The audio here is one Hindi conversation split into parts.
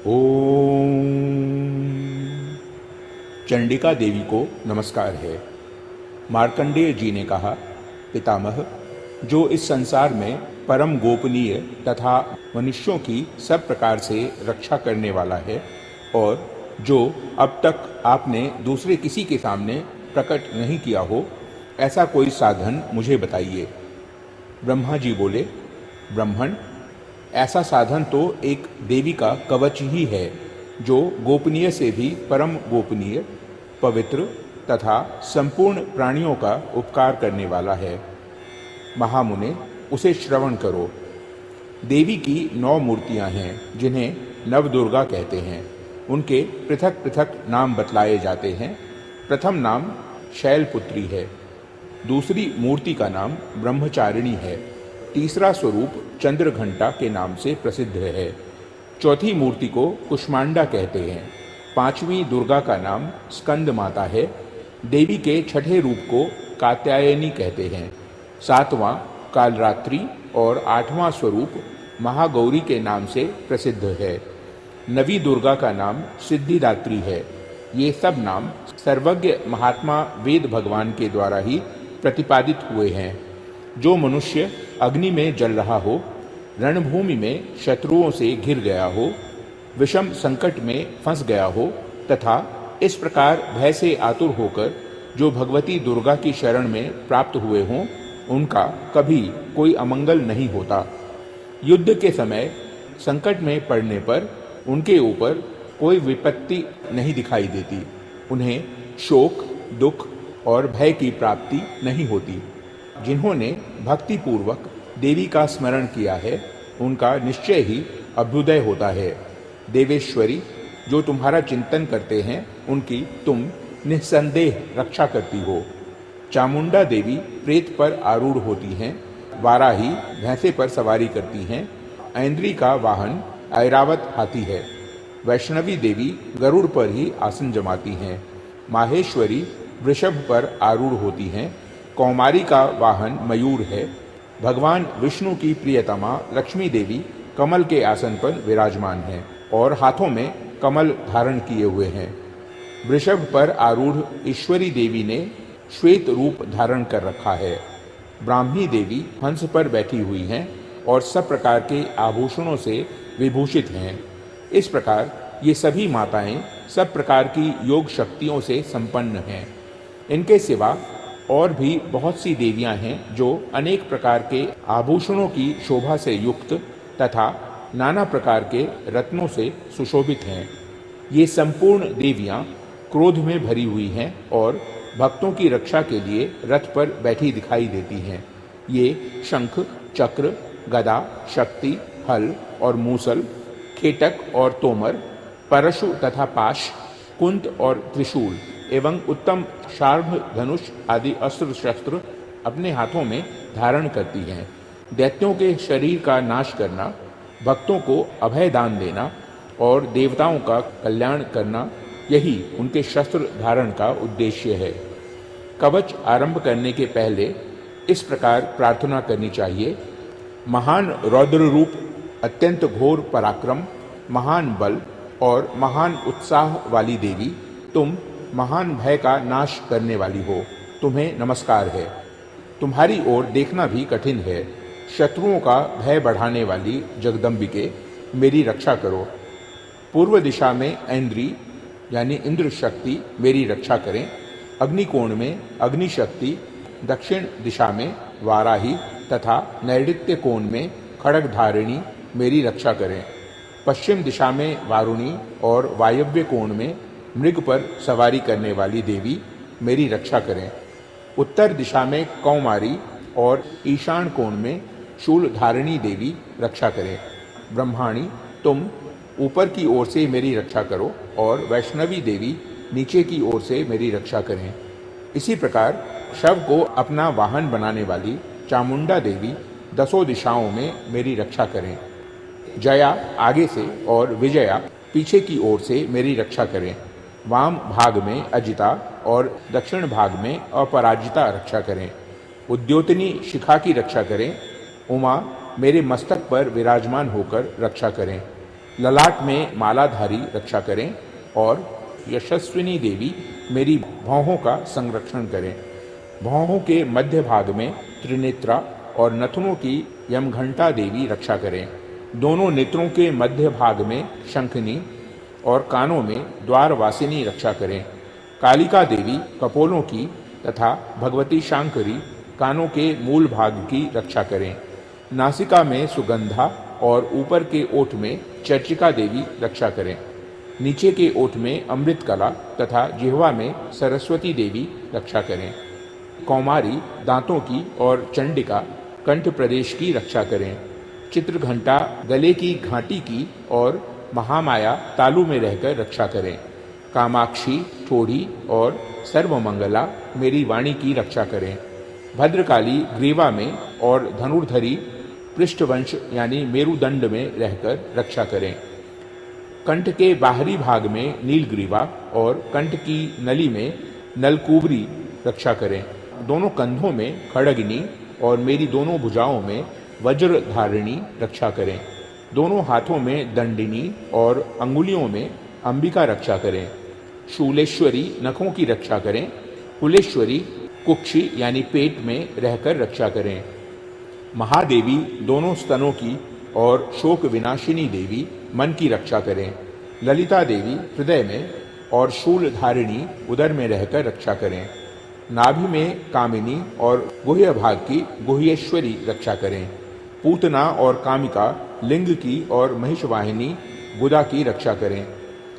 ओम। चंडिका देवी को नमस्कार है। मार्कंडेय जी ने कहा, पितामह, जो इस संसार में परम गोपनीय तथा मनुष्यों की सब प्रकार से रक्षा करने वाला है और जो अब तक आपने दूसरे किसी के सामने प्रकट नहीं किया हो, ऐसा कोई साधन मुझे बताइए। ब्रह्मा जी बोले, ब्रह्मण, ऐसा साधन तो एक देवी का कवच ही है, जो गोपनीय से भी परम गोपनीय, पवित्र तथा संपूर्ण प्राणियों का उपकार करने वाला है। महामुने, उसे श्रवण करो। देवी की 9 मूर्तियां हैं, जिन्हें नवदुर्गा कहते हैं। उनके पृथक पृथक नाम बतलाए जाते हैं। प्रथम नाम शैलपुत्री है, दूसरी मूर्ति का नाम ब्रह्मचारिणी है, तीसरा स्वरूप चंद्रघंटा के नाम से प्रसिद्ध है, चौथी मूर्ति को कुष्मांडा कहते हैं, पांचवी दुर्गा का नाम स्कंद माता है, देवी के छठे रूप को कात्यायनी कहते हैं, सातवां कालरात्रि और आठवां स्वरूप महागौरी के नाम से प्रसिद्ध है, नवी दुर्गा का नाम सिद्धिदात्री है। ये सब नाम सर्वज्ञ महात्मा वेद भगवान के द्वारा ही प्रतिपादित हुए हैं। जो मनुष्य अग्नि में जल रहा हो, रणभूमि में शत्रुओं से घिर गया हो, विषम संकट में फंस गया हो तथा इस प्रकार भय से आतुर होकर जो भगवती दुर्गा की शरण में प्राप्त हुए हों, उनका कभी कोई अमंगल नहीं होता। युद्ध के समय संकट में पड़ने पर उनके ऊपर कोई विपत्ति नहीं दिखाई देती। उन्हें शोक, दुख और भय की प्राप्ति नहीं होती। जिन्होंने भक्ति पूर्वक देवी का स्मरण किया है, उनका निश्चय ही अभ्युदय होता है। देवेश्वरी, जो तुम्हारा चिंतन करते हैं, उनकी तुम निस्संदेह रक्षा करती हो। चामुंडा देवी प्रेत पर आरूढ़ होती हैं, वाराही भैंसे पर सवारी करती हैं, ऐन्द्री का वाहन ऐरावत हाथी है, वैष्णवी देवी गरुड़ पर ही आसन जमाती हैं, माहेश्वरी वृषभ पर आरूढ़ होती हैं, कौमारी का वाहन मयूर है, भगवान विष्णु की प्रियतमा लक्ष्मी देवी कमल के आसन पर विराजमान हैं और हाथों में कमल धारण किए हुए हैं। वृषभ पर आरूढ़ ईश्वरी देवी ने श्वेत रूप धारण कर रखा है। ब्राह्मी देवी हंस पर बैठी हुई हैं और सब प्रकार के आभूषणों से विभूषित हैं। इस प्रकार ये सभी माताएं सब प्रकार की योग शक्तियों से संपन्न हैं। इनके सिवा और भी बहुत सी देवियां हैं, जो अनेक प्रकार के आभूषणों की शोभा से युक्त तथा नाना प्रकार के रत्नों से सुशोभित हैं। ये संपूर्ण देवियां क्रोध में भरी हुई हैं और भक्तों की रक्षा के लिए रथ पर बैठी दिखाई देती हैं। ये शंख, चक्र, गदा, शक्ति, हल और मूसल, खेटक और तोमर, परशु तथा पाश, कुंत और त्रिशूल एवं उत्तम शार्भ, धनुष आदि अस्त्र शस्त्र अपने हाथों में धारण करती हैं। दैत्यों के शरीर का नाश करना, भक्तों को अभय दान देना और देवताओं का कल्याण करना, यही उनके शस्त्र धारण का उद्देश्य है। कवच आरंभ करने के पहले इस प्रकार प्रार्थना करनी चाहिए। महान रौद्र रूप, अत्यंत घोर पराक्रम, महान बल और महान उत्साह वाली देवी, तुम महान भय का नाश करने वाली हो। तुम्हें नमस्कार है। तुम्हारी ओर देखना भी कठिन है। शत्रुओं का भय बढ़ाने वाली जगदम्बिके, मेरी रक्षा करो। पूर्व दिशा में ऐन्द्री यानी इंद्र शक्ति मेरी रक्षा करें। अग्निकोण में अग्नि शक्ति, दक्षिण दिशा में वाराही तथा नैऋत्य कोण में खड्गधारिणी मेरी रक्षा करें। पश्चिम दिशा में वारुणी और वायव्य कोण में मृग पर सवारी करने वाली देवी मेरी रक्षा करें। उत्तर दिशा में कौमारी और ईशान कोण में शूलधारिणी देवी रक्षा करें। ब्रह्माणी, तुम ऊपर की ओर से मेरी रक्षा करो और वैष्णवी देवी नीचे की ओर से मेरी रक्षा करें। इसी प्रकार शव को अपना वाहन बनाने वाली चामुंडा देवी 10 दिशाओं में मेरी रक्षा करें। जया आगे से और विजया पीछे की ओर से मेरी रक्षा करें। वाम भाग में अजिता और दक्षिण भाग में अपराजिता रक्षा करें। उद्योतनी शिखा की रक्षा करें। उमा मेरे मस्तक पर विराजमान होकर रक्षा करें। ललाट में मालाधारी रक्षा करें और यशस्विनी देवी मेरी भौहों का संरक्षण करें। भौहों के मध्य भाग में त्रिनेत्रा और नथुनों की यमघंटा देवी रक्षा करें। दोनों नेत्रों के मध्य भाग में शंखनी और कानों में द्वारवासिनी रक्षा करें। कालिका देवी कपोलों की तथा भगवती शांकरी कानों के मूल भाग की रक्षा करें। नासिका में सुगंधा और ऊपर के ओठ में चर्चिका देवी रक्षा करें। नीचे के ओठ में अमृत कला तथा जिह्वा में सरस्वती देवी रक्षा करें। कौमारी दांतों की और चंडिका कंठ प्रदेश की रक्षा करें। चित्रघंटा गले की घाटी की और महामाया तालु में रहकर रक्षा करें। कामाक्षी ठोड़ी और सर्वमंगला मेरी वाणी की रक्षा करें। भद्रकाली ग्रीवा में और धनुर्धरी पृष्ठवंश यानी मेरुदंड में रहकर रक्षा करें। कंठ के बाहरी भाग में नीलग्रीवा और कंठ की नली में नलकूबरी रक्षा करें। दोनों कंधों में खड़गनी और मेरी दोनों भुजाओं में वज्रधारिणी रक्षा करें। दोनों हाथों में दंडिनी और अंगुलियों में अंबिका रक्षा करें। शूलेश्वरी नखों की रक्षा करें। कुलेश्वरी कुक्षी यानी पेट में रहकर रक्षा करें। महादेवी दोनों स्तनों की और शोक विनाशिनी देवी मन की रक्षा करें। ललिता देवी हृदय में और शूलधारिणी उदर में रहकर रक्षा करें। नाभि में कामिनी और गुह्य भाग की गुह्येश्वरी रक्षा करें। पूतना और कामिका लिंग की और महिषवाहिनी गुदा की रक्षा करें।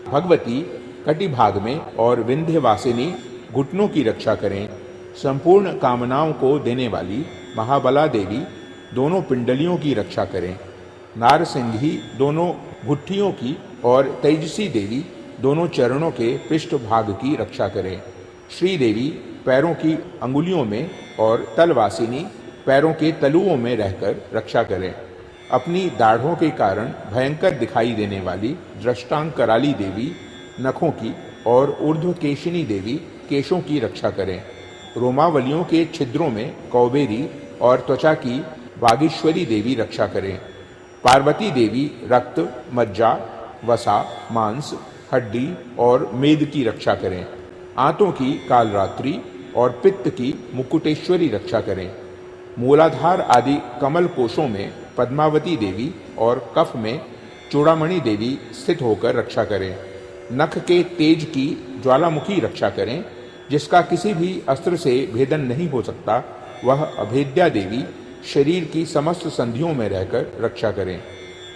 भगवती कटि भाग में और विंध्यवासिनी घुटनों की रक्षा करें। संपूर्ण कामनाओं को देने वाली महाबला देवी दोनों पिंडलियों की रक्षा करें। नारसिंही दोनों गुट्ठियों की और तेजसी देवी दोनों चरणों के पृष्ठ भाग की रक्षा करें। श्री देवी पैरों की अंगुलियों में और तलवासिनी पैरों के तलुओं में रहकर रक्षा करें। अपनी दाढ़ों के कारण भयंकर दिखाई देने वाली दृष्टांग कराली देवी नखों की और ऊर्ध्वकेशिनी देवी केशों की रक्षा करें। रोमावलियों के छिद्रों में कौबेरी और त्वचा की वागीश्वरी देवी रक्षा करें। पार्वती देवी रक्त, मज्जा, वसा, मांस, हड्डी और मेद की रक्षा करें। आंतों की कालरात्रि और पित्त की मुकुटेश्वरी रक्षा करें। मूलाधार आदि कमल कोशों में पद्मावती देवी और कफ में चूड़ामणि देवी स्थित होकर रक्षा करें। नख के तेज की ज्वालामुखी रक्षा करें। जिसका किसी भी अस्त्र से भेदन नहीं हो सकता, वह अभेद्या देवी शरीर की समस्त संधियों में रहकर रक्षा करें।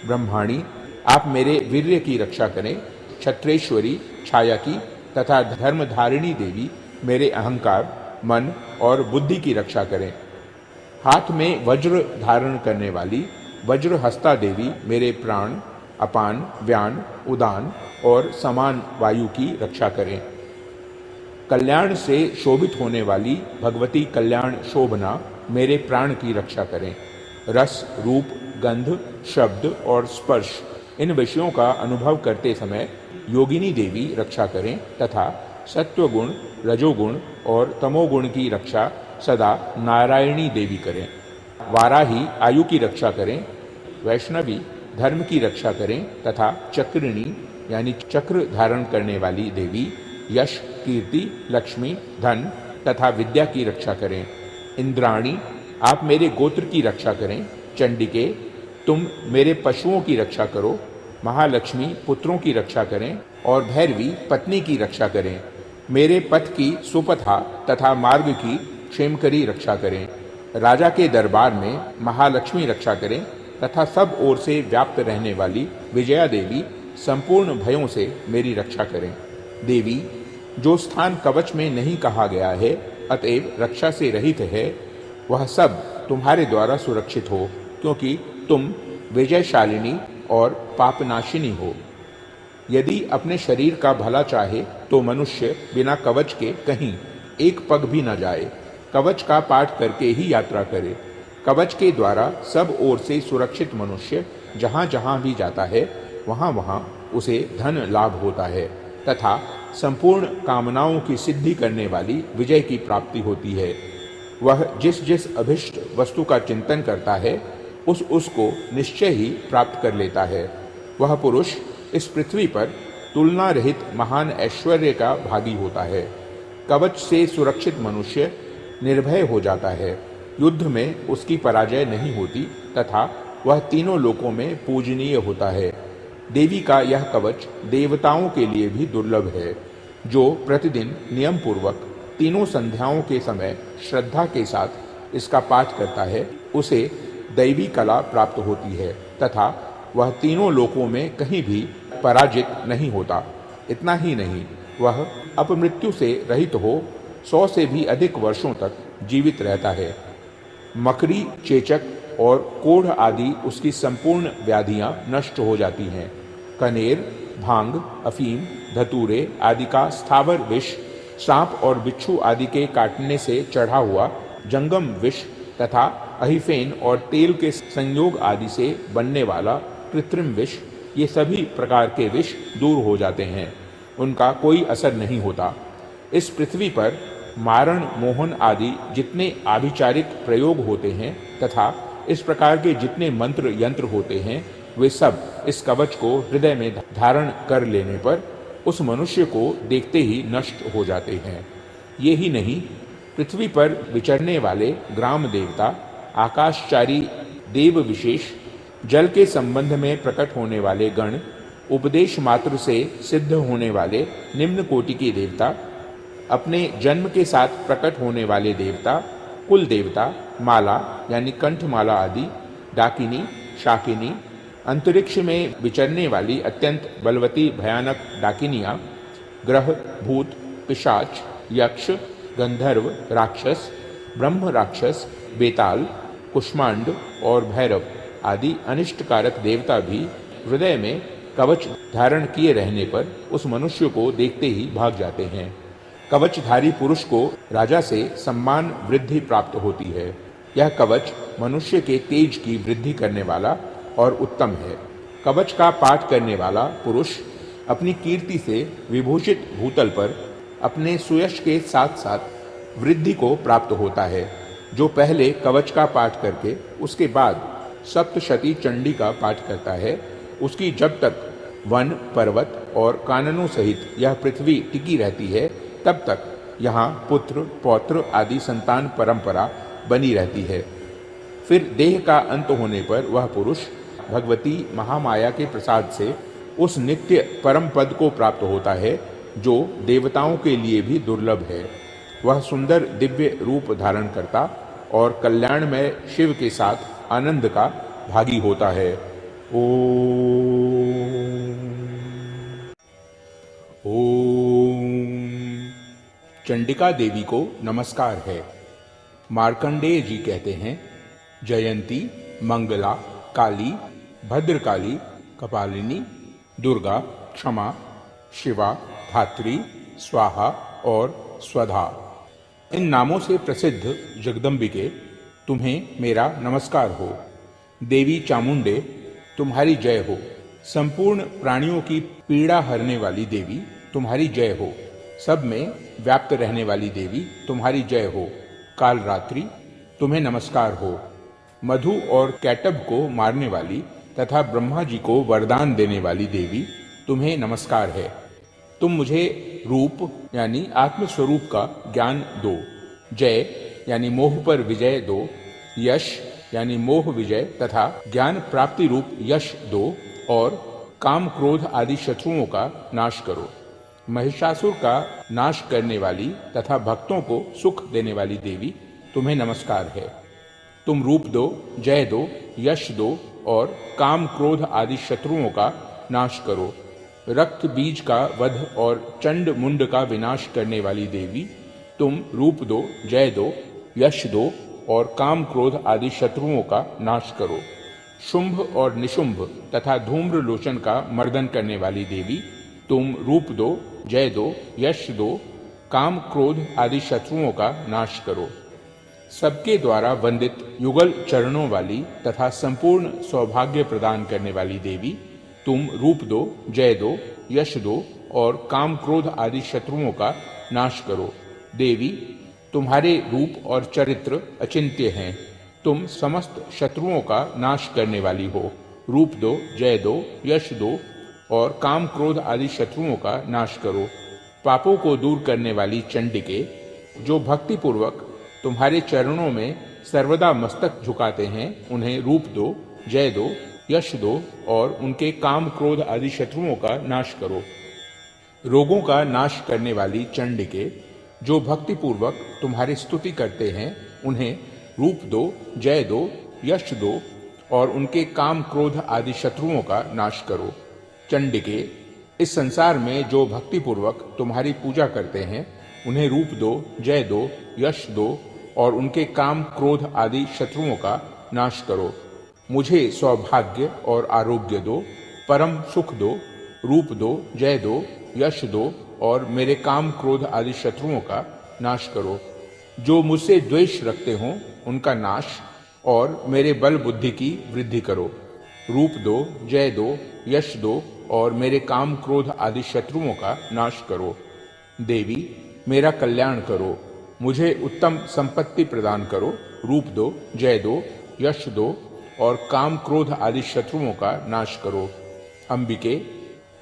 ब्रह्माणी आप मेरे वीर्य की रक्षा करें। छत्रेश्वरी छाया की तथा धर्मधारिणी देवी मेरे अहंकार, मन और बुद्धि की रक्षा करें। हाथ में वज्र धारण करने वाली वज्रहस्ता देवी मेरे प्राण, अपान, व्यान, उदान और समान वायु की रक्षा करें। कल्याण से शोभित होने वाली भगवती कल्याण शोभना मेरे प्राण की रक्षा करें। रस, रूप, गंध, शब्द और स्पर्श इन विषयों का अनुभव करते समय योगिनी देवी रक्षा करें तथा सत्वगुण, रजोगुण और तमोगुण की रक्षा सदा नारायणी देवी करें। वाराही आयु की रक्षा करें। वैष्णवी धर्म की रक्षा करें तथा चक्रिणी यानी चक्र धारण करने वाली देवी यश, कीर्ति, लक्ष्मी, धन तथा विद्या की रक्षा करें। इंद्राणी आप मेरे गोत्र की रक्षा करें। चंडिके तुम मेरे पशुओं की रक्षा करो। महालक्ष्मी पुत्रों की रक्षा करें और भैरवी पत्नी की रक्षा करें। मेरे पथ की सुपथा तथा मार्ग की क्षेमकरी रक्षा करें। राजा के दरबार में महालक्ष्मी रक्षा करें तथा सब ओर से व्याप्त रहने वाली विजया देवी संपूर्ण भयों से मेरी रक्षा करें। देवी जो स्थान कवच में नहीं कहा गया है अतएव रक्षा से रहित है, वह सब तुम्हारे द्वारा सुरक्षित हो, क्योंकि तुम विजयशालिनी और पापनाशिनी हो। यदि अपने शरीर का भला चाहे तो मनुष्य बिना कवच के कहीं एक पग भी न जाए, कवच का पाठ करके ही यात्रा करे। कवच के द्वारा सब ओर से सुरक्षित मनुष्य जहाँ जहाँ भी जाता है वहाँ वहाँ उसे धन लाभ होता है तथा संपूर्ण कामनाओं की सिद्धि करने वाली विजय की प्राप्ति होती है। वह जिस जिस अभिष्ट वस्तु का चिंतन करता है उसको निश्चय ही प्राप्त कर लेता है। वह पुरुष इस पृथ्वी पर तुलना रहित महान ऐश्वर्य का भागी होता है। कवच से सुरक्षित मनुष्य निर्भय हो जाता है, युद्ध में उसकी पराजय नहीं होती तथा वह तीनों लोकों में पूजनीय होता है। देवी का यह कवच देवताओं के लिए भी दुर्लभ है। जो प्रतिदिन नियम पूर्वक तीनों संध्याओं के समय श्रद्धा के साथ इसका पाठ करता है, उसे दैवी कला प्राप्त होती है तथा वह तीनों लोकों में कहीं भी पराजित नहीं होता। इतना ही नहीं, वह अपमृत्यु से रहित हो 100 से भी अधिक वर्षों तक जीवित रहता है। मकड़ी, चेचक और कोढ़ आदि उसकी संपूर्ण व्याधियां नष्ट हो जाती हैं। कनेर, भांग, अफीम, धतूरे आदि का स्थावर विष, सांप और बिच्छू आदि के काटने से चढ़ा हुआ जंगम विष तथा अहिफेन और तेल के संयोग आदि से बनने वाला कृत्रिम विष, ये सभी प्रकार के विष दूर हो जाते हैं, उनका कोई असर नहीं होता। इस पृथ्वी पर मारण, मोहन आदि जितने आभिचारिक प्रयोग होते हैं तथा इस प्रकार के जितने मंत्र यंत्र होते हैं, वे सब इस कवच को हृदय में धारण कर लेने पर उस मनुष्य को देखते ही नष्ट हो जाते हैं। ये ही नहीं, पृथ्वी पर विचरने वाले ग्राम देवता, आकाशचारी देव विशेष, जल के संबंध में प्रकट होने वाले गण, उपदेश मात्र से सिद्ध होने वाले निम्न कोटि के देवता, अपने जन्म के साथ प्रकट होने वाले देवता, कुल देवता, माला यानी कंठमाला आदि, डाकिनी, शाकिनी, अंतरिक्ष में विचरने वाली अत्यंत बलवती भयानक डाकिनियाँ, ग्रह, भूत, पिशाच, यक्ष, गंधर्व, राक्षस, ब्रह्म राक्षस, बेताल, कुष्मांड और भैरव आदि अनिष्टकारक देवता भी हृदय में कवच धारण किए रहने पर उस मनुष्य को देखते ही भाग जाते हैं। कवचधारी पुरुष को राजा से सम्मान वृद्धि प्राप्त होती है। यह कवच मनुष्य के तेज की वृद्धि करने वाला और उत्तम है। कवच का पाठ करने वाला पुरुष अपनी कीर्ति से विभूषित भूतल पर अपने सुयश के साथ साथ वृद्धि को प्राप्त होता है। जो पहले कवच का पाठ करके उसके बाद सप्तशती चंडी का पाठ करता है, उसकी जब तक वन, पर्वत और काननों सहित यह पृथ्वी टिकी रहती है, तब तक यहाँ पुत्र, पौत्र आदि संतान परंपरा बनी रहती है। फिर देह का अंत होने पर वह पुरुष भगवती महामाया के प्रसाद से उस नित्य परम पद को प्राप्त होता है, जो देवताओं के लिए भी दुर्लभ है। वह सुंदर दिव्य रूप धारण करता और कल्याणमय शिव के साथ आनंद का भागी होता है। ओम चंडिका देवी को नमस्कार है। मार्कंडेय जी कहते हैं, जयंती, मंगला, काली, भद्रकाली, कपालिनी, दुर्गा, क्षमा, शिवा, धात्री, स्वाहा और स्वधा, इन नामों से प्रसिद्ध जगदम्बिके, तुम्हें मेरा नमस्कार हो। देवी चामुंडे, तुम्हारी जय हो। संपूर्ण प्राणियों की पीड़ा हरने वाली देवी, तुम्हारी जय हो। सब में व्याप्त रहने वाली देवी, तुम्हारी जय हो। कालरात्रि, तुम्हें नमस्कार हो। मधु और कैटब को मारने वाली तथा ब्रह्मा जी को वरदान देने वाली देवी, तुम्हें नमस्कार है। तुम मुझे रूप यानी आत्मस्वरूप का ज्ञान दो। जय यानी मोह पर विजय दो। यश यानी मोह विजय तथा ज्ञान प्राप्ति रूप यश दो। और काम, क्रोध आदि शत्रुओं का नाश करो। महिषासुर का नाश करने वाली तथा भक्तों को सुख देने वाली देवी, तुम्हें नमस्कार है। तुम रूप दो, जय दो, यश दो और काम, क्रोध आदि शत्रुओं का नाश करो। रक्त बीज का वध और चंड मुंड का विनाश करने वाली देवी, तुम रूप दो, जय दो, यश दो और काम, क्रोध आदि शत्रुओं का नाश करो। शुंभ और निशुंभ तथा धूम्र लोचन का मर्दन करने वाली देवी, तुम रूप दो, जय दो, यश दो, काम, क्रोध आदि शत्रुओं का नाश करो। सबके द्वारा वंदित युगल चरणों वाली तथा संपूर्ण सौभाग्य प्रदान करने वाली देवी, तुम रूप दो, जय दो, यश दो और काम, क्रोध आदि शत्रुओं का नाश करो। देवी, तुम्हारे रूप और चरित्र अचिंत्य हैं। तुम समस्त शत्रुओं का नाश करने वाली हो। रूप दो, जय दो, यश दो और काम क्रोध आदि शत्रुओं का नाश करो। पापों को दूर करने वाली चंडिके, जो भक्तिपूर्वक तुम्हारे चरणों में सर्वदा मस्तक झुकाते हैं, उन्हें रूप दो, जय दो, यश दो और उनके काम क्रोध आदि शत्रुओं का नाश करो। रोगों का नाश करने वाली चंडिके, जो भक्तिपूर्वक तुम्हारी स्तुति करते हैं, उन्हें रूप दो, जय दो, यश दो और उनके काम क्रोध आदि शत्रुओं का नाश करो। चंडिके, इस संसार में जो भक्तिपूर्वक तुम्हारी पूजा करते हैं, उन्हें रूप दो, जय दो, यश दो और उनके काम क्रोध आदि शत्रुओं का नाश करो। मुझे सौभाग्य और आरोग्य दो, परम सुख दो, रूप दो, जय दो, यश दो और मेरे काम क्रोध आदि शत्रुओं का नाश करो। जो मुझसे द्वेष रखते हों, उनका नाश और मेरे बल बुद्धि की वृद्धि करो। रूप दो, जय दो, यश दो और मेरे काम क्रोध आदि शत्रुओं का नाश करो। देवी, मेरा कल्याण करो, मुझे उत्तम संपत्ति प्रदान करो। रूप दो, जय दो, यश दो और काम क्रोध आदि शत्रुओं का नाश करो। अंबिके,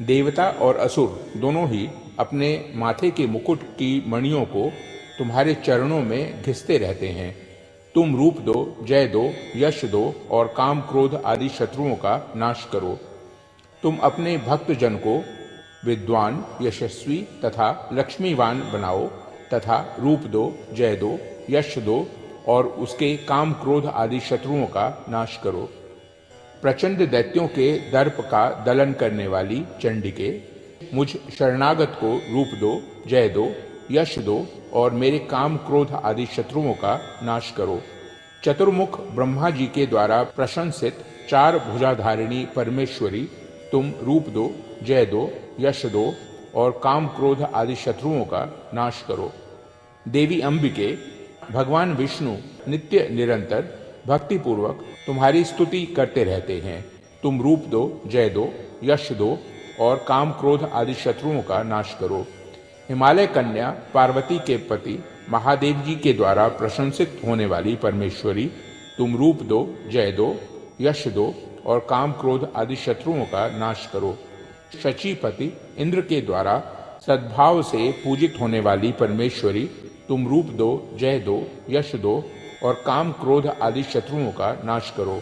देवता और असुर दोनों ही अपने माथे के मुकुट की मणियों को तुम्हारे चरणों में घिसते रहते हैं। तुम रूप दो, जय दो, यश दो और काम क्रोध आदि शत्रुओं का नाश करो। तुम अपने भक्त जन को विद्वान, यशस्वी तथा लक्ष्मीवान बनाओ तथा रूप दो, जय दो, यश दो और उसके काम क्रोध आदि शत्रुओं का नाश करो। प्रचंड दैत्यों के दर्प का दलन करने वाली चंडिके, मुझ शरणागत को रूप दो, जय दो, यश दो और मेरे काम क्रोध आदि शत्रुओं का नाश करो। चतुर्मुख ब्रह्मा जी के द्वारा प्रशंसित चार भुजाधारिणी परमेश्वरी, तुम रूप दो, जय दो, यश दो और काम क्रोध आदि शत्रुओं का नाश करो। देवी अंबिके, भगवान विष्णु नित्य निरंतर भक्तिपूर्वक तुम्हारी स्तुति करते रहते हैं। तुम रूप दो, जय दो, यश दो और काम क्रोध आदि शत्रुओं का नाश करो। हिमालय कन्या पार्वती के पति महादेव जी के द्वारा प्रशंसित होने वाली परमेश्वरी, तुम रूप दो, जय दो, यश दो और काम क्रोध आदि शत्रुओं का नाश करो। शचीपति इंद्र के द्वारा सद्भाव से पूजित होने वाली परमेश्वरी, तुम रूप दो, जय दो, यश दो और काम क्रोध आदि शत्रुओं का नाश करो।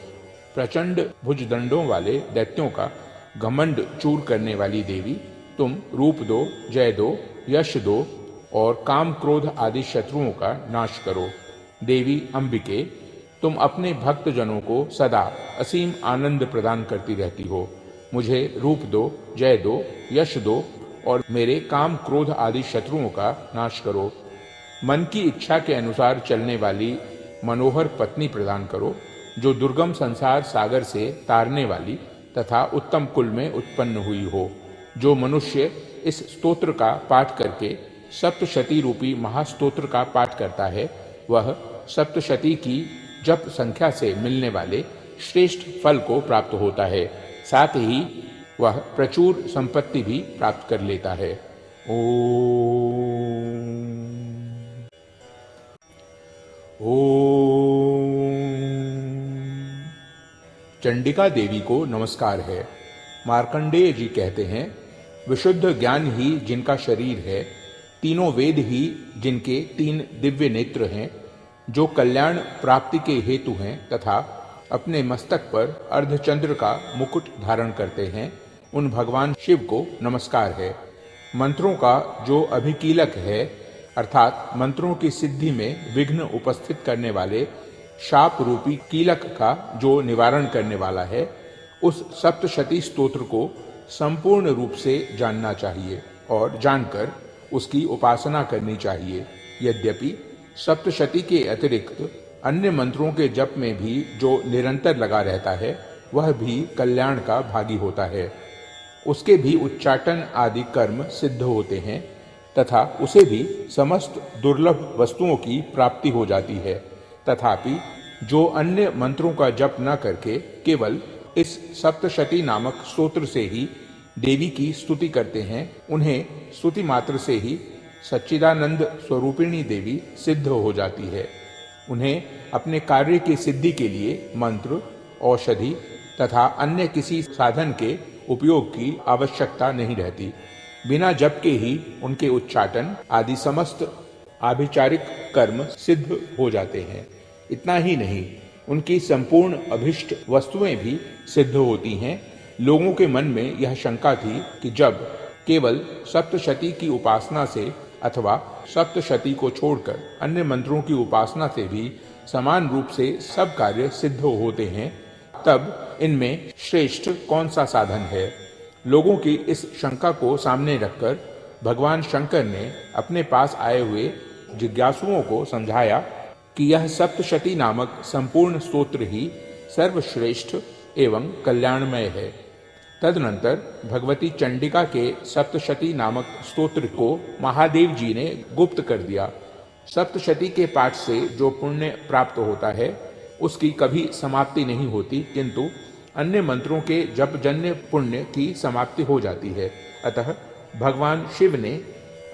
प्रचंड भुजदंडों वाले दैत्यों का घमंड चूर करने वाली देवी, तुम रूप दो, जय दो, यश दो और काम क्रोध आदि शत्रुओं का नाश करो। देवी अंबिके, तुम अपने भक्त जनों को सदा असीम आनंद प्रदान करती रहती हो। मुझे रूप दो, जय दो, यश दो और मेरे काम क्रोध आदि शत्रुओं का नाश करो। मन की इच्छा के अनुसार चलने वाली मनोहर पत्नी प्रदान करो, जो दुर्गम संसार सागर से तारने वाली तथा उत्तम कुल में उत्पन्न हुई हो। जो मनुष्य इस स्तोत्र का पाठ करके सप्तशती रूपी महास्तोत्र का पाठ करता है, वह सप्तशती की जप संख्या से मिलने वाले श्रेष्ठ फल को प्राप्त होता है। साथ ही वह प्रचुर संपत्ति भी प्राप्त कर लेता है। चंडिका देवी को नमस्कार है। मार्कंडेय जी कहते हैं, विशुद्ध ज्ञान ही जिनका शरीर है, तीनों वेद ही जिनके तीन दिव्य नेत्र हैं, जो कल्याण प्राप्ति के हेतु हैं तथा अपने मस्तक पर अर्धचंद्र का मुकुट धारण करते हैं, उन भगवान शिव को नमस्कार है। मंत्रों का जो अभिकीलक है, अर्थात मंत्रों की सिद्धि में विघ्न उपस्थित करने वाले शाप रूपी कीलक का जो निवारण करने वाला है, उस सप्तशती स्तोत्र को संपूर्ण रूप से जानना चाहिए और जानकर उसकी उपासना करनी चाहिए। यद्यपि सप्तशती के अतिरिक्त अन्य मंत्रों के जप में भी जो निरंतर लगा रहता है, वह भी कल्याण का भागी होता है। उसके भी उच्चाटन आदि कर्म सिद्ध होते हैं तथा उसे भी समस्त दुर्लभ वस्तुओं की प्राप्ति हो जाती है। तथापि जो अन्य मंत्रों का जप न करके केवल इस सप्तशती नामक स्तोत्र से ही देवी की स्तुति करते हैं, उन्हें स्तुति मात्र से ही सच्चिदानंद स्वरूपिणी देवी सिद्ध हो जाती है। उन्हें अपने कार्य की सिद्धि के लिए मंत्र, औषधि तथा अन्य किसी साधन के उपयोग की आवश्यकता नहीं रहती। बिना जप के ही उनके उच्चाटन आदि समस्त आभिचारिक कर्म सिद्ध हो जाते हैं। इतना ही नहीं, उनकी संपूर्ण अभिष्ट वस्तुएं भी सिद्ध होती हैं। लोगों के मन में यह शंका थी कि जब केवल सप्तशती की उपासना से अथवा सप्तशती को छोड़कर अन्य मंत्रों की उपासना से भी समान रूप से सब कार्य सिद्ध होते हैं, तब इनमें श्रेष्ठ कौन सा साधन है। लोगों की इस शंका को सामने रखकर भगवान शंकर ने अपने पास आए हुए जिज्ञासुओं को समझाया कि यह सप्तशती नामक संपूर्ण स्तोत्र ही सर्वश्रेष्ठ एवं कल्याणमय है। तदनंतर भगवती चंडिका के सप्तशती नामक स्तोत्र को महादेव जी ने गुप्त कर दिया। सप्तशती के पाठ से जो पुण्य प्राप्त होता है उसकी कभी समाप्ति नहीं होती, किंतु अन्य मंत्रों के जपजन्य पुण्य की समाप्ति हो जाती है। अतः भगवान शिव ने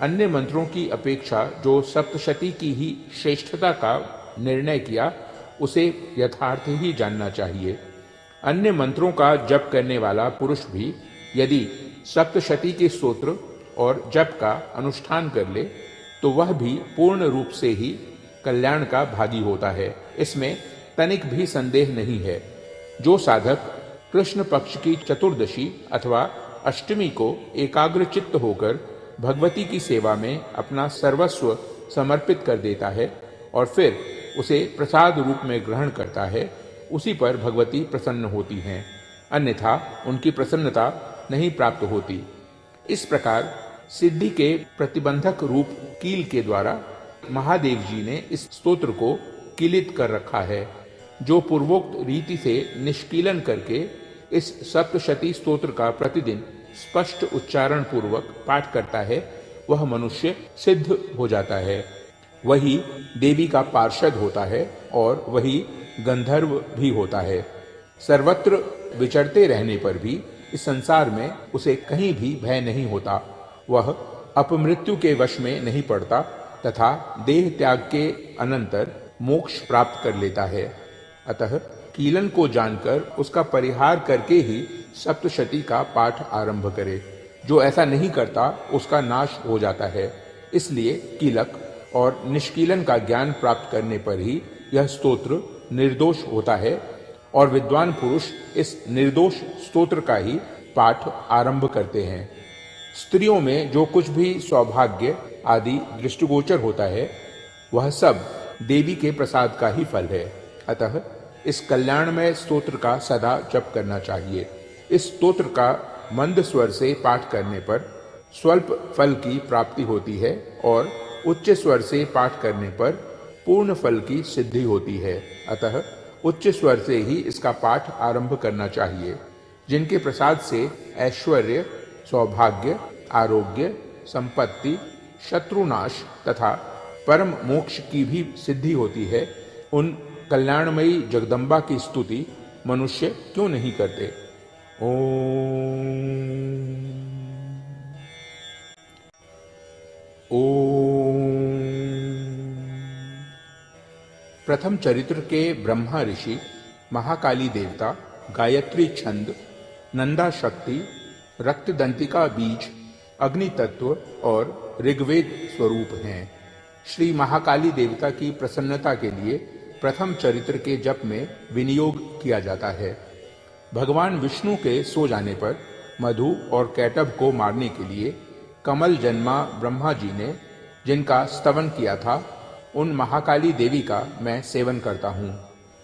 अन्य मंत्रों की अपेक्षा जो सप्तशती की ही श्रेष्ठता का निर्णय किया, उसे यथार्थ ही जानना चाहिए। अन्य मंत्रों का जप करने वाला पुरुष भी यदि सप्तशती के स्तोत्र और जप का अनुष्ठान कर ले तो वह भी पूर्ण रूप से ही कल्याण का भागी होता है। इसमें तनिक भी संदेह नहीं है। जो साधक कृष्ण पक्ष की चतुर्दशी अथवा अष्टमी को एकाग्र चित्त होकर भगवती की सेवा में अपना सर्वस्व समर्पित कर देता है और फिर उसे प्रसाद रूप में ग्रहण करता है, उसी पर भगवती प्रसन्न होती हैं, अन्यथा उनकी प्रसन्नता नहीं प्राप्त होती। इस प्रकार सिद्धि के प्रतिबंधक रूप कील के द्वारा महादेव जी ने इस स्तोत्र को कीलित कर रखा है। जो पूर्वोक्त रीति से निष्कीलन करके इस सप्तशती स्तोत्र का प्रतिदिन स्पष्ट उच्चारण पूर्वक पाठ करता है, वह मनुष्य सिद्ध हो जाता है। वही देवी का पार्षद होता है और वही गंधर्व भी होता है। सर्वत्र विचरते रहने पर भी इस संसार में उसे कहीं भी भय नहीं होता। वह अपमृत्यु के वश में नहीं पड़ता तथा देह त्याग के अनंतर मोक्ष प्राप्त कर लेता है। अतः कीलन को जानकर उसका परिहार करके ही सप्तशती का पाठ आरंभ करे। जो ऐसा नहीं करता उसका नाश हो जाता है। इसलिए कीलक और निष्कीलन का ज्ञान प्राप्त करने पर ही यह स्तोत्र निर्दोष होता है और विद्वान पुरुष इस निर्दोष स्तोत्र का ही पाठ आरंभ करते हैं। स्त्रियों में जो कुछ भी सौभाग्य आदि दृष्टिगोचर होता है वह सब देवी के प्रसाद का ही फल है। अतः इस कल्याणमय स्तोत्र का सदा जप करना चाहिए। इस स्तोत्र का मंद स्वर से पाठ करने पर स्वल्प फल की प्राप्ति होती है और उच्च स्वर से पाठ करने पर पूर्ण फल की सिद्धि होती है। अतः उच्च स्वर से ही इसका पाठ आरंभ करना चाहिए। जिनके प्रसाद से ऐश्वर्य, सौभाग्य, आरोग्य, संपत्ति, शत्रुनाश तथा परम मोक्ष की भी सिद्धि होती है, उन कल्याणमयी जगदम्बा की स्तुति मनुष्य क्यों नहीं करते। ओम। प्रथम चरित्र के ब्रह्मा ऋषि महाकाली देवता गायत्री छंद, नंदा शक्ति, रक्तदंतिका बीज, अग्नि तत्व और ऋग्वेद स्वरूप हैं। श्री महाकाली देवता की प्रसन्नता के लिए प्रथम चरित्र के जप में विनियोग किया जाता है। भगवान विष्णु के सो जाने पर मधु और कैटभ को मारने के लिए कमल जन्मा ब्रह्मा जी ने जिनका स्तवन किया था, उन महाकाली देवी का मैं सेवन करता हूँ।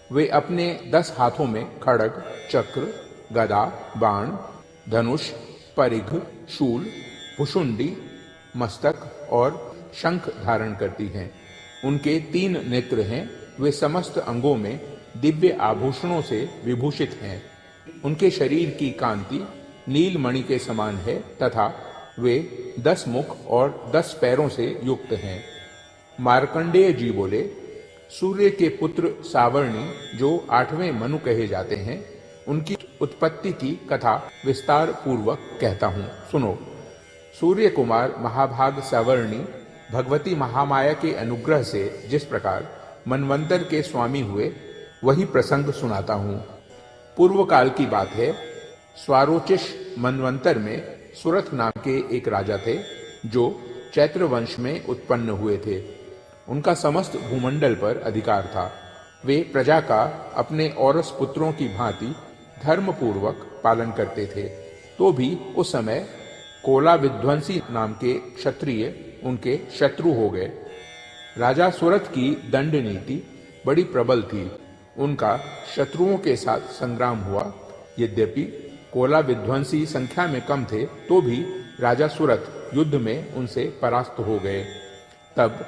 वे अपने 10 हाथों में खड्ग, चक्र, गदा, बाण, धनुष, परिघ, शूल, भुषुंडी, मस्तक और शंख धारण करती हैं। उनके 3 नेत्र हैं। वे समस्त अंगों में दिव्य आभूषणों से विभूषित हैं। उनके शरीर की कांति नीलमणि के समान है तथा वे 10 मुख और 10 पैरों से युक्त हैं। मार्कंडेय जी बोले, सूर्य के पुत्र सावर्णी जो 8वें मनु कहे जाते हैं, उनकी उत्पत्ति की कथा विस्तार पूर्वक कहता हूँ, सुनो। सूर्य कुमार महाभाग सावर्णी भगवती महामाया के अनुग्रह से जिस प्रकार मनवंतर के स्वामी हुए, वही प्रसंग सुनाता हूँ। पूर्व काल की बात है। स्वारोचिष मनवंतर में सुरथ नाम के एक राजा थे जो चैत्र वंश में उत्पन्न हुए थे। उनका समस्त भूमंडल पर अधिकार था। वे प्रजा का अपने औरस पुत्रों की भांति धर्मपूर्वक पालन करते थे। तो भी उस समय कोला विध्वंसी नाम के क्षत्रिय उनके शत्रु हो गए। राजा सुरथ की दंड नीति बड़ी प्रबल थी। उनका शत्रुओं के साथ संग्राम हुआ। यद्यपि कोला विध्वंसी संख्या में कम थे तो भी राजा सुरथ युद्ध में उनसे परास्त हो गए। तब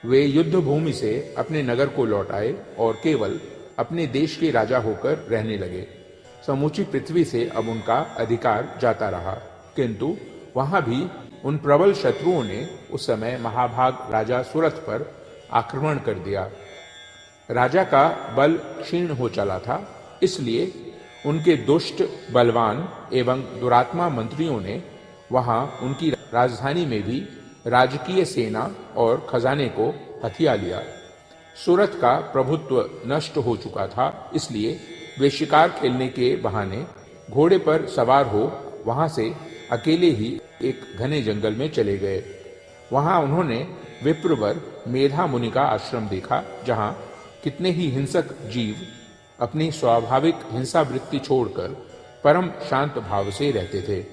वे युद्ध भूमि से अपने नगर को लौट आए और केवल अपने देश के राजा होकर रहने लगे। समूची पृथ्वी से अब उनका अधिकार जाता रहा, किंतु वहां भी उन प्रबल शत्रुओं ने उस समय महाभाग राजा सुरथ पर आक्रमण कर दिया। राजा का बल क्षीण हो चला था, इसलिए उनके दुष्ट, बलवान एवं दुरात्मा मंत्रियों ने वहां उनकी राजधानी में भी राजकीय सेना और खजाने को हथिया लिया। सुरथ का प्रभुत्व नष्ट हो चुका था, इसलिए वे शिकार खेलने के बहाने घोड़े पर सवार हो वहां से अकेले ही एक घने जंगल में चले गए। वहां उन्होंने विप्रवर मेधा मुनि का आश्रम देखा, जहां कितने ही हिंसक जीव अपनी स्वाभाविक हिंसा वृत्ति छोड़कर परम शांत भाव से रहते थे।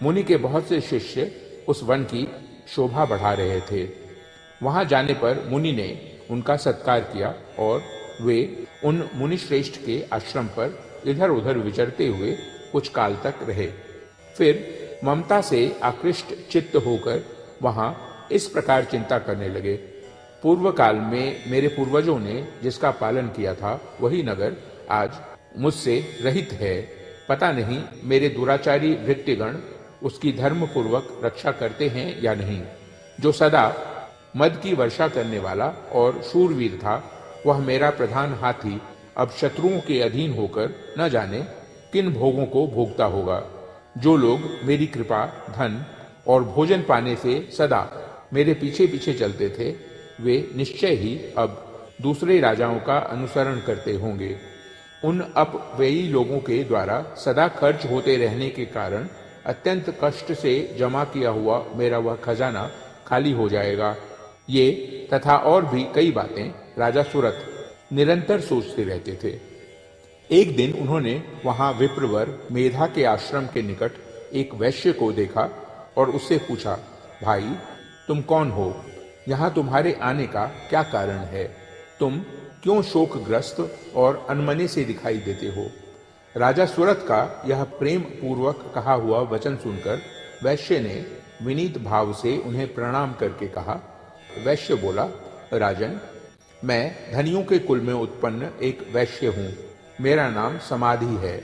मुनि के बहुत से शिष्य उस वन की शोभा बढ़ा रहे थे। वहां जाने पर मुनि ने उनका सत्कार किया और वे उन मुनिश्रेष्ठ के आश्रम पर इधर उधर विचरते हुए कुछ काल तक रहे। फिर ममता से आकृष्ट चित्त होकर वहां इस प्रकार चिंता करने लगे, पूर्व काल में मेरे पूर्वजों ने जिसका पालन किया था वही नगर आज मुझसे रहित है। पता नहीं मेरे दुराचारी भृत्यगण उसकी धर्मपूर्वक रक्षा करते हैं या नहीं। जो सदा मद की वर्षा करने वाला और शूरवीर था, वह मेरा प्रधान हाथी अब शत्रुओं के अधीन होकर न जाने किन भोगों को भोगता होगा। जो लोग मेरी कृपा, धन और भोजन पाने से सदा मेरे पीछे पीछे चलते थे, वे निश्चय ही अब दूसरे राजाओं का अनुसरण करते होंगे। उन अपव्ययी लोगों के द्वारा सदा खर्च होते रहने के कारण अत्यंत कष्ट से जमा किया हुआ मेरा वह खजाना खाली हो जाएगा। ये तथा और भी कई बातें राजा सुरथ निरंतर सोचते रहते थे। एक दिन उन्होंने वहां विप्रवर मेधा के आश्रम के निकट एक वैश्य को देखा और उससे पूछा, भाई तुम कौन हो? यहाँ तुम्हारे आने का क्या कारण है? तुम क्यों शोकग्रस्त और अनमने से दिखाई देते हो? राजा सुरथ का यह प्रेम पूर्वक कहा हुआ वचन सुनकर वैश्य ने विनीत भाव से उन्हें प्रणाम करके कहा। वैश्य बोला, राजन, मैं धनियों के कुल में उत्पन्न एक वैश्य हूँ। मेरा नाम समाधि है।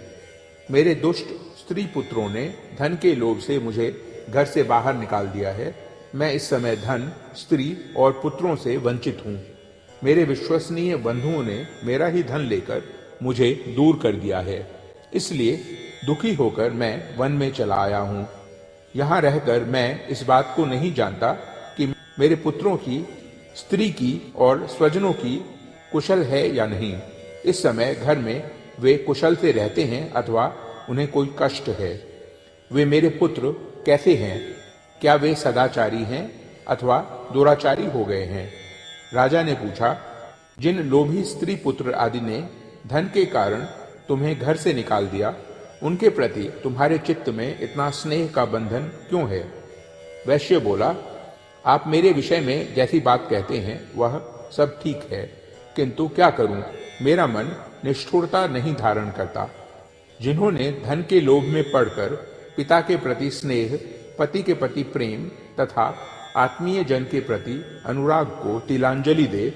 मेरे दुष्ट स्त्री पुत्रों ने धन के लोभ से मुझे घर से बाहर निकाल दिया है। मैं इस समय धन, स्त्री और पुत्रों से वंचित हूँ। मेरे विश्वसनीय बंधुओं ने मेरा ही धन लेकर मुझे दूर कर दिया है। इसलिए दुखी होकर मैं वन में चला आया हूँ। यहाँ रहकर मैं इस बात को नहीं जानता कि मेरे पुत्रों की, स्त्री की और स्वजनों की कुशल है या नहीं। इस समय घर में वे कुशल से रहते हैं अथवा उन्हें कोई कष्ट है। वे मेरे पुत्र कैसे हैं? क्या वे सदाचारी हैं अथवा दुराचारी हो गए हैं? राजा ने पूछा, जिन लोभी स्त्री पुत्र आदि ने धन के कारण तुम्हें घर से निकाल दिया, उनके प्रति तुम्हारे चित्त में इतना स्नेह का बंधन क्यों है? वैश्य बोला, आप मेरे विषय में जैसी बात कहते हैं वह सब ठीक है, किंतु क्या करूं, मेरा मन निष्ठुरता नहीं धारण करता। जिन्होंने धन के लोभ में पड़कर पिता के प्रति स्नेह, पति के प्रति प्रेम तथा आत्मीय जन के प्रति अनुराग को तिलांजलि दे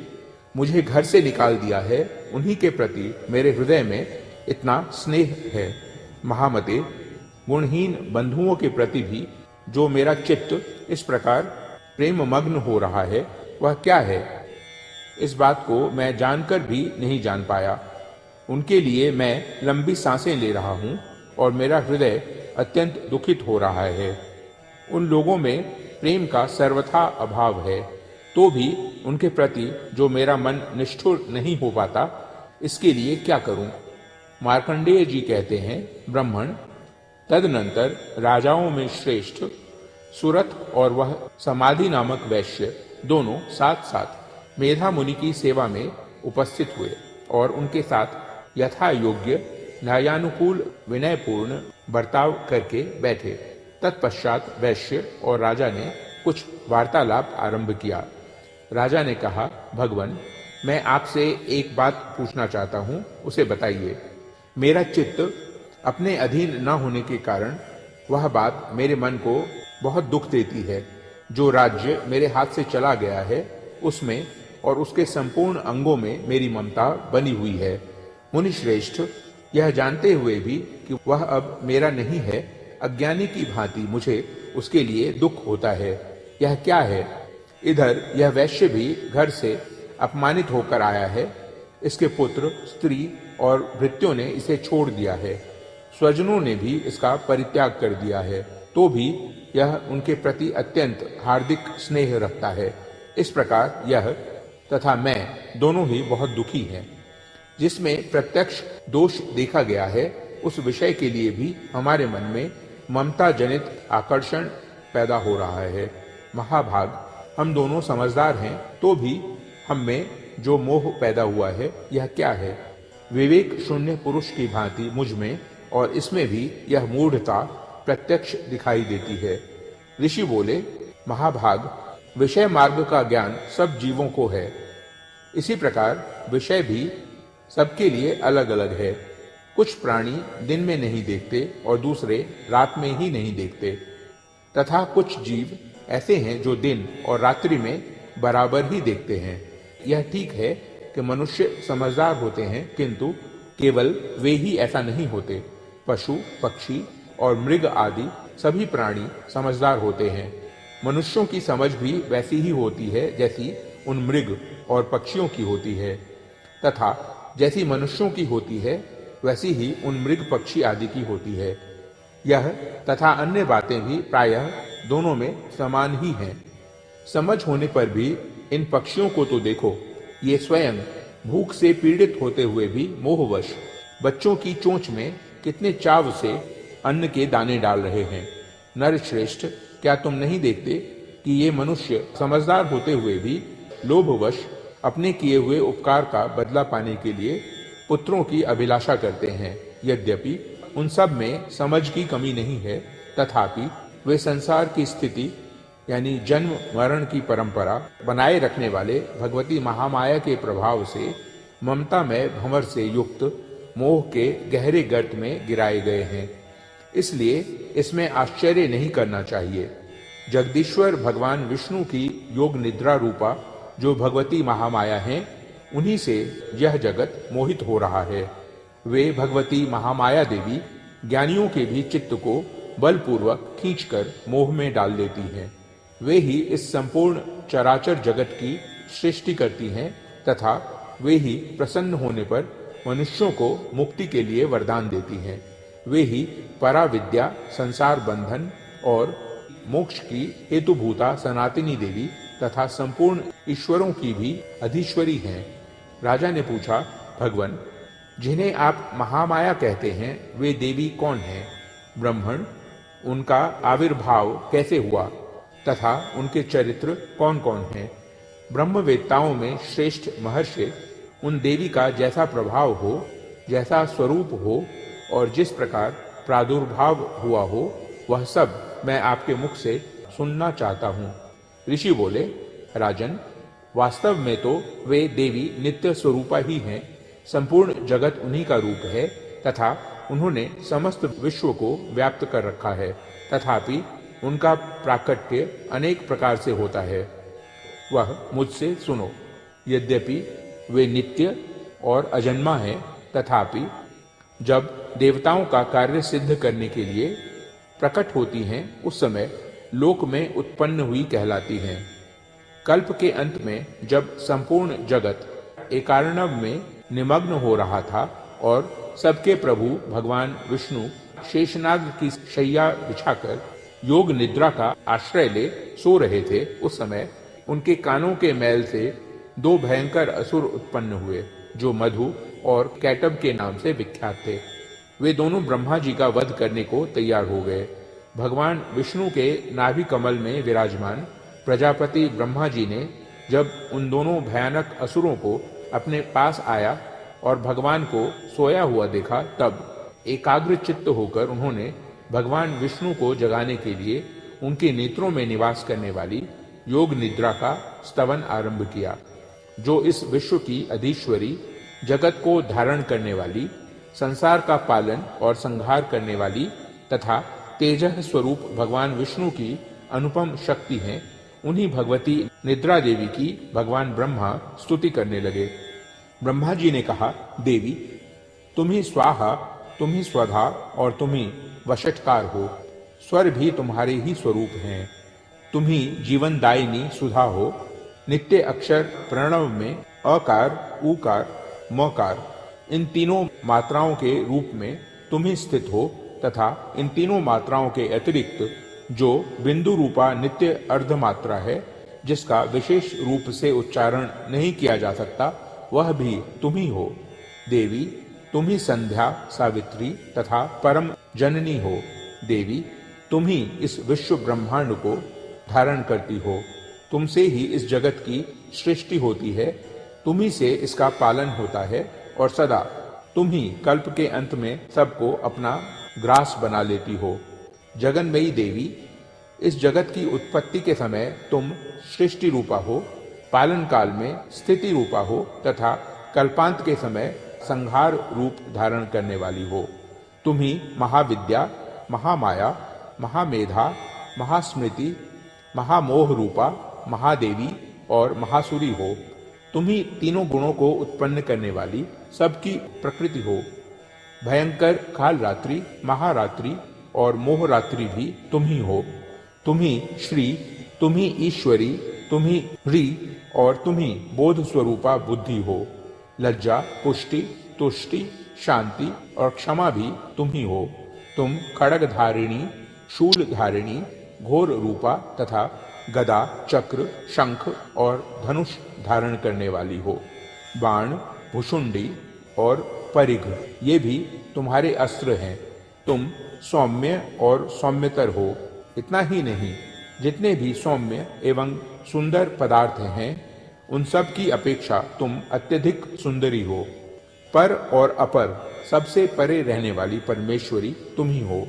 मुझे घर से निकाल दिया है, उन्हीं के प्रति मेरे हृदय में इतना स्नेह है। महामते, गुणहीन बंधुओं के प्रति भी जो मेरा चित्त इस प्रकार प्रेम मग्न हो रहा है, वह क्या है? इस बात को मैं जानकर भी नहीं जान पाया। उनके लिए मैं लंबी सांसें ले रहा हूँ और मेरा हृदय अत्यंत दुखित हो रहा है। उन लोगों में प्रेम का सर्वथा अभाव है, तो भी उनके प्रति जो मेरा मन निष्ठुर नहीं हो पाता, इसके लिए क्या करूं? मार्कंडेय जी कहते हैं, ब्राह्मण, तदनंतर राजाओं में श्रेष्ठ सुरथ और वह समाधि नामक वैश्य दोनों साथ साथ मेधा मुनि की सेवा में उपस्थित हुए और उनके साथ यथा योग्य न्यायानुकूल विनयपूर्ण बर्ताव करके बैठे। तत्पश्चात वैश्य और राजा ने कुछ वार्तालाप आरंभ किया। राजा ने कहा, भगवन, मैं आपसे एक बात पूछना चाहता हूँ, उसे बताइए। मेरा चित्त अपने अधीन न होने के कारण वह बात मेरे मन को बहुत दुख देती है। जो राज्य मेरे हाथ से चला गया है उसमें और उसके संपूर्ण अंगों में मेरी ममता बनी हुई है। मुनि श्रेष्ठ, यह जानते हुए भी कि वह अब मेरा नहीं है, अज्ञानी की भांति मुझे उसके लिए दुख होता है। यह क्या है? इधर यह वैश्य भी घर से अपमानित होकर आया है। इसके पुत्र, स्त्री और भृत्यों ने इसे छोड़ दिया है। स्वजनों ने भी इसका परित्याग कर दिया है, तो भी यह उनके प्रति अत्यंत हार्दिक स्नेह रखता है। इस प्रकार यह तथा मैं दोनों ही बहुत दुखी हैं। जिसमें प्रत्यक्ष दोष देखा गया है उस विषय के लिए भी हमारे मन में ममता जनित आकर्षण पैदा हो रहा है। महाभाग, हम दोनों समझदार हैं, तो भी हम में जो मोह पैदा हुआ है यह क्या है? विवेक शून्य पुरुष की भांति मुझ में और इसमें भी यह मूढ़ता प्रत्यक्ष दिखाई देती है। ऋषि बोले, महाभाग, विषय मार्ग का ज्ञान सब जीवों को है। इसी प्रकार विषय भी सबके लिए अलग अलग है। कुछ प्राणी दिन में नहीं देखते और दूसरे रात में ही नहीं देखते, तथा कुछ जीव ऐसे हैं जो दिन और रात्रि में बराबर ही देखते हैं। यह ठीक है कि मनुष्य समझदार होते हैं, किंतु केवल वे ही ऐसा नहीं होते। पशु, पक्षी और मृग आदि सभी प्राणी समझदार होते हैं। मनुष्यों की समझ भी वैसी ही होती है जैसी उन मृग और पक्षियों की होती है, तथा जैसी मनुष्यों की होती है वैसी ही उन मृग पक्षी आदि की होती है। यह तथा अन्य बातें भी प्रायः दोनों में समान ही हैं। समझ होने पर भी इन पक्षियों को तो देखो, ये स्वयं भूख से पीड़ित होते हुए भी मोहवश बच्चों की चोंच में कितने चाव से अन्न के दाने डाल रहे हैं। नर श्रेष्ठ, क्या तुम नहीं देखते कि ये मनुष्य समझदार होते हुए भी लोभवश अपने किए हुए उपकार का बदला पाने के लिए पुत्रों की अभिलाषा करते हैं। यद्यपि उन सब में समझ की कमी नहीं है, तथापि वे संसार की स्थिति यानी जन्म मरण की परंपरा बनाए रखने वाले भगवती महामाया के प्रभाव से ममता में भंवर से युक्त मोह के गहरे गर्त में गिराए गए हैं। इसलिए इसमें आश्चर्य नहीं करना चाहिए। जगदीश्वर भगवान विष्णु की योग निद्रा रूपा जो भगवती महामाया हैं, उन्हीं से यह जगत मोहित हो रहा है। वे भगवती महामाया देवी ज्ञानियों के भी चित्त को बलपूर्वक खींचकर मोह में डाल देती हैं। वे ही इस संपूर्ण चराचर जगत की सृष्टि करती हैं, तथा वे ही प्रसन्न होने पर मनुष्यों को मुक्ति के लिए वरदान देती हैं। वे ही पराविद्या, संसार बंधन और मोक्ष की हेतुभूता सनातनी देवी तथा संपूर्ण ईश्वरों की भी अधीश्वरी हैं। राजा ने पूछा, भगवन, जिन्हें आप महामाया कहते हैं वे देवी कौन हैं? ब्राह्मण, उनका आविर्भाव कैसे हुआ तथा उनके चरित्र कौन कौन हैं? ब्रह्मवेत्ताओं में श्रेष्ठ महर्षि उन देवी का जैसा प्रभाव हो, जैसा स्वरूप हो और जिस प्रकार प्रादुर्भाव हुआ हो, वह सब मैं आपके मुख से सुनना चाहता हूँ। ऋषि बोले, राजन, वास्तव में तो वे देवी नित्य स्वरूपा ही हैं। संपूर्ण जगत उन्हीं का रूप है तथा उन्होंने समस्त विश्व को व्याप्त कर रखा है, तथापि उनका प्राकट्य अनेक प्रकार से होता है। वह मुझसे सुनो। यद्यपि वे नित्य और अजन्मा हैं, तथापि जब देवताओं का कार्य सिद्ध करने के लिए प्रकट होती हैं, उस समय लोक में उत्पन्न हुई कहलाती हैं। कल्प के अंत में जब संपूर्ण जगत एकार्णव में निमग्न हो रहा था और सबके प्रभु भगवान विष्णु शेषनाग की शैया बिछाकर योग निद्रा का आश्रय ले सो रहे थे, उस समय उनके कानों के मैल से दो भयंकर असुर उत्पन्न हुए, जो मधु और कैटब के नाम से विख्यात थे। वे दोनों ब्रह्मा जी का वध करने को तैयार हो गए। भगवान विष्णु के नाभि कमल में विराजमान प्रजापति ब्रह्मा जी ने जब उन दोनों भयानक असुरों को अपने पास आया और भगवान को सोया हुआ देखा, तब एकाग्र चित्त होकर उन्होंने भगवान विष्णु को जगाने के लिए उनके नेत्रों में निवास करने वाली योग निद्रा का स्तवन आरंभ किया, जो इस विश्व की अधीश्वरी, जगत को धारण करने वाली, संसार का पालन और संहार करने वाली तथा तेजः स्वरूप भगवान विष्णु की अनुपम शक्ति हैं। उन्हीं भगवती निद्रा देवी की भगवान ब्रह्मा स्तुति करने लगे। ब्रह्मा जी ने कहा, देवी, तुम ही स्वाहा, तुम ही स्वधा और तुम ही वषटकार हो। स्वर भी तुम्हारे ही स्वरूप हैं। तुम ही जीवनदायिनी सुधा हो। नित्य अक्षर प्रणव में अकार, उकार, मकार इन तीनों मात्राओं के रूप में तुम ही स्थित हो तथा इन तीनों मात्राओं के अतिरिक्त जो बिंदु रूपा नित्य अर्धमात्रा है, जिसका विशेष रूप से उच्चारण नहीं किया जा सकता, वह भी तुम ही हो। देवी, तुम ही संध्या, सावित्री तथा परम जननी हो। देवी, तुम ही इस विश्व ब्रह्मांड को धारण करती हो। तुमसे ही इस जगत की सृष्टि होती है, तुम ही से इसका पालन होता है और सदा तुम ही कल्प के अंत में सबको अपना ग्रास बना लेती हो। जगन्मयी देवी, इस जगत की उत्पत्ति के समय तुम सृष्टि रूपा हो, पालन काल में स्थिति रूपा हो तथा कल्पांत के समय संहार रूप धारण करने वाली हो। तुम ही महाविद्या, महामाया, महामेधा, महास्मृति, महामोह रूपा, महादेवी और महासुरी हो। तुम ही तीनों गुणों को उत्पन्न करने वाली सबकी प्रकृति हो। भयंकर काल रात्रि, महारात्रि और मोहरात्रि भी तुम ही हो। तुम ही श्री, तुम ही ईश्वरी, तुम ही ह्री और तुम ही बोध स्वरूपा बुद्धि हो। लज्जा, पुष्टि, तुष्टि, शांति और क्षमा भी तुम ही हो। तुम खड्ग धारिणी, शूल धारिणी, घोर रूपा तथा गदा, चक्र, शंख और धनुष धारण करने वाली हो। बाण, भुषुंडी और परिघ ये भी तुम्हारे अस्त्र हैं। तुम सौम्य और सौम्यतर हो। इतना ही नहीं, जितने भी सौम्य एवं सुंदर पदार्थ हैं, उन सब की अपेक्षा तुम अत्यधिक सुंदरी हो। पर और अपर सबसे परे रहने वाली परमेश्वरी तुम ही हो।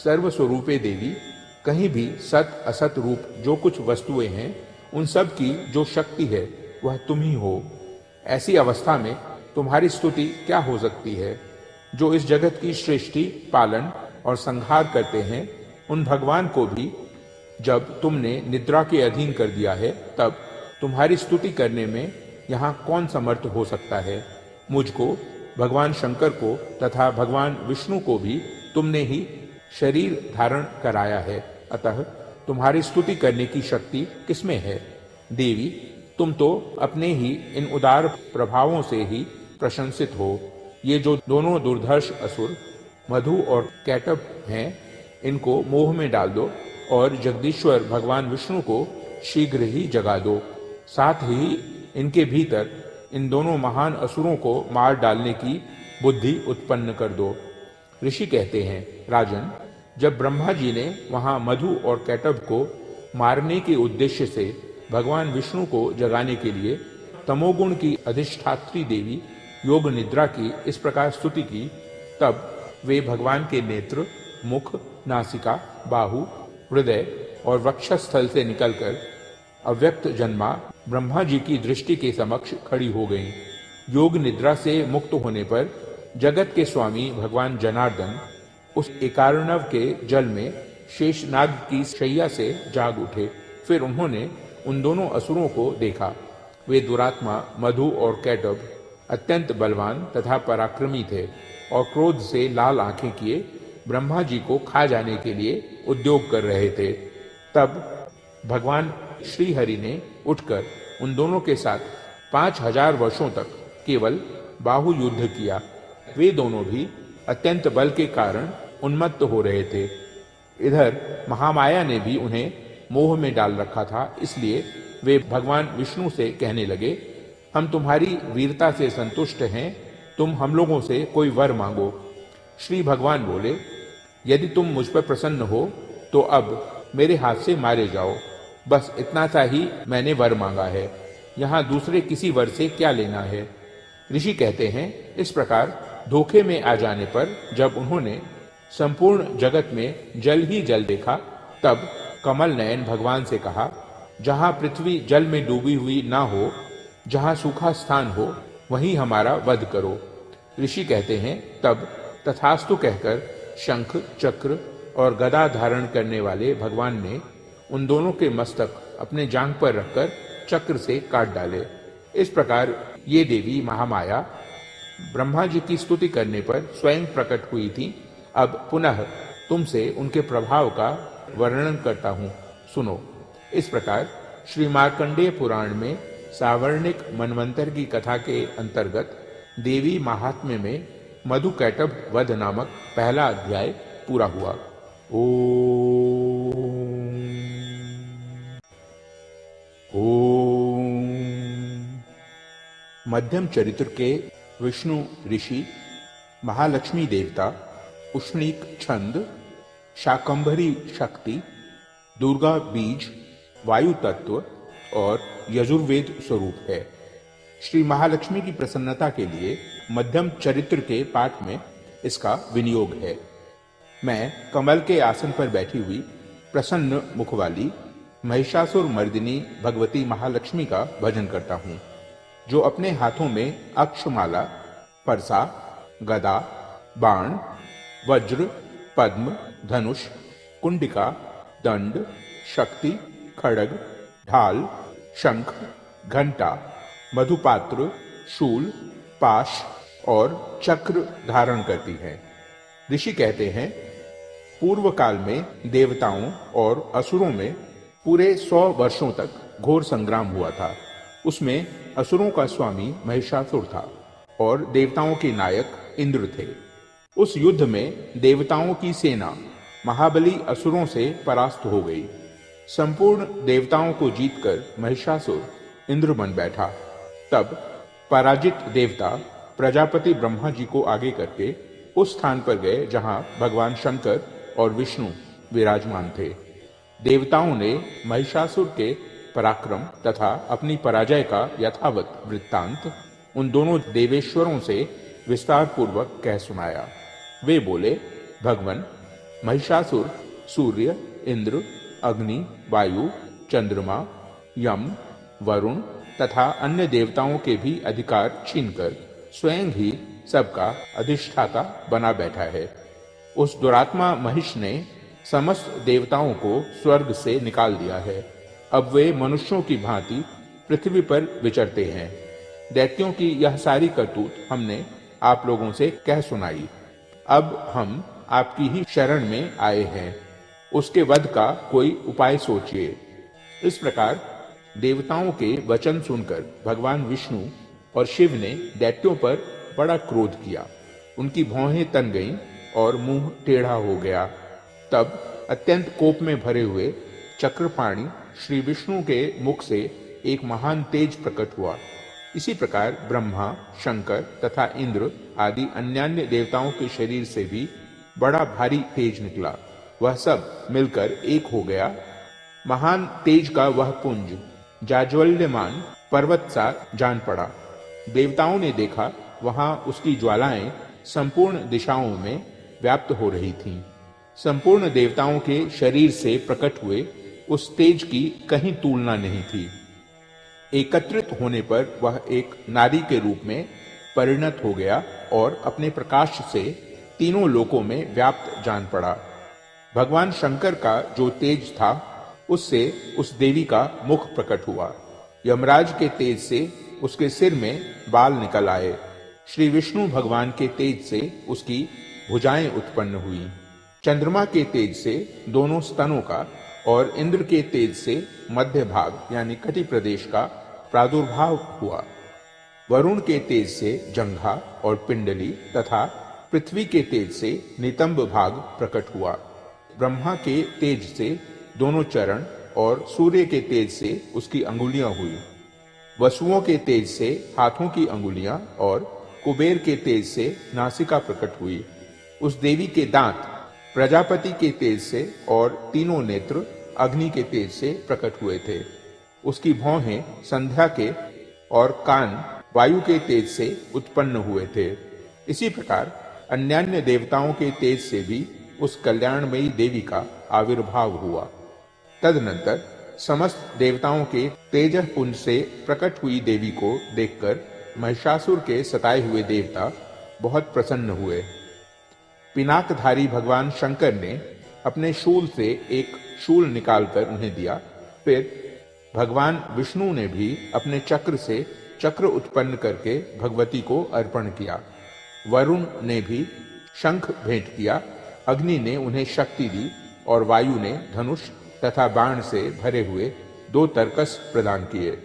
सर्वस्वरूपे देवी, कहीं भी सत असत रूप जो कुछ वस्तुएं हैं, उन सब की जो शक्ति है वह तुम ही हो। ऐसी अवस्था में तुम्हारी स्तुति क्या हो सकती है? जो इस जगत की सृष्टि, पालन और संहार करते हैं, उन भगवान को भी जब तुमने निद्रा के अधीन कर दिया है, तब तुम्हारी स्तुति करने में यहाँ कौन समर्थ हो सकता है? मुझको, भगवान शंकर को तथा भगवान विष्णु को भी तुमने ही शरीर धारण कराया है, अतः तुम्हारी स्तुति करने की शक्ति किसमें है? देवी, तुम तो अपने ही इन उदार प्रभावों से ही प्रशंसित हो। ये जो दोनों दुर्धर्ष असुर मधु और कैटब हैं, इनको मोह में डाल दो और जगदीश्वर भगवान विष्णु को शीघ्र ही जगा दो। साथ ही इनके भीतर इन दोनों महान असुरों को मार डालने की बुद्धि उत्पन्न कर दो। ऋषि कहते हैं, राजन, जब ब्रह्मा जी ने वहां मधु और कैटब को मारने के उद्देश्य से भगवान विष्णु को जगाने के लिए तमोगुण की अधिष्ठात्री देवी योग निद्रा की इस प्रकार स्तुति की, तब वे भगवान के नेत्र, मुख, नासिका, बाहु, हृदय और वक्षस्थल से निकलकर अव्यक्त जन्मा ब्रह्मा जी की दृष्टि के समक्ष खड़ी हो गईं। योग निद्रा से मुक्त होने पर जगत के स्वामी भगवान जनार्दन उस एकार्णव के जल में शेषनाग की शैया से जाग उठे। फिर उन्होंने उन दोनों असुरों को देखा। वे दुरात्मा मधु और कैटब अत्यंत बलवान तथा पराक्रमी थे और क्रोध से लाल आंखें किए ब्रह्मा जी को खा जाने के लिए उद्योग कर रहे थे। तब भगवान श्री हरि ने उठकर उन दोनों के साथ 5000 वर्षों तक केवल बाहु युद्ध किया। वे दोनों भी अत्यंत बल के कारण उन्मत्त हो रहे थे। इधर महामाया ने भी उन्हें मोह में डाल रखा था, इसलिए वे भगवान विष्णु से कहने लगे, हम तुम्हारी वीरता से संतुष्ट हैं, तुम हम लोगों से कोई वर मांगो। श्री भगवान बोले, यदि तुम मुझ पर प्रसन्न हो तो अब मेरे हाथ से मारे जाओ। बस इतना सा ही मैंने वर मांगा है, यहाँ दूसरे किसी वर से क्या लेना है। ऋषि कहते हैं, इस प्रकार धोखे में आ जाने पर जब उन्होंने संपूर्ण जगत में जल ही जल देखा, तब कमल नयन भगवान से कहा, जहाँ पृथ्वी जल में डूबी हुई ना हो, जहाँ सूखा स्थान हो, वहीं हमारा वध करो। ऋषि कहते हैं, तब तथास्तु कहकर शंख, चक्र और गदा धारण करने वाले भगवान ने उन दोनों के मस्तक अपने जांघ पर रखकर चक्र से काट डाले। इस प्रकार ये देवी महामाया ब्रह्मा जी की स्तुति करने पर स्वयं प्रकट हुई थी। अब पुनः तुमसे उनके प्रभाव का वर्णन करता हूँ, सुनो। इस प्रकार श्री मार्कंडेय पुराण में सावर्णिक मनवंतर की कथा के अंतर्गत देवी महात्म्य में मधुकैटभ वध नामक पहला अध्याय पूरा हुआ। ओम। मध्यम चरित्र के विष्णु ऋषि, महालक्ष्मी देवता, उष्णीक छंद, शाकंभरी शक्ति, दुर्गा बीज, वायु तत्व और यजुर्वेद स्वरूप है। श्री महालक्ष्मी की प्रसन्नता के लिए मध्यम चरित्र के पाठ में इसका विनियोग है। मैं कमल के आसन पर बैठी हुई प्रसन्न मुख वाली महिषासुर मर्दिनी भगवती महालक्ष्मी का भजन करता हूँ, जो अपने हाथों में अक्षमाला, परसा, गदा, बाण, वज्र, पद्म, धनुष, कुंडिका, दंड, शक्ति, खड्ग, ढाल, शंख, घंटा, मधुपात्र, शूल, पाश और चक्र धारण करती है। ऋषि कहते हैं, पूर्व काल में देवताओं और असुरों में पूरे 100 वर्षों तक घोर संग्राम हुआ था। उसमें असुरों का स्वामी महिषासुर था और देवताओं के नायक इंद्र थे। उस युद्ध में देवताओं की सेना महाबली असुरों से परास्त हो गई। संपूर्ण देवताओं को जीतकर महिषासुर इंद्र बन बैठा। तब पराजित देवता प्रजापति ब्रह्मा जी को आगे करके उस स्थान पर गए जहां भगवान शंकर और विष्णु विराजमान थे। देवताओं ने महिषासुर के पराक्रम तथा अपनी पराजय का यथावत वृत्तांत उन दोनों देवेश्वरों से विस्तार पूर्वक कह सुनाया। वे बोले, भगवान, महिषासुर सूर्य, इंद्र, अग्नि, वायु, चंद्रमा, यम, वरुण तथा अन्य देवताओं के भी अधिकार छीनकर स्वयं ही सबका अधिष्ठाता बना बैठा है। उस दुरात्मा महिष ने समस्त देवताओं को स्वर्ग से निकाल दिया है। अब वे मनुष्यों की भांति पृथ्वी पर विचरते हैं। दैत्यों की यह सारी करतूत हमने आप लोगों से कह सुनाई। अब हम आपकी ही शरण में आए हैं। उसके वध का कोई उपाय सोचिए। इस प्रकार देवताओं के वचन सुनकर भगवान विष्णु और शिव ने दैत्यों पर बड़ा क्रोध किया। उनकी भौहें तन गईं और मुंह टेढ़ा हो गया। तब अत्यंत कोप में भरे हुए चक्रपाणि श्री विष्णु के मुख से एक महान तेज प्रकट हुआ। इसी प्रकार ब्रह्मा, शंकर तथा इंद्र आदि अन्यान्य देवताओं के शरीर से भी बड़ा भारी तेज निकला। वह सब मिलकर एक हो गया। महान तेज का वह पुंज जाज्वल्यमान पर्वत सा जान पड़ा। देवताओं ने देखा, वहां उसकी ज्वालाएं संपूर्ण दिशाओं में व्याप्त हो रही थीं। संपूर्ण देवताओं के शरीर से प्रकट हुए उस तेज की कहीं तुलना नहीं थी। एकत्रित होने पर वह एक नारी के रूप में परिणत हो गया और अपने प्रकाश से तीनों लोकों में व्याप्त जान पड़ा। भगवान शंकर का जो तेज था, उससे उस देवी का मुख प्रकट हुआ। यमराज के तेज से उसके सिर में बाल निकल आए। श्री विष्णु भगवान के तेज से उसकी भुजाएं उत्पन्न हुई। चंद्रमा के तेज से दोनों स्तनों का और इंद्र के तेज से मध्य भाग यानी कटि प्रदेश का प्रादुर्भाव हुआ। वरुण के तेज से जंघा और पिंडली तथा पृथ्वी के तेज से नितंब भाग प्रकट हुआ। ब्रह्मा के तेज से दोनों चरण और सूर्य के तेज से उसकी अंगुलियां हुई। वसुओं के तेज से हाथों की अंगुलियां और कुबेर के तेज से नासिका प्रकट हुई। उस देवी के दांत प्रजापति के तेज से और तीनों नेत्र अग्नि के तेज से प्रकट हुए थे। उसकी भौहें संध्या के और कान वायु के तेज से उत्पन्न हुए थे। इसी प्रकार अन्यान्य देवताओं के तेज से भी उस कल्याणमयी देवी का आविर्भाव हुआ। तदनंतर समस्त देवताओं के तेजः पुंज से प्रकट हुई देवी को देखकर महिषासुर के सताए हुए देवता बहुत प्रसन्न हुए। पिनाकधारी भगवान शंकर ने अपने शूल से एक शूल निकालकर उन्हें दिया। फिर भगवान विष्णु ने भी अपने चक्र से चक्र उत्पन्न करके भगवती को अर्पण किया। वरुण ने भी शंख भेंट किया। अग्नि ने उन्हें शक्ति दी और वायु ने धनुष तथा बाण से भरे हुए 2 तरकस प्रदान किए।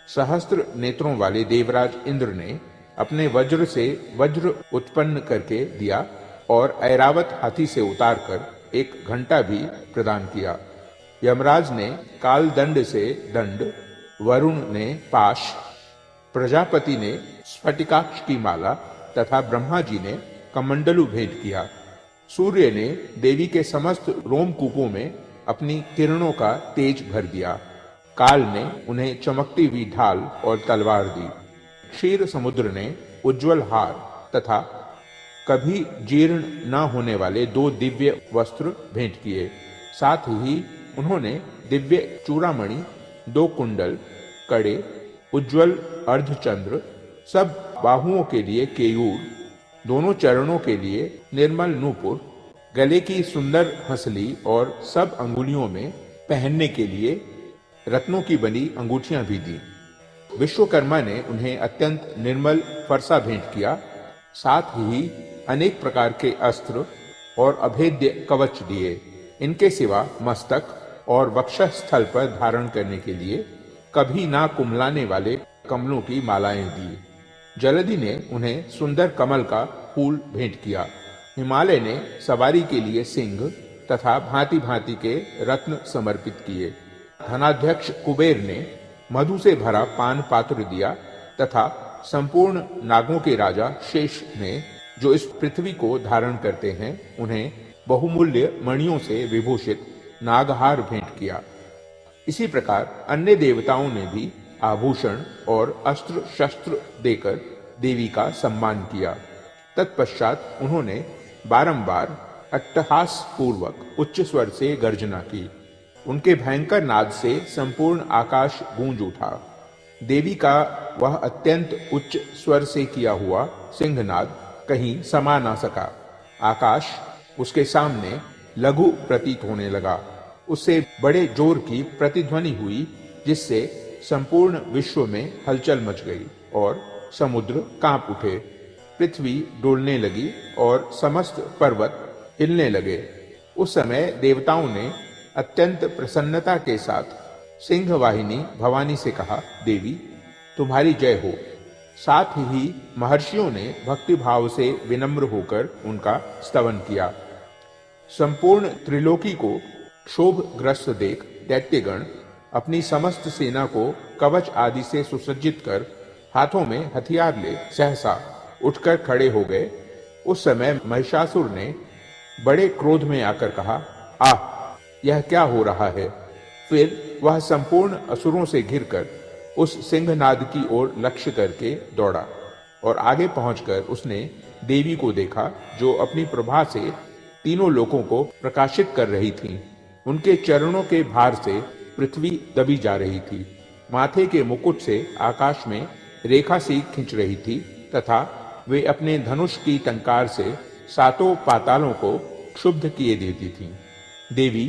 सहस्त्र नेत्रों वाले देवराज इंद्र ने अपने वज्र से वज्र उत्पन्न करके दिया और ऐरावत हाथी से उतारकर एक घंटा भी प्रदान किया। यमराज ने काल दंड से दंड, वरुण ने पाश, प्रजापति ने स्फटिकाक्ष की माला तथा ब्रह्मा जी ने कमंडलु भेंट किया। सूर्य ने देवी के समस्त रोमकूपों में अपनी किरणों का तेज भर दिया। काल ने उन्हें चमकती हुई ढाल और तलवार दी। क्षीर समुद्र ने उज्जवल हार तथा कभी जीर्ण न होने वाले 2 दिव्य वस्त्र भेंट किए। साथ ही उन्होंने दिव्य चूड़ामणि, 2 कुंडल, कड़े, उज्जवल अर्धचंद्र, सब बाहुओं के लिए केयूर, दोनों चरणों के लिए निर्मल नूपुर, गले की सुंदर हंसली और सब अंगुलियों में पहनने के लिए रत्नों की बनी अंगूठियां भी दी। विश्वकर्मा ने उन्हें अत्यंत निर्मल फरसा भेंट किया। साथ ही अनेक प्रकार के अस्त्र और अभेद्य कवच दिए। इनके सिवा मस्तक और वक्षस्थल पर धारण करने के लिए कभी ना कुम्हलाने वाले कमलों की मालाएं दी। जलधि ने उन्हें सुंदर कमल का फूल भेंट किया। हिमालय ने सवारी के लिए सिंह तथा भांति भांति के रत्न समर्पित किए। धनाध्यक्ष कुबेर ने मधु से भरा पान पात्र दिया तथा संपूर्ण नागों के राजा शेष ने, जो इस पृथ्वी को धारण करते हैं, उन्हें बहुमूल्य मणियों से विभूषित नागहार भेंट किया। इसी प्रकार अन्य देवताओं ने भी आभूषण और अस्त्र शस्त्र देकर देवी का सम्मान किया। तत्पश्चात उन्होंने बारंबार अट्टहास पूर्वक उच्च स्वर से गर्जना की। उनके भयंकर नाद से संपूर्ण आकाश गूंज उठा। देवी का वह अत्यंत उच्च स्वर से किया हुआ सिंहनाद कहीं समा ना सका। आकाश उसके सामने लघु प्रतीत होने लगा। उससे बड़े जोर की प्रतिध्वनि हुई, जिससे संपूर्ण विश्व में हलचल मच गई और समुद्र कांप उठे। पृथ्वी डोलने लगी और समस्त पर्वत हिलने लगे। उस समय देवताओं ने अत्यंत प्रसन्नता के साथ सिंह वाहिनी भवानी से कहा, देवी तुम्हारी जय हो। साथ ही महर्षियों ने भक्ति भाव से विनम्र होकर उनका स्तवन किया। संपूर्ण त्रिलोकी को क्षोभग्रस्त देख दैत्यगण अपनी समस्त सेना को कवच आदि से सुसज्जित कर हाथों में हथियार ले सहसा उठकर खड़े हो गए। उस समय महिषासुर ने बड़े क्रोध में आकर कहा, आह, यह क्या हो रहा है। फिर वह संपूर्ण असुरों से घिरकर उस सिंहनाद की ओर लक्ष्य करके दौड़ा और आगे पहुंचकर उसने देवी को देखा, जो अपनी प्रभा से तीनों लोकों को प्रकाशित कर रही थीं। उनके चरणों के भार से पृथ्वी दबी जा रही थी। माथे के मुकुट से आकाश में रेखा सी खिंच रही थी तथा वे अपने धनुष की टंकार से सातों पातालों को क्षुब्ध किए देती थीं। देवी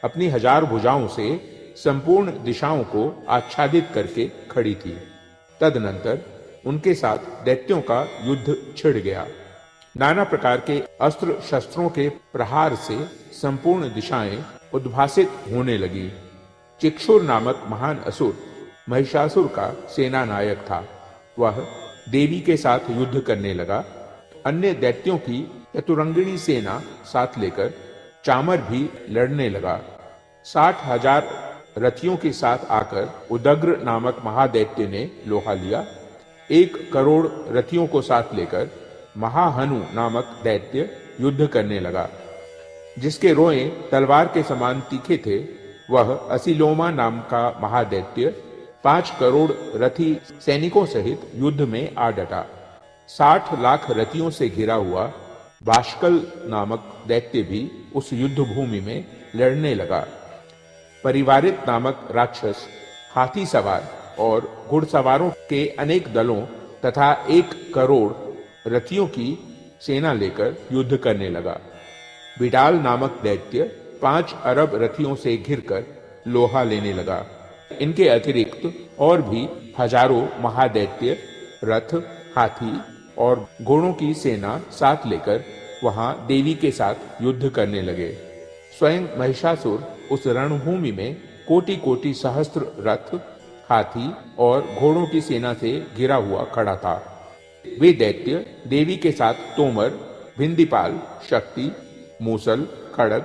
अपनी 1000 भुजाओं से संपूर्ण दिशाओं को आच्छादित करके खड़ी थी। तदनंतर उनके साथ दैत्यों का युद्ध छिड़ गया। नाना प्रकार के अस्त्र शस्त्रों के प्रहार से संपूर्ण दिशाएं उद्भासित होने लगी। चिक्षुर नामक महान असुर महिषासुर का सेना नायक था। वह देवी के साथ युद्ध करने लगा। अन्य दैत्यों की चतुरंगिणी सेना साथ लेकर चामर भी लड़ने लगा। 60,000 रथियों के साथ आकर उदग्र नामक महादैत्य ने लोहा लिया। 1 करोड़ रथियों को साथ लेकर महाहनु नामक दैत्य युद्ध करने लगा। जिसके रोए तलवार के समान तीखे थे, वह असिलोमा नाम का महादैत्य 5 करोड़ रथी सैनिकों सहित युद्ध में आ डटा। 60 लाख रथियों से घिरा हुआ बाष्कल नामक दैत्य भी उस युद्ध भूमि में लड़ने लगा। परिवारित नामक राक्षस हाथी सवार और घुड़सवारों के अनेक दलों तथा 1 करोड़ रथियों की सेना लेकर युद्ध करने लगा। बिडाल नामक दैत्य 5 अरब रथियों से घिरकर लोहा लेने लगा। इनके अतिरिक्त और भी हजारों महादैत्य रथ, हाथी और घोड़ों की सेना साथ लेकर वहां देवी के साथ युद्ध करने लगे। स्वयं महिषासुर उस रणभूमि में कोटि कोटि सहस्त्र रथ, हाथी और घोड़ों की सेना से घिरा हुआ खड़ा था। वे दैत्य देवी के साथ तोमर, भिंदीपाल, शक्ति, मूसल, खड़ग,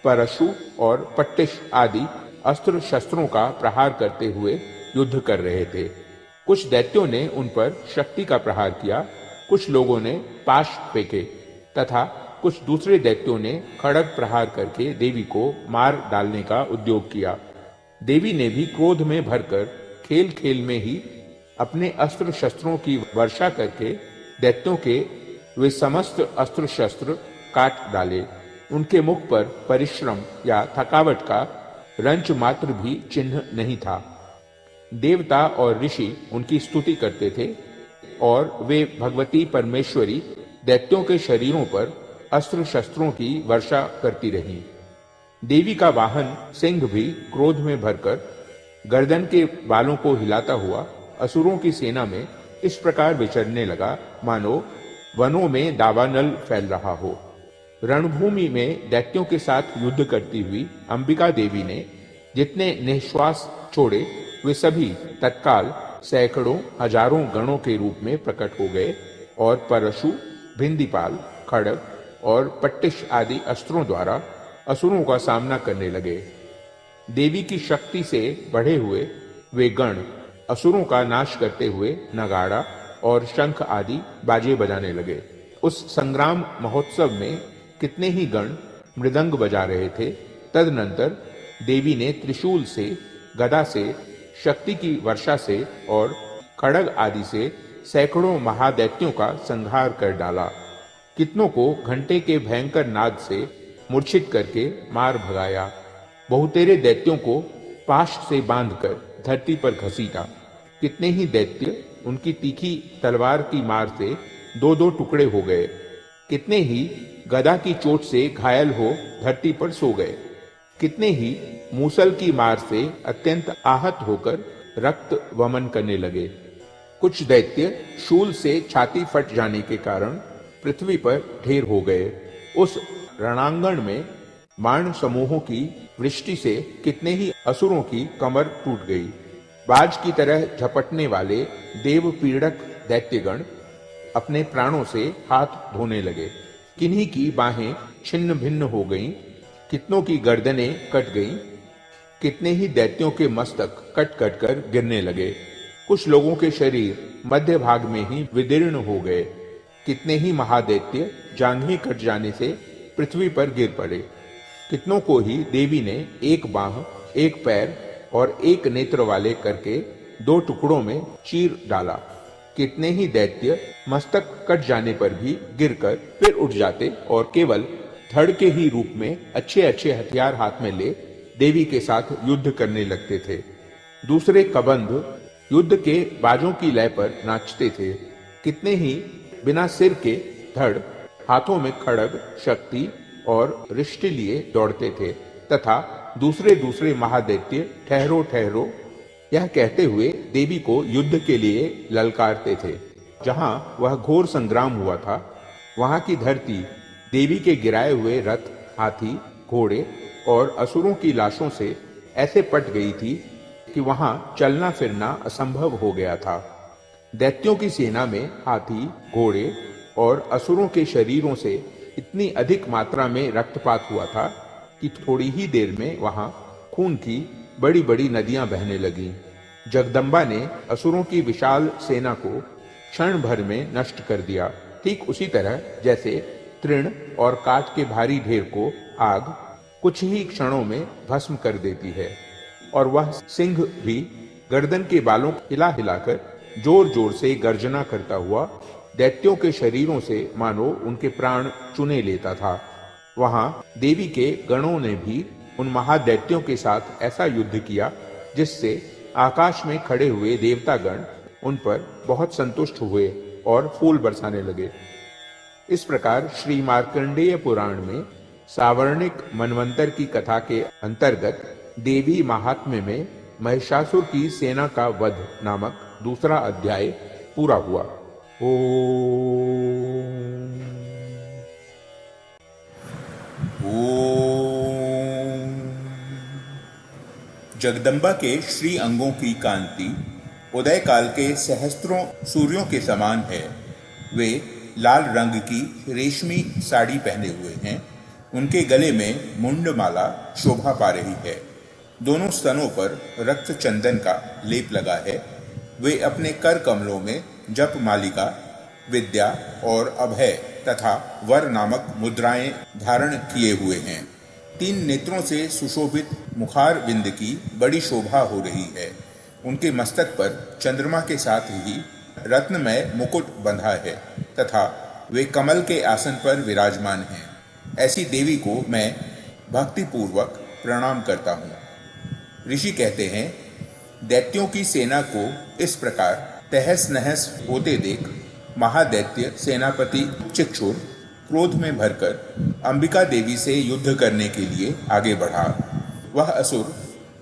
परशु और पट्टिश आदि अस्त्र शस्त्रों का प्रहार करते हुए युद्ध कर रहे थे। कुछ दैत्यों ने उन पर शक्ति का प्रहार किया, कुछ लोगों ने पाश फेंके तथा कुछ दूसरे दैत्यों ने खड़ग प्रहार करके देवी को मार डालने का उद्योग किया। देवी ने भी क्रोध में भरकर खेल खेल में ही अपने अस्त्र शस्त्रों की वर्षा करके दैत्यों के वे समस्त अस्त्र शस्त्र काट डाले। उनके मुख पर परिश्रम या थकावट का रंच मात्र भी चिन्ह नहीं था। देवता और ऋषि उनकी स्तुति करते थे और वे भगवती परमेश्वरी दैत्यों के शरीरों पर अस्त्र शस्त्रों की वर्षा करती रही। देवी का वाहन सिंह भी क्रोध में भरकर गर्दन के बालों को हिलाता हुआ असुरों की सेना में इस प्रकार विचरने लगा मानो वनों में दावानल फैल रहा हो। रणभूमि में दैत्यों के साथ युद्ध करती हुई अंबिका देवी ने जितने निश्वास छोड़े वे सभी तत्काल सैकड़ों हजारों गणों के रूप में प्रकट हो गए और परशु, भिंदीपाल, खड़ग और पट्टिश आदि अस्त्रों द्वारा असुरों का सामना करने लगे। देवी की शक्ति से बढ़े हुए वे गण असुरों का नाश करते हुए नगाड़ा और शंख आदि बाजे बजाने लगे। उस संग्राम महोत्सव में कितने ही गण मृदंग बजा रहे थे। तदनंतर देवी ने त्रिशूल से, गदा से, शक्ति की वर्षा से और खड़ग आदि से सैकड़ों महादैत्यों का संहार कर डाला। कितनों को घंटे के भयंकर नाद से मूर्छित करके मार भगाया। बहुतेरे दैत्यों को पाश से बांधकर धरती पर घसीटा। कितने ही दैत्य उनकी तीखी तलवार की मार से 2-2 टुकड़े हो गए। कितने ही गदा की चोट से घायल हो धरती पर सो गए। कितने ही मूसल की मार से अत्यंत आहत होकर रक्त वमन करने लगे। कुछ दैत्य शूल से छाती फट जाने के कारण पृथ्वी पर ढेर हो गए। उस रणांगण में बाण समूहों की वृष्टि से कितने ही असुरों की कमर टूट गई। बाज की तरह झपटने वाले देव पीड़क दैत्यगण अपने प्राणों से हाथ धोने लगे। किन्हीं की बाहें छिन्न भिन्न हो गईं, कितनों की गर्दनें कट गईं, कितने ही दैत्यों के मस्तक कट कट कर गिरने लगे। कुछ लोगों के शरीर मध्य भाग में ही विदीर्ण हो गए। कितने ही महादैत्य जांघें कट जाने से पृथ्वी पर गिर पड़े। कितनों को ही देवी ने 1 बांह, 1 पैर और 1 नेत्र वाले करके 2 टुकड़ों में चीर डाला। कितने ही दैत्य मस्तक कट जाने पर भी गिरकर फिर उठ जाते और केवल धड़ के ही रूप में अच्छे अच्छे हथियार हाथ में ले देवी के साथ युद्ध करने लगते थे। दूसरे कबंध युद्ध के बाजों की लय पर नाचते थे। कितने ही बिना सिर के धड़, हाथों में खड़ग, शक्ति और रिष्टि लिए दौड़ते थे तथा दूसरे दूसरे महादैत्य ठहरो ठहरो यह कहते हुए देवी को युद्ध के लिए ललकारते थे। जहां वह घोर संग्राम हुआ था, वहां की धरती देवी के गिराए हुए रथ, हाथी, घोड़े और असुरों की लाशों से ऐसे पट गई थी कि वहां चलना फिरना असंभव हो गया था। दैत्यों की सेना में हाथी, घोड़े और असुरों के शरीरों से इतनी अधिक मात्रा में रक्तपात हुआ था कि थोड़ी ही देर में वहां खून की बड़ी बड़ी नदियां बहने लगीं। जगदम्बा ने असुरों की विशाल सेना को क्षण भर में नष्ट कर दिया। ठीक उसी तरह जैसे तृण और काठ के भारी ढेर को आग कुछ ही क्षणों में भस्म कर देती है, और वह सिंह भी गर्दन के बालों को हिला हिलाकर जोर जोर से गर्जना करता हुआ दैत्यों के शरीरों से मानो उनके प्राण चुने लेता था। वहां देवी के गणों ने भी उन महादैत्यों के साथ ऐसा युद्ध किया जिससे आकाश में खड़े हुए देवतागण उन पर बहुत संतुष्ट हुए और फूल बरसाने लगे। इस प्रकार श्री मार्कंडेय पुराण में सावर्णिक मनवंतर की कथा के अंतर्गत देवी महात्म्य में महिषासुर की सेना का वध नामक दूसरा अध्याय पूरा हुआ। ओम। जगदम्बा के श्री अंगों की कांति उदय काल के सहस्त्रों सूर्यों के समान है। वे लाल रंग की रेशमी साड़ी पहने हुए हैं। उनके गले में मुंडमाला शोभा पा रही है। दोनों स्तनों पर रक्त चंदन का लेप लगा है। वे अपने कर कमलों में जप मालिका, विद्या और अभय तथा वर नामक मुद्राएं धारण किए हुए हैं। 3 नेत्रों से सुशोभित मुखार बिंद की बड़ी शोभा हो रही है। उनके मस्तक पर चंद्रमा के साथ ही रत्नमय मुकुट बंधा है तथा वे कमल के आसन पर विराजमान हैं। ऐसी देवी को मैं भक्तिपूर्वक प्रणाम करता हूँ। ऋषि कहते हैं, दैत्यों की सेना को इस प्रकार तहस नहस होते देख महादैत्य सेनापति चिक्षुर क्रोध में भरकर अंबिका देवी से युद्ध करने के लिए आगे बढ़ा। वह असुर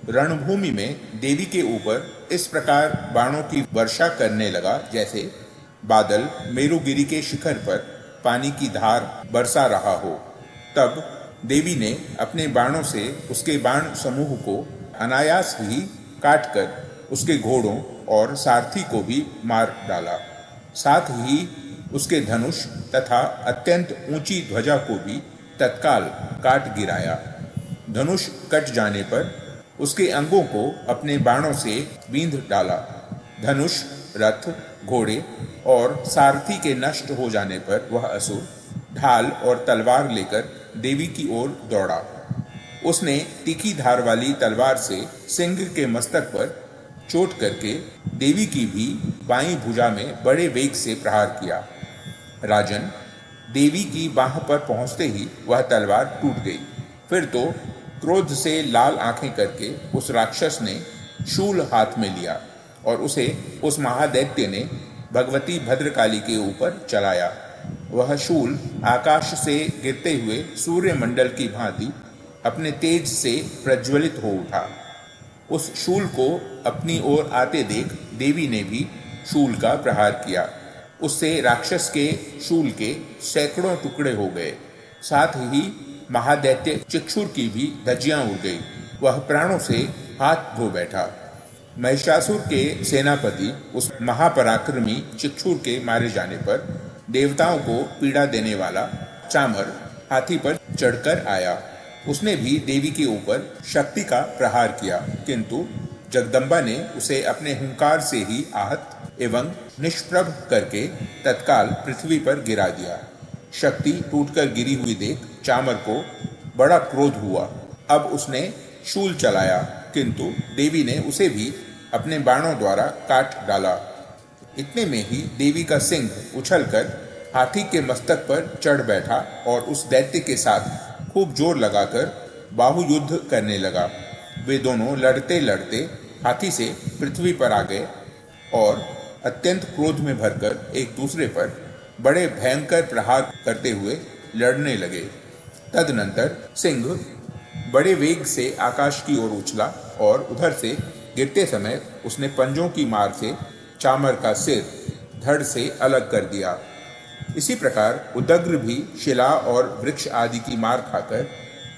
रणभूमि में देवी के ऊपर इस प्रकार बाणों की वर्षा करने लगा जैसे बादल मेरुगिरी के शिखर पर पानी की धार बरसा रहा हो। तब देवी ने अपने बाणों से उसके बाण समूह को अनायास ही काटकर उसके घोड़ों और सारथी को भी मार डाला। साथ ही उसके धनुष तथा अत्यंत ऊंची ध्वजा को भी तत्काल काट गिराया। धनुष कट जाने पर उसके अंगों को अपने बाणों से बींध डाला। धनुष, रथ, घोड़े और सारथी के नष्ट हो जाने पर वह असुर ढाल और तलवार लेकर देवी की ओर दौड़ा। उसने तीखी धार वाली तलवार से सिंह के मस्तक पर चोट करके देवी की भी बाईं भुजा में बड़े वेग से प्रहार किया। राजन, देवी की बाह पर पहुंचते ही वह तलवार टूट गई। फिर तो क्रोध से लाल आंखें करके उस राक्षस ने शूल हाथ में लिया और उसे उस महादैत्य ने भगवती भद्रकाली के ऊपर चलाया। वह शूल आकाश से गिरते हुए सूर्य मंडल की भांति अपने तेज से प्रज्वलित हो उठा। उस शूल को अपनी ओर आते देख देवी ने भी शूल का प्रहार किया। उससे राक्षस के शूल के सैकड़ों टुकड़े हो गए। साथ ही महादैत्य चिक्षुर की भी धज्जियां उड़ गई। वह प्राणों से हाथ धो बैठा। महिषासुर के सेनापति उस महापराक्रमी चिक्षुर के मारे जाने पर देवताओं को पीड़ा देने वाला चामर हाथी पर चढ़कर आया। उसने भी देवी के ऊपर शक्ति का प्रहार किया, किंतु जगदम्बा ने उसे अपने हुंकार से ही आहत एवं निष्प्रभ करके तत्काल पृथ्वी पर गिरा दिया। शक्ति टूटकर गिरी हुई देख चामर को बड़ा क्रोध हुआ। अब उसने शूल चलाया, किंतु देवी ने उसे भी अपने बाणों द्वारा काट डाला। इतने में ही देवी का सिंह उछलकर हाथी के मस्तक पर चढ़ बैठा और उस दैत्य के साथ खूब जोर लगाकर बाहु युद्ध करने लगा। वे दोनों लड़ते लड़ते हाथी से पृथ्वी पर आ गए और अत्यंत क्रोध में भरकर एक दूसरे पर बड़े भयंकर प्रहार करते हुए लड़ने लगे। तदनंतर सिंह बड़े वेग से आकाश की ओर उछला और उधर से गिरते समय उसने पंजों की मार से चामर का सिर धड़ से अलग कर दिया। इसी प्रकार उदग्र भी शिला और वृक्ष आदि की मार खाकर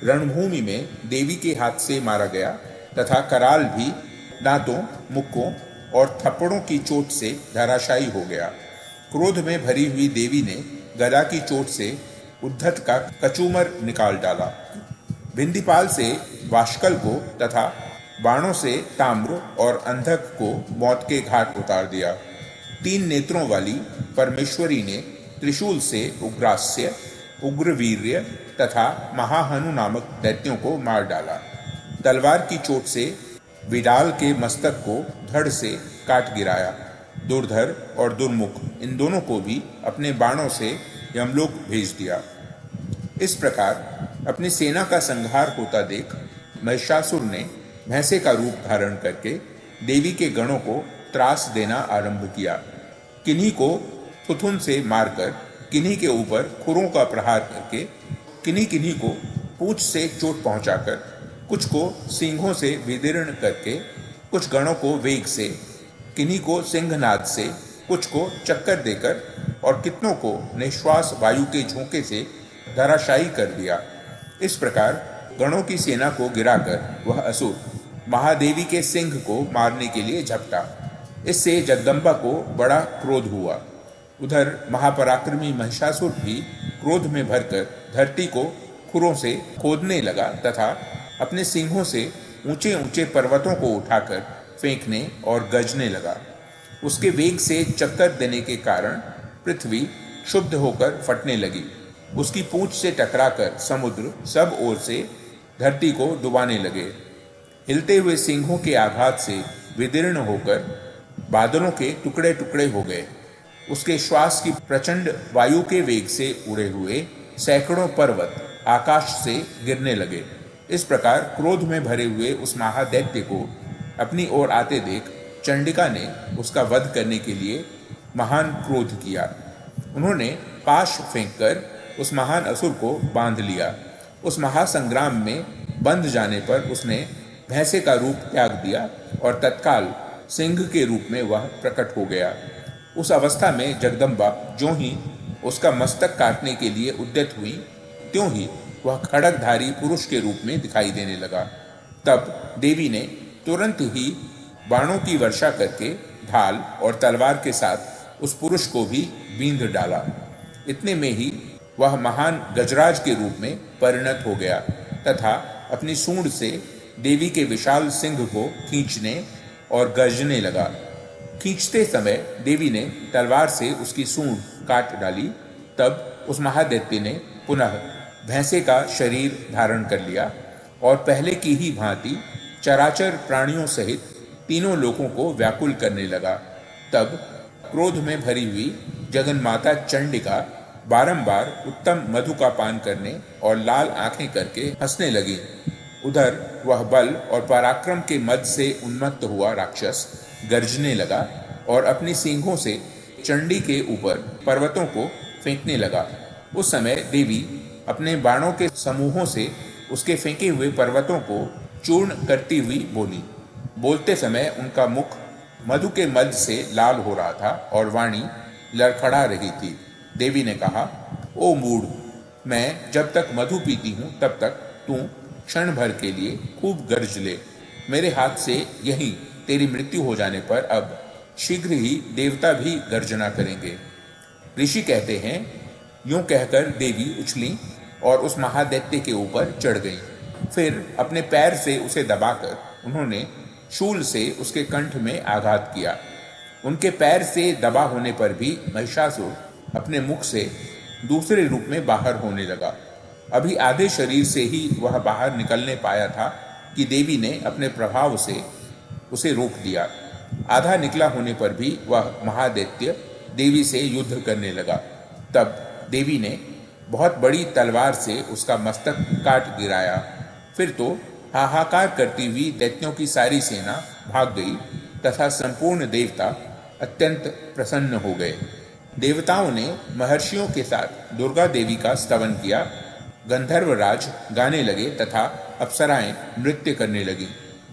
रणभूमि में देवी के हाथ से मारा गया तथा कराल भी दांतों, मुक्कों और थप्पड़ों की चोट से धराशायी हो गया। क्रोध में भरी हुई देवी ने गदा की चोट से उद्धत का कचूमर निकाल डाला। भिंदीपाल से वाष्कल को तथा बाणों से ताम्र और अंधक को मौत के घाट उतार दिया। 3 नेत्रों वाली परमेश्वरी ने त्रिशूल से उग्रास्य, उग्रवीर्य तथा महाहनु नामक दैत्यों को मार डाला। तलवार की चोट से विडाल के मस्तक को धड़ से काट गिराया। दुर्धर और दुर्मुख इन दोनों को भी अपने बाणों से यमलोक भेज दिया। इस प्रकार अपनी सेना का संहार होता देख महिषासुर ने भैंसे का रूप धारण करके देवी के गणों को त्रास देना आरंभ किया। किन्हीं को थुथुन से मारकर, किन्हीं के ऊपर खुरों का प्रहार करके, किन्हीं किन्हीं को पूंछ से चोट पहुंचाकर, कुछ को सींगों से विदीर्ण करके, कुछ गणों को वेग से, किन्हीं को सिंहनाद से, कुछ को चक्कर देकर और कितनों को निश्वास वायु के झोंके से धराशायी कर दिया। इस प्रकार गणों की सेना को गिराकर वह असुर महादेवी के सिंह को मारने के लिए झपटा। इससे जगदम्बा को बड़ा क्रोध हुआ। उधर महापराक्रमी महिषासुर भी क्रोध में भरकर धरती को खुरों से खोदने लगा तथा अपने सिंहों से ऊंचे ऊंचे पर्वतों को उठाकर फेंकने और गरजने लगा। उसके वेग से चक्कर देने के कारण पृथ्वी क्षुब्ध होकर फटने लगी। उसकी पूंछ से टकराकर समुद्र सब ओर से धरती को डुबाने लगे। हिलते हुए सिंहों के आघात से विदीर्ण होकर बादलों के टुकड़े टुकड़े हो गए। उसके श्वास की प्रचंड वायु के वेग से उड़े हुए सैकड़ों पर्वत आकाश से गिरने लगे। इस प्रकार क्रोध में भरे हुए उस महादैत्य को अपनी ओर आते देख चंडिका ने उसका वध करने के लिए महान क्रोध किया। उन्होंने पाश फेंककर उस महान असुर को बांध लिया। उस महासंग्राम में बंध जाने पर उसने भैंसे का रूप त्याग दिया और तत्काल सिंह के रूप में वह प्रकट हो गया। उस अवस्था में जगदम्बा ज्यों ही उसका मस्तक काटने के लिए उद्यत हुई, त्यों ही वह खड़गधारी पुरुष के रूप में दिखाई देने लगा। तब देवी ने तुरंत ही बाणों की वर्षा करके ढाल और तलवार के साथ उस पुरुष को भी बींध डाला। इतने में ही वह महान गजराज के रूप में परिणत हो गया तथा अपनी सूंड से देवी के विशाल सिंह को खींचने और गर्जने लगा। खींचते समय देवी ने तलवार से उसकी सूंड काट डाली। तब उस महादैत्य ने पुनः भैंसे का शरीर धारण कर लिया और पहले की ही भांति चराचर प्राणियों सहित तीनों लोगों को व्याकुल करने लगा। तब क्रोध में भरी हुई जगन्माता चंडिका बारंबार उत्तम मधु का पान करने और लाल आंखें करके हंसने लगी। उधर वह बल और पराक्रम के मद से उन्मत्त हुआ राक्षस गर्जने लगा और अपनी सींगों से चंडी के ऊपर पर्वतों को फेंकने लगा। उस समय देवी अपने बाणों के समूहों से उसके फेंके हुए पर्वतों को चूर्ण करती हुई बोली। बोलते समय उनका मुख मधु के मद से लाल हो रहा था और वाणी लड़खड़ा रही थी। देवी ने कहा, ओ मूढ़, मैं जब तक मधु पीती हूँ तब तक तू क्षण भर के लिए खूब गर्ज ले। मेरे हाथ से यही तेरी मृत्यु हो जाने पर अब शीघ्र ही देवता भी गर्जना करेंगे। ऋषि कहते हैं, यूं कहकर देवी उछली और उस महादैत्य के ऊपर चढ़ गई। फिर अपने पैर से उसे दबाकर उन्होंने शूल से उसके कंठ में आघात किया। उनके पैर से दबा होने पर भी महिषासुर अपने मुख से दूसरे रूप में बाहर होने लगा। अभी आधे शरीर से ही वह बाहर निकलने पाया था कि देवी ने अपने प्रभाव से उसे रोक दिया। आधा निकला होने पर भी वह महादैत्य देवी से युद्ध करने लगा। तब देवी ने बहुत बड़ी तलवार से उसका मस्तक काट गिराया। फिर तो हाहाकार करती हुई दैत्यों की सारी सेना भाग गई तथा संपूर्ण देवता अत्यंत प्रसन्न हो गए। देवताओं ने महर्षियों के साथ दुर्गा देवी का स्तवन किया। गंधर्वराज गाने लगे तथा अप्सराएं नृत्य करने लगी।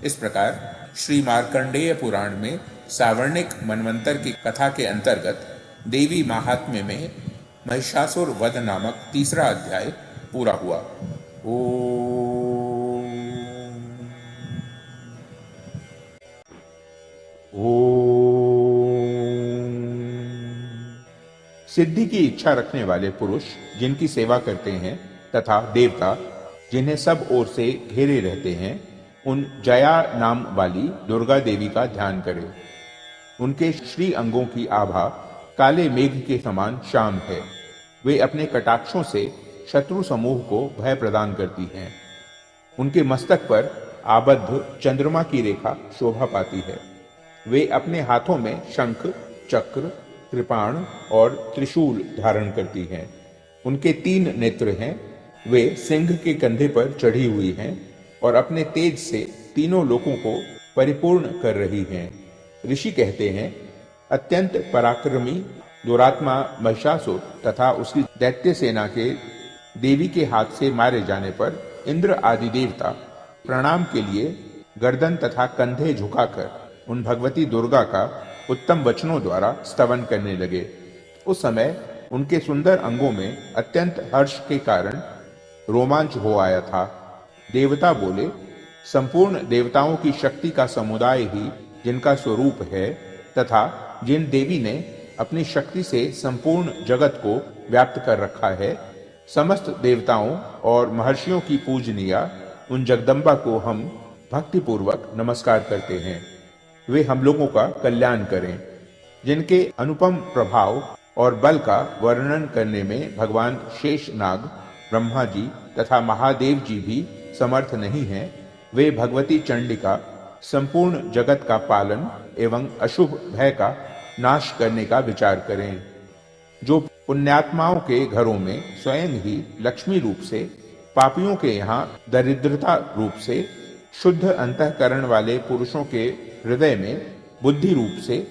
इस प्रकार श्री मार्कंडेय पुराण में सावर्णिक मनवंतर की कथा के अंतर्गत देवी महात्म्य में महिषासुर वध नामक तीसरा अध्याय पूरा हुआ। सिद्धि की इच्छा रखने वाले पुरुष जिनकी सेवा करते हैं तथा देवता जिन्हें सब ओर से घेरे रहते हैं, उन जया नाम वाली दुर्गा देवी का ध्यान करें। उनके श्री अंगों की आभा काले मेघ के समान श्याम है। वे अपने कटाक्षों से शत्रु समूह को भय प्रदान करती हैं। उनके मस्तक पर आबद्ध चंद्रमा की रेखा शोभा पाती है। वे अपने हाथों में शंख, चक्र, कृपाण और त्रिशूल धारण करती हैं। उनके 3 नेत्र हैं। वे सिंह के कंधे पर चढ़ी हुई हैं और अपने तेज से तीनों लोकों को परिपूर्ण कर रही हैं। ऋषि कहते हैं, अत्यंत पराक्रमी दुरात्मा महिषासुर तथा उसकी दैत्य सेना के देवी के हाथ से मारे जाने पर इंद्र आदि देवता प्रणाम के लिए गर्दन तथा कंधे झुकाकर उन भगवती दुर्गा का उत्तम वचनों द्वारा स्तवन करने लगे। उस समय उनके सुंदर अंगों में अत्यंत हर्ष के कारण रोमांच हो आया था। देवता बोले, संपूर्ण देवताओं की शक्ति का समुदाय ही जिनका स्वरूप है तथा जिन देवी ने अपनी शक्ति से संपूर्ण जगत को व्याप्त कर रखा है, समस्त देवताओं और महर्षियों की पूजनीया उन जगदम्बा को हम भक्तिपूर्वक नमस्कार करते हैं। वे हम लोगों का कल्याण करें। जिनके अनुपम प्रभाव और बल का वर्णन करने में भगवान शेषनाग, ब्रह्मा जी तथा महादेव जी भी समर्थ नहीं हैं, वे भगवती चंडिका संपूर्ण जगत का पालन एवं अशुभ भय का नाश करने का विचार करें। जो पुण्यात्माओं के घरों में स्वयं ही लक्ष्मी रूप से, पापियों के यहाँ दरिद्रता रूप से, शुद्ध अंतःकरण वाले पुरुषों के हृदय में बुद्धि रूप से,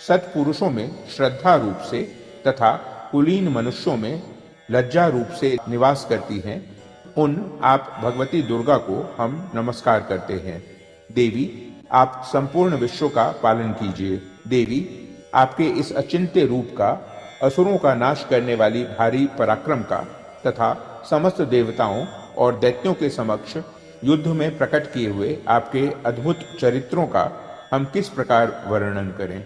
सत्पुरुषों में श्रद्धा रूप से तथा कुलीन मनुष्यों में लज्जा रूप से निवास करती हैं, उन आप भगवती दुर्गा को हम नमस्कार करते हैं। देवी, आप संपूर्ण विश्व का पालन कीजिए। देवी, आपके इस अचिंत्य रूप का, असुरों का नाश करने वाली भारी पराक्रम का तथा समस्त देवताओं और दैत्यों के समक्ष युद्ध में प्रकट किए हुए आपके अद्भुत चरित्रों का हम किस प्रकार वर्णन करें।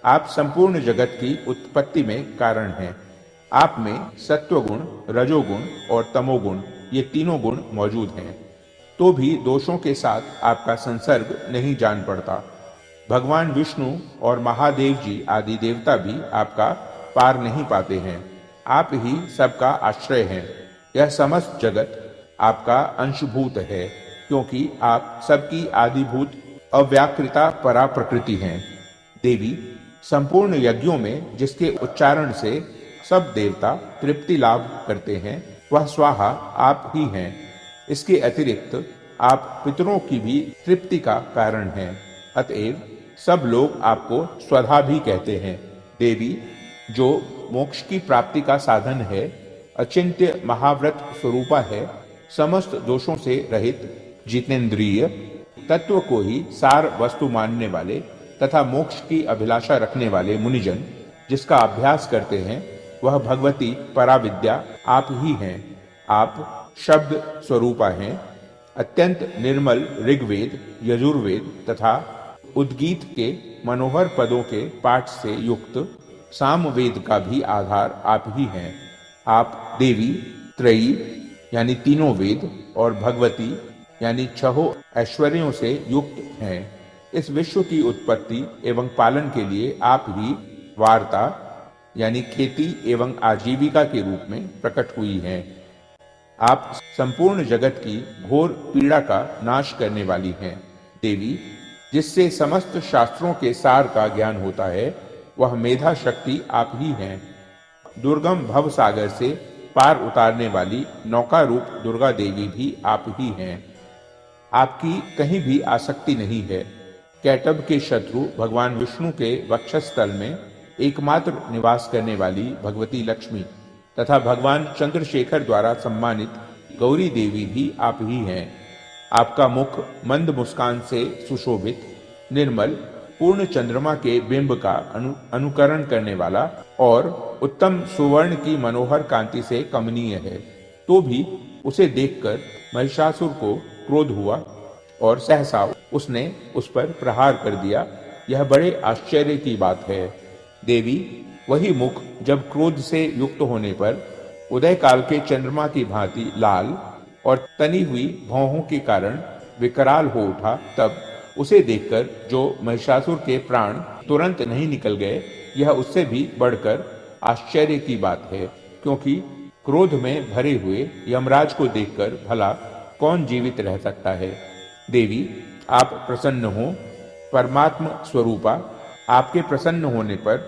आप संपूर्ण जगत की उत्पत्ति में कारण हैं। आप में सत्वगुण, रजोगुण और तमोगुण, ये तीनों गुण मौजूद हैं, तो भी दोषों के साथ आपका संसर्ग नहीं जान पड़ता। भगवान विष्णु और महादेव जी आदि देवता भी आपका पार नहीं पाते हैं। आप ही सबका आश्रय हैं। यह समस्त जगत आपका अंशभूत है, क्योंकि आप सबकी आदिभूत अव्याकृता परा प्रकृति हैं। देवी, संपूर्ण यज्ञों में जिसके उच्चारण से सब देवता तृप्ति लाभ करते हैं, वह स्वाहा आप ही हैं। इसके अतिरिक्त आप पितरों की भी तृप्ति का कारण हैं। अतएव सब लोग आपको स्वधा भी कहते हैं। देवी, जो मोक्ष की प्राप्ति का साधन है, अचिंत्य महाव्रत स्वरूपा है, समस्त दोषों से रहित, जितेंद्रिय, तत्व को ही सार वस्तु मानने वाले तथा मोक्ष की अभिलाषा रखने वाले मुनिजन जिसका अभ्यास करते हैं, वह भगवती पराविद्या आप ही हैं। आप शब्द स्वरूपा हैं। अत्यंत निर्मल ऋग्वेद, यजुर्वेद तथा उद्गीत के मनोहर पदों के पाठ से युक्त सामवेद का भी आधार आप ही हैं। आप देवी, त्रयी यानी तीनों वेद और भगवती यानी छहों ऐश्वर्यों से युक्त हैं। इस विश्व की उत्पत्ति एवं पालन के लिए आप ही वार्ता यानी खेती एवं आजीविका के रूप में प्रकट हुई हैं। आप संपूर्ण जगत की घोर पीड़ा का नाश करने वाली हैं। देवी, जिससे समस्त शास्त्रों के सार का ज्ञान होता है, वह मेधा शक्ति आप ही हैं। दुर्गम भव सागर से पार उतारने वाली नौका रूप दुर्गा देवी भी आप ही हैं। आपकी कहीं भी आसक्ति नहीं है। कैटभ के शत्रु भगवान विष्णु के वक्षस्थल में एकमात्र निवास करने वाली भगवती लक्ष्मी तथा भगवान चंद्रशेखर द्वारा सम्मानित गौरी देवी भी आप ही हैं। आपका मुख मंद मुस्कान से सुशोभित, निर्मल, पूर्ण चंद्रमा के बिंब का अनुकरण करने वाला और उत्तम सुवर्ण की मनोहर कांति से कमनीय है। तो भी उसे देखकर महिषासुर को क्रोध हुआ और सहसा उसने उस पर प्रहार कर दिया। यह बड़े आश्चर्य की बात है। देवी, वही मुख जब क्रोध से युक्त होने पर उदय काल के चंद्रमा की भांति लाल और तनी हुई भौहों के कारण विकराल हो उठा, तब उसे देखकर जो महिषासुर के प्राण तुरंत नहीं निकल गए, यह उससे भी बढ़कर आश्चर्य की बात है, क्योंकि क्रोध में भरे हुए यमराज को देखकर भला कौन जीवित रह सकता है। देवी, आप प्रसन्न हो। परमात्म स्वरूपा, आपके प्रसन्न होने पर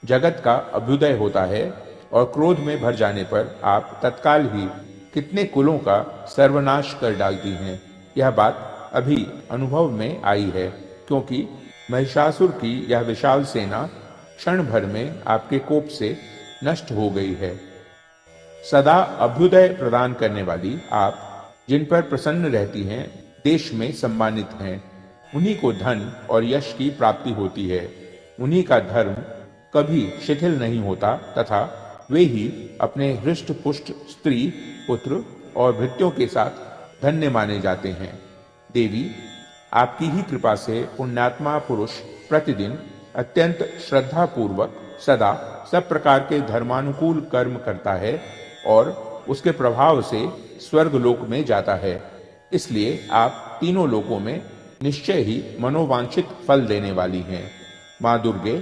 जगत का अभ्युदय होता है और क्रोध में भर जाने पर आप तत्काल ही कितने कुलों का सर्वनाश कर डालती हैं। यह बात अभी अनुभव में आई है, क्योंकि महिषासुर की यह विशाल सेना क्षण भर में आपके कोप से नष्ट हो गई है। सदा अभ्युदय प्रदान करने वाली आप, जिन पर प्रसन्न रहती हैं, देश में सम्मानित हैं। उन्हीं को धन और यश की प्राप्ति होती है। उन्हीं का धर्म कभी शिथिल नहीं होता तथा वे ही अपने हृष्ट पुष्ट स्त्री, पुत्र और भृत्यों के साथ धन्य माने जाते हैं। देवी, आपकी ही कृपा से पुण्यात्मा पुरुष प्रतिदिन अत्यंत श्रद्धा पूर्वक सदा सब प्रकार के धर्मानुकूल कर्म करता है और उसके प्रभाव से स्वर्ग लोक में जाता है। इसलिए आप तीनों लोकों में निश्चय ही मनोवांछित फल देने वाली हैं। माँ दुर्गे,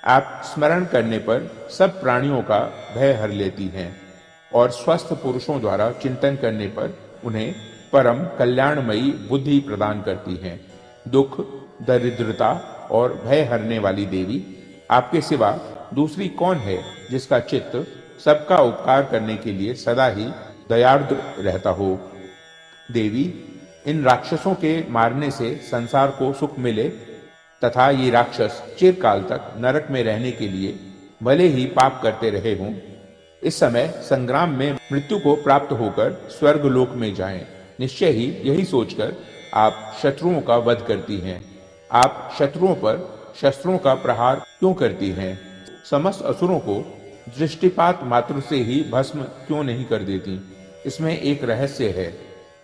आप स्मरण करने पर सब प्राणियों का भय हर लेती हैं और स्वस्थ पुरुषों द्वारा चिंतन करने पर उन्हें परम कल्याणमयी बुद्धि प्रदान करती हैं। दुख, दरिद्रता और भय हरने वाली देवी, आपके सिवा दूसरी कौन है जिसका चित्त सबका उपकार करने के लिए सदा ही दयार्द्र रहता हो। देवी, इन राक्षसों के मारने से संसार को सुख मिले तथा ये राक्षस चिरकाल तक नरक में रहने के लिए भले ही पाप करते रहे हों, इस समय संग्राम में मृत्यु को प्राप्त होकर स्वर्ग लोक में जाएं। निश्चय ही यही सोचकर आप शत्रुओं का वध करती हैं। आप शत्रुओं पर शस्त्रों का प्रहार क्यों करती हैं? समस्त असुरों को दृष्टिपात मात्र से ही भस्म क्यों नहीं कर देती? इसमें एक रहस्य है।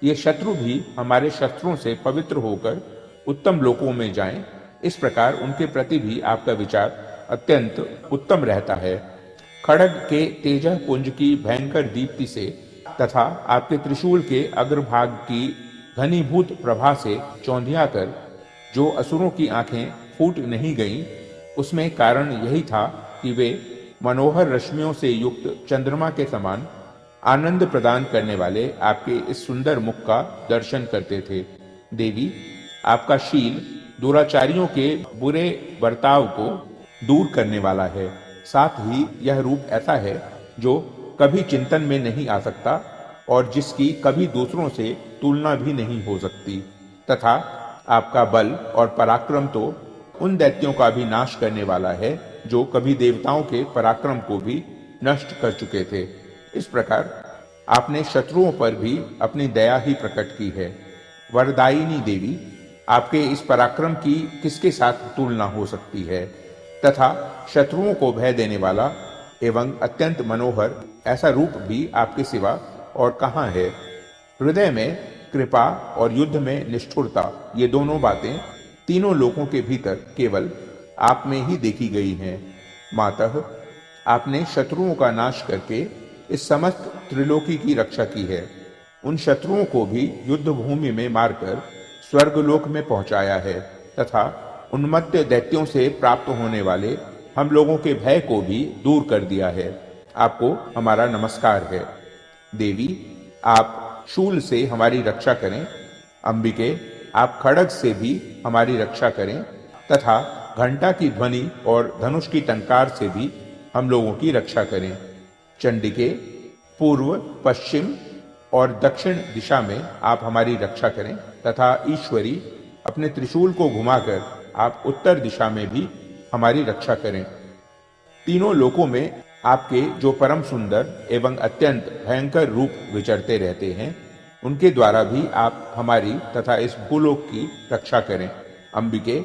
ये शत्रु भी हमारे शस्त्रों से पवित्र होकर उत्तम लोकों में जाएं, इस प्रकार उनके प्रति भी आपका विचार अत्यंत उत्तम रहता है। खड्ग के तेजः पुंज की भयंकर दीप्ति से तथा आपके त्रिशूल के अग्रभाग की घनीभूत प्रभा से चौंधिया कर जो असुरों की आंखें फूट नहीं गईं, उसमें कारण यही था कि वे मनोहर रश्मियों से युक्त चंद्रमा के समान आनंद प्रदान करने वाले आपके इस सुंदर मुख का दर्शन करते थे। देवी, आपका शील दुराचारियों के बुरे बर्ताव को दूर करने वाला है। साथ ही यह रूप ऐसा है जो कभी चिंतन में नहीं आ सकता और जिसकी कभी दूसरों से तुलना भी नहीं हो सकती, तथा आपका बल और पराक्रम तो उन दैत्यों का भी नाश करने वाला है जो कभी देवताओं के पराक्रम को भी नष्ट कर चुके थे। इस प्रकार आपने शत्रुओं पर भी अपनी दया ही प्रकट की है। वरदायिनी देवी, आपके इस पराक्रम की किसके साथ तुलना हो सकती है? तथा शत्रुओं को भय देने वाला एवं अत्यंत मनोहर ऐसा रूप भी आपके सिवा और कहाँ है? हृदय में कृपा और युद्ध में निष्ठुरता, ये दोनों बातें तीनों लोकों के भीतर केवल आप में ही देखी गई हैं। मातः, आपने शत्रुओं का नाश करके इस समस्त त्रिलोकी की रक्षा की है। उन शत्रुओं को भी युद्ध भूमि में मारकर स्वर्गलोक में पहुंचाया है तथा उन्मत्त दैत्यों से प्राप्त होने वाले हम लोगों के भय को भी दूर कर दिया है। आपको हमारा नमस्कार है। देवी, आप शूल से हमारी रक्षा करें। अंबिके, आप खड्ग से भी हमारी रक्षा करें तथा घंटा की ध्वनि और धनुष की टंकार से भी हम लोगों की रक्षा करें। चंडिके, पूर्व, पश्चिम और दक्षिण दिशा में आप हमारी रक्षा करें तथा ईश्वरी, अपने त्रिशूल को घुमाकर आप उत्तर दिशा में भी हमारी रक्षा करें। तीनों लोकों में आपके जो परम सुंदर एवं अत्यंत भयंकर रूप विचरते रहते हैं, उनके द्वारा भी आप हमारी तथा इस भूलोक की रक्षा करें। अंबिके,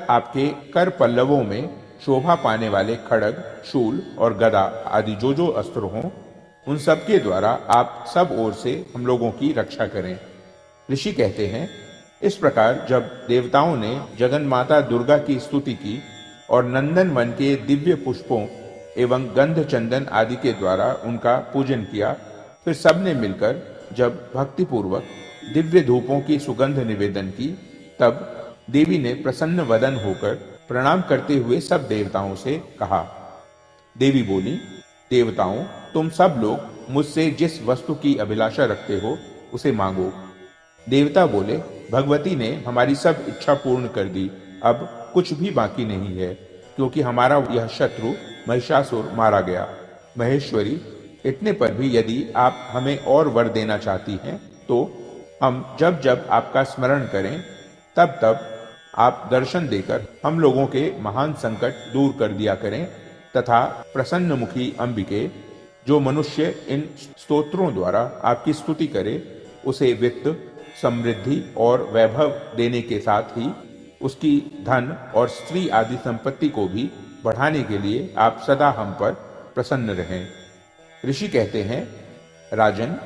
आपके कर पल्लवों में शोभा पाने वाले खड्ग, शूल और गदा आदि जो अस्त्र हों, उन सब के द्वारा आप सब ओर से हम लोगों की रक्षा करें। ऋषि कहते हैं, इस प्रकार जब देवताओं ने जगन माता दुर्गा की स्तुति की और नंदन वन के दिव्य पुष्पों एवं गंध चंदन आदि के द्वारा उनका पूजन किया, फिर सबने मिलकर जब भक्तिपूर्वक दिव्य धूपों की सुगंध निवेदन की, तब देवी ने प्रसन्न वदन होकर प्रणाम करते हुए सब देवताओं से कहा। देवी बोली, देवताओं, तुम सब लोग मुझसे जिस वस्तु की अभिलाषा रखते हो उसे मांगो। देवता बोले, भगवती ने हमारी सब इच्छा पूर्ण कर दी, अब कुछ भी बाकी नहीं है, क्योंकि हमारा यह शत्रु महिषासुर मारा गया। महेश्वरी, इतने पर भी यदि आप हमें और वर देना चाहती हैं तो हम जब जब आपका स्मरण करें तब तब आप दर्शन देकर हम लोगों के महान संकट दूर कर दिया करें, तथा प्रसन्न मुखी अंबिके, जो मनुष्य इन स्तोत्रों द्वारा आपकी स्तुति करे, उसे वित्त, समृद्धि और वैभव देने के साथ ही उसकी धन और स्त्री आदि संपत्ति को भी बढ़ाने के लिए आप सदा हम पर प्रसन्न रहें। ऋषि कहते हैं, राजन,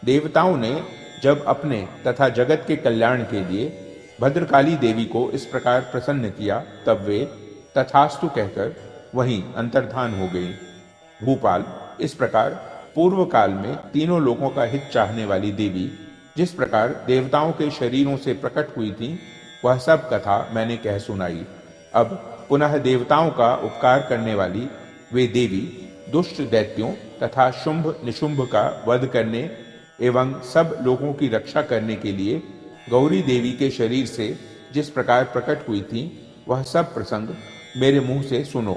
देवताओं ने जब अपने तथा जगत के कल्याण के लिए भद्रकाली देवी को इस प्रकार प्रसन्न किया, तब वे तथास्तु कहकर वहीं अंतर्धान हो गई। भूपाल, इस प्रकार पूर्व काल में तीनों लोगों का हित चाहने वाली देवी जिस प्रकार देवताओं के शरीरों से प्रकट हुई थी, वह सब कथा मैंने कह सुनाई। अब पुनः देवताओं का उपकार करने वाली वे देवी दुष्ट दैत्यों तथा शुंभ निशुंभ का वध करने एवं सब लोगों की रक्षा करने के लिए गौरी देवी के शरीर से जिस प्रकार प्रकट हुई थी, वह सब प्रसंग मेरे मुंह से सुनो,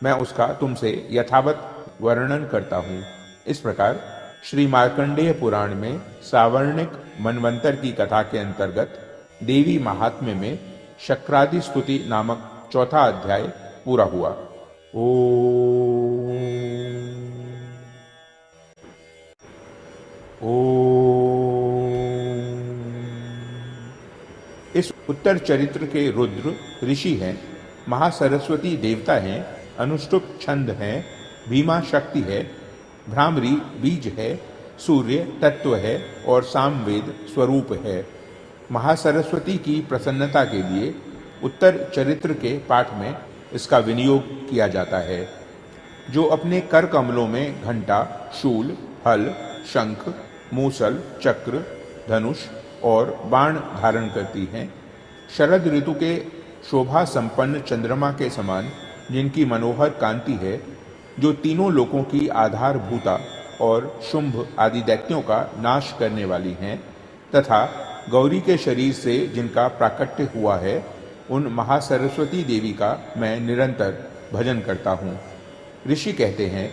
मैं उसका तुमसे यथावत वर्णन करता हूँ। इस प्रकार श्री मार्कंडेय पुराण में सावर्णिक मनवंतर की कथा के अंतर्गत देवी महात्म्य में शक्रादि स्तुति नामक चौथा अध्याय पूरा हुआ। इस उत्तर चरित्र के रुद्र ऋषि हैं, महासरस्वती देवता हैं, अनुष्टुप छंद हैं, भीमा शक्ति है, भ्रामरी बीज है, सूर्य तत्व है और सामवेद स्वरूप है। महासरस्वती की प्रसन्नता के लिए उत्तर चरित्र के पाठ में इसका विनियोग किया जाता है। जो अपने कर कमलों में घंटा, शूल, हल, शंख, मूसल, चक्र, धनुष और बाण धारण करती हैं, शरद ऋतु के शोभा संपन्न चंद्रमा के समान जिनकी मनोहर कांति है, जो तीनों लोकों की आधारभूता और शुंभ आदि दैत्यों का नाश करने वाली हैं, तथा गौरी के शरीर से जिनका प्राकट्य हुआ है, उन महासरस्वती देवी का मैं निरंतर भजन करता हूँ। ऋषि कहते हैं,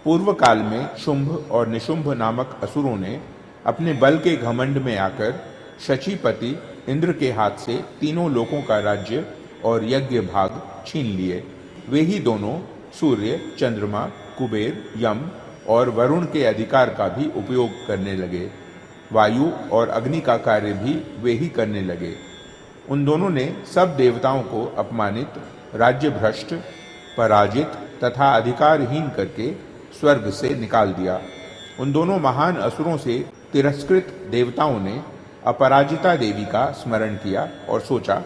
पूर्व काल में शुंभ और निशुंभ नामक असुरों ने अपने बल के घमंड में आकर शचीपति इंद्र के हाथ से तीनों लोकों का राज्य और यज्ञ भाग छीन लिए। वे ही दोनों सूर्य, चंद्रमा, कुबेर, यम और वरुण के अधिकार का भी उपयोग करने लगे। वायु और अग्नि का कार्य भी वे ही करने लगे। उन दोनों ने सब देवताओं को अपमानित, राज्य भ्रष्ट, पराजित तथा अधिकारहीन करके स्वर्ग से निकाल दिया। उन दोनों महान असुरों से तिरस्कृत देवताओं ने अपराजिता देवी का स्मरण किया और सोचा,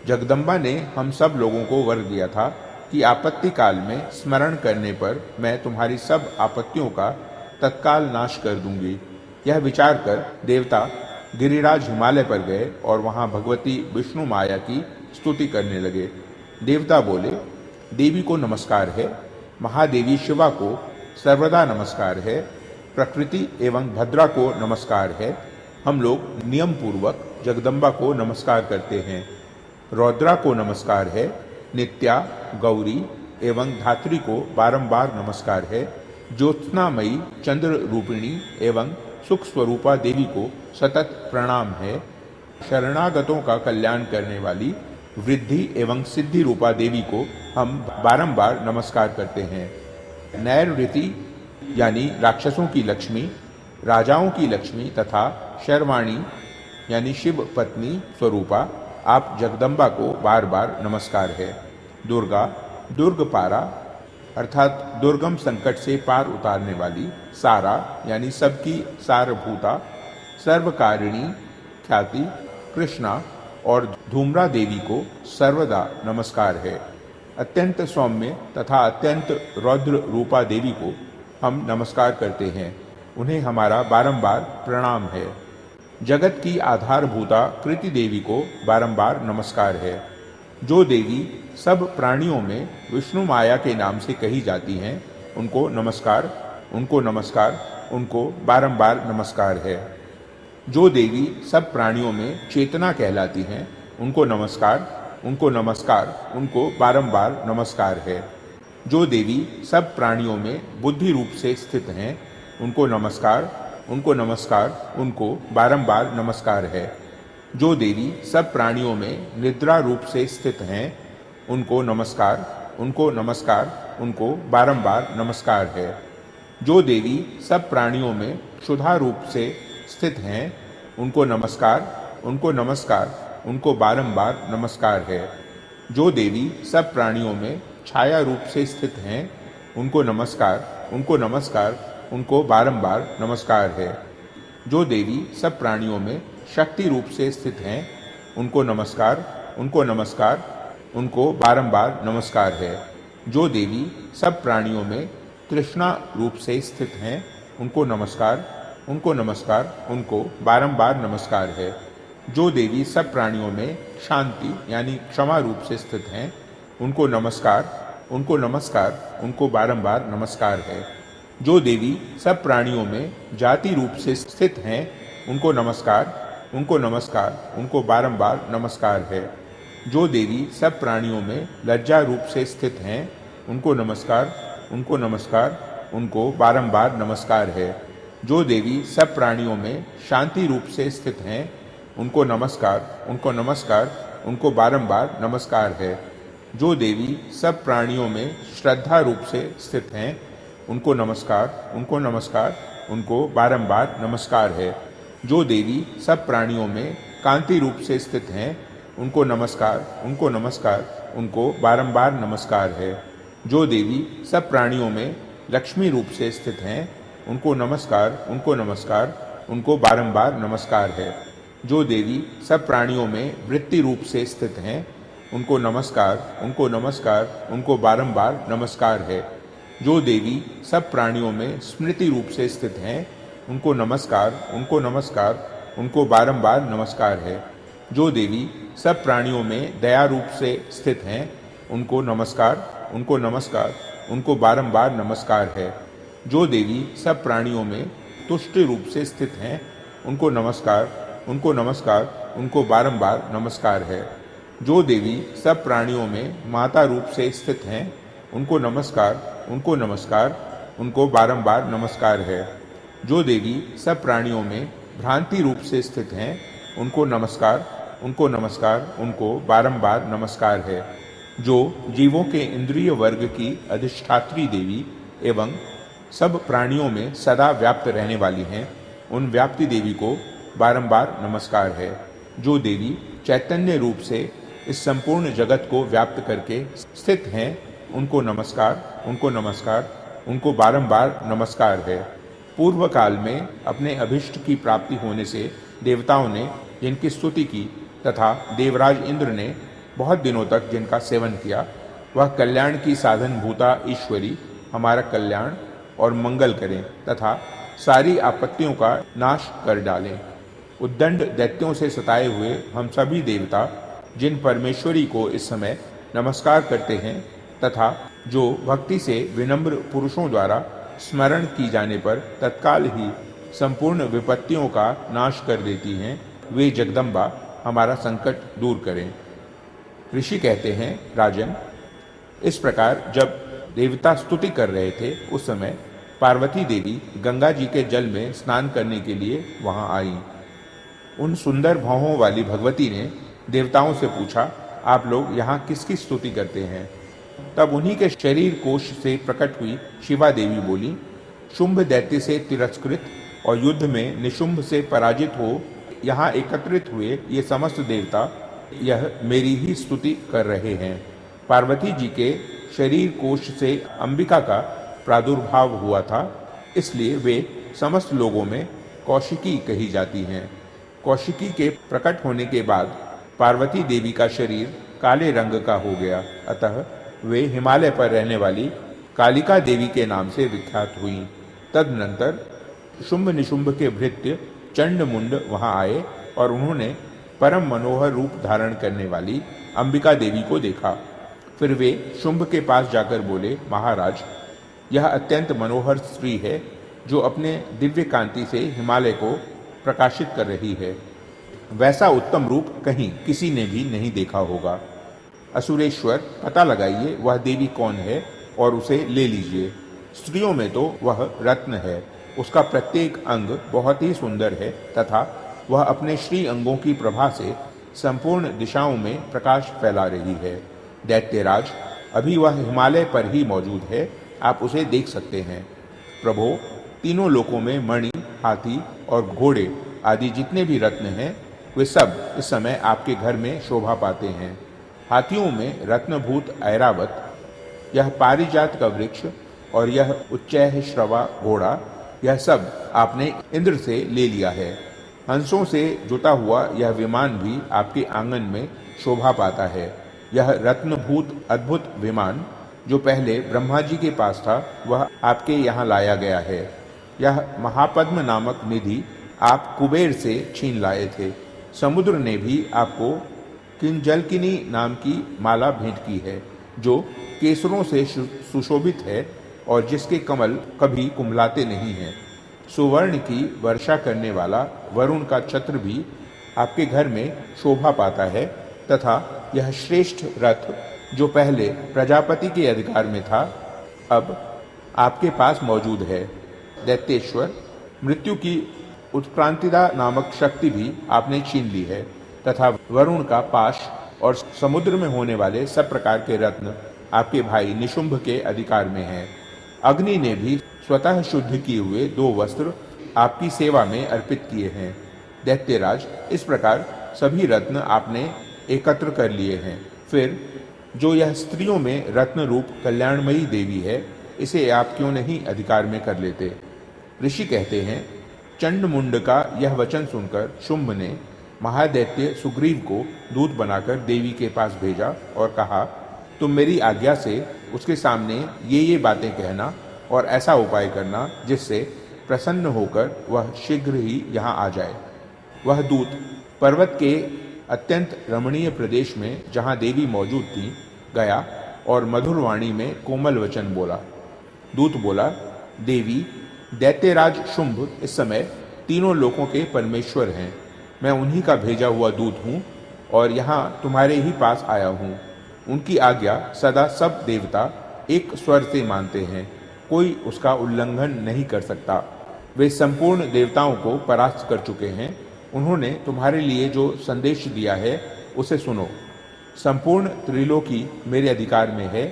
जगदम्बा ने हम सब लोगों को वर दिया था कि आपत्ति काल में स्मरण करने पर मैं तुम्हारी सब आपत्तियों का तत्काल नाश कर दूंगी। यह विचार कर देवता गिरिराज हिमालय पर गए और वहां भगवती विष्णु माया की स्तुति करने लगे। देवता बोले, देवी को नमस्कार है, महादेवी शिवा को सर्वदा नमस्कार है, प्रकृति एवं भद्रा को नमस्कार है। हम लोग नियम पूर्वक जगदम्बा को नमस्कार करते हैं। रौद्रा को नमस्कार है, नित्या, गौरी एवं धात्री को बारंबार नमस्कार है। ज्योत्स्नामयी, चंद्र रूपिणी एवं सुख स्वरूपा देवी को सतत प्रणाम है। शरणागतों का कल्याण करने वाली वृद्धि एवं सिद्धि रूपा देवी को हम बारंबार नमस्कार करते हैं। नैऋति यानी राक्षसों की लक्ष्मी, राजाओं की लक्ष्मी तथा शर्वाणी यानी शिव पत्नी स्वरूपा आप जगदम्बा को बार बार नमस्कार है। दुर्गा, दुर्गपारा अर्थात दुर्गम संकट से पार उतारने वाली, सारा यानी सबकी सारभूता, सर्वकारिणी ख्याति, कृष्णा और धूम्रा देवी को सर्वदा नमस्कार है। अत्यंत सौम्य तथा अत्यंत रौद्र रूपा देवी को हम नमस्कार करते हैं, उन्हें हमारा बारंबार प्रणाम है। जगत की आधारभूता कृति देवी को बारंबार नमस्कार है। जो देवी सब प्राणियों में विष्णु माया के नाम से कही जाती हैं, उनको नमस्कार, उनको नमस्कार, उनको बारंबार नमस्कार है। जो देवी सब प्राणियों में चेतना कहलाती हैं, उनको नमस्कार, उनको नमस्कार, उनको बारंबार नमस्कार है। जो देवी सब प्राणियों में बुद्धि रूप से स्थित हैं, उनको नमस्कार, उनको नमस्कार, उनको बारंबार नमस्कार है। जो देवी सब प्राणियों में निद्रा रूप से स्थित हैं, उनको नमस्कार, उनको नमस्कार, उनको बारंबार नमस्कार है। जो देवी सब प्राणियों में क्षुधा रूप से स्थित हैं, उनको नमस्कार, उनको नमस्कार, उनको बारंबार नमस्कार है। जो देवी सब प्राणियों में छाया रूप से स्थित हैं, उनको नमस्कार, उनको नमस्कार, उनको बारंबार नमस्कार है। जो देवी सब प्राणियों में शक्ति रूप से स्थित हैं, उनको नमस्कार, उनको नमस्कार, उनको बारंबार नमस्कार है। जो देवी सब प्राणियों में तृष्णा रूप से स्थित हैं, उनको नमस्कार, उनको नमस्कार, उनको बारंबार नमस्कार है। जो देवी सब प्राणियों में शांति यानी क्षमा रूप से स्थित हैं, उनको नमस्कार, उनको नमस्कार, उनको बारंबार नमस्कार है। जो देवी सब प्राणियों में जाति रूप से स्थित हैं, उनको नमस्कार, उनको नमस्कार, उनको बारंबार नमस्कार है। जो देवी सब प्राणियों में लज्जा रूप से स्थित हैं, उनको नमस्कार, उनको नमस्कार, उनको बारंबार नमस्कार है। जो देवी सब प्राणियों में शांति रूप से स्थित हैं, उनको नमस्कार, उनको नमस्कार, उनको बारंबार नमस्कार है। जो देवी सब प्राणियों में श्रद्धा रूप से स्थित हैं, उनको नमस्कार, उनको नमस्कार, उनको बारंबार नमस्कार है। जो देवी सब प्राणियों में कांति रूप से स्थित हैं, उनको नमस्कार, उनको नमस्कार, उनको बारंबार नमस्कार है। जो देवी सब प्राणियों में लक्ष्मी रूप से स्थित हैं, उनको नमस्कार, उनको नमस्कार, उनको बारंबार नमस्कार है। जो देवी सब प्राणियों में वृत्ति रूप से स्थित हैं, उनको नमस्कार, उनको नमस्कार, उनको बारंबार नमस्कार है। जो देवी सब प्राणियों में स्मृति रूप से स्थित हैं, उनको नमस्कार, उनको नमस्कार, उनको बारंबार नमस्कार है। जो देवी सब प्राणियों में दया रूप से स्थित हैं, उनको नमस्कार, उनको नमस्कार, उनको बारंबार नमस्कार है। जो देवी सब प्राणियों में तुष्टि रूप से स्थित हैं, उनको नमस्कार, उनको नमस्कार, उनको बारंबार नमस्कार है। जो देवी सब प्राणियों में माता रूप से स्थित हैं, उनको नमस्कार, उनको नमस्कार, उनको बारंबार नमस्कार है। जो देवी सब प्राणियों में भ्रांति रूप से स्थित हैं, उनको नमस्कार, उनको नमस्कार, उनको बारंबार नमस्कार है। जो जीवों के इंद्रिय वर्ग की अधिष्ठात्री देवी एवं सब प्राणियों में सदा व्याप्त रहने वाली हैं, उन व्याप्ति देवी को बारंबार नमस्कार है। जो देवी चैतन्य रूप से इस संपूर्ण जगत को व्याप्त करके स्थित हैं, उनको नमस्कार, उनको नमस्कार, उनको बारंबार नमस्कार है। पूर्व काल में अपने अभिष्ट की प्राप्ति होने से देवताओं ने जिनकी स्तुति की तथा देवराज इंद्र ने बहुत दिनों तक जिनका सेवन किया, वह कल्याण की साधन भूता ईश्वरी हमारा कल्याण और मंगल करें तथा सारी आपत्तियों का नाश कर डालें। उद्दंड दैत्यों से सताए हुए हम सभी देवता जिन परमेश्वरी को इस समय नमस्कार करते हैं तथा जो भक्ति से विनम्र पुरुषों द्वारा स्मरण की जाने पर तत्काल ही संपूर्ण विपत्तियों का नाश कर देती हैं, वे जगदम्बा हमारा संकट दूर करें। ऋषि कहते हैं, राजन, इस प्रकार जब देवता स्तुति कर रहे थे, उस समय पार्वती देवी गंगा जी के जल में स्नान करने के लिए वहां आई। उन सुंदर भौहों वाली भगवती ने देवताओं से पूछा, आप लोग यहाँ किसकी स्तुति करते हैं? तब उन्हीं के शरीर कोश से प्रकट हुई शिवा देवी बोली, शुंभ दैत्य से तिरस्कृत और युद्ध में निशुंभ से पराजित हो यहाँ एकत्रित हुए ये समस्त देवता यह मेरी ही स्तुति कर रहे हैं। पार्वती जी के शरीर कोश से अंबिका का प्रादुर्भाव हुआ था, इसलिए वे समस्त लोगों में कौशिकी कही जाती हैं। कौशिकी के प्रकट होने के बाद पार्वती देवी का शरीर काले रंग का हो गया, अतः वे हिमालय पर रहने वाली कालिका देवी के नाम से विख्यात हुई। तदनंतर शुंभ निशुंभ के भृत्य चंड मुंड वहां आए और उन्होंने परम मनोहर रूप धारण करने वाली अंबिका देवी को देखा। फिर वे शुंभ के पास जाकर बोले, महाराज, यह अत्यंत मनोहर स्त्री है जो अपने दिव्य कांति से हिमालय को प्रकाशित कर रही है। वैसा उत्तम रूप कहीं किसी ने भी नहीं देखा होगा। असुरेश्वर, पता लगाइए वह देवी कौन है और उसे ले लीजिए। स्त्रियों में तो वह रत्न है, उसका प्रत्येक अंग बहुत ही सुंदर है तथा वह अपने श्री अंगों की प्रभा से संपूर्ण दिशाओं में प्रकाश फैला रही है। दैत्यराज, अभी वह हिमालय पर ही मौजूद है, आप उसे देख सकते हैं। प्रभो, तीनों लोकों में मणि, हाथी और घोड़े आदि जितने भी रत्न हैं वे सब इस समय आपके घर में शोभा पाते हैं। हाथियों में रत्नभूत ऐरावत, यह पारिजात का वृक्ष और यह उच्चैः श्रवा घोड़ा, यह सब आपने इंद्र से ले लिया है। हंसों से जुटा हुआ यह विमान भी आपके आंगन में शोभा पाता है। यह रत्नभूत अद्भुत विमान जो पहले ब्रह्मा जी के पास था वह आपके यहाँ लाया गया है। यह महापद्म नामक निधि आप कुबेर से छीन लाए थे। समुद्र ने भी आपको किंजलकिनी नाम की माला भेंट की है जो केसरों से सुशोभित है और जिसके कमल कभी कुम्हलाते नहीं हैं। सुवर्ण की वर्षा करने वाला वरुण का छत्र भी आपके घर में शोभा पाता है तथा यह श्रेष्ठ रथ जो पहले प्रजापति के अधिकार में था अब आपके पास मौजूद है। दैत्येश्वर, मृत्यु की उत्क्रांतिदा नामक शक्ति भी आपने छीन ली है तथा वरुण का पाश और समुद्र में होने वाले सब प्रकार के रत्न आपके भाई निशुंभ के अधिकार में हैं। अग्नि ने भी स्वतः शुद्ध किए हुए 2 वस्त्र आपकी सेवा में अर्पित किए हैं। दैत्यराज, इस प्रकार सभी रत्न आपने एकत्र कर लिए हैं। फिर जो यह स्त्रियों में रत्न रूप कल्याणमयी देवी है, इसे आप क्यों नहीं अधिकार में कर लेते? ऋषि कहते हैं, चंड मुंड का यह वचन सुनकर शुंभ ने महादैत्य सुग्रीव को दूत बनाकर देवी के पास भेजा और कहा, तुम मेरी आज्ञा से उसके सामने ये बातें कहना और ऐसा उपाय करना जिससे प्रसन्न होकर वह शीघ्र ही यहाँ आ जाए। वह दूत पर्वत के अत्यंत रमणीय प्रदेश में जहाँ देवी मौजूद थी गया और मधुर वाणी में कोमल वचन बोला। दूत बोला, देवी, दैत्यराज शुंभ इस समय तीनों लोकों के परमेश्वर हैं। मैं उन्हीं का भेजा हुआ दूत हूँ और यहाँ तुम्हारे ही पास आया हूँ। उनकी आज्ञा सदा सब देवता एक स्वर से मानते हैं, कोई उसका उल्लंघन नहीं कर सकता। वे संपूर्ण देवताओं को परास्त कर चुके हैं। उन्होंने तुम्हारे लिए जो संदेश दिया है उसे सुनो। संपूर्ण त्रिलोकी मेरे अधिकार में है,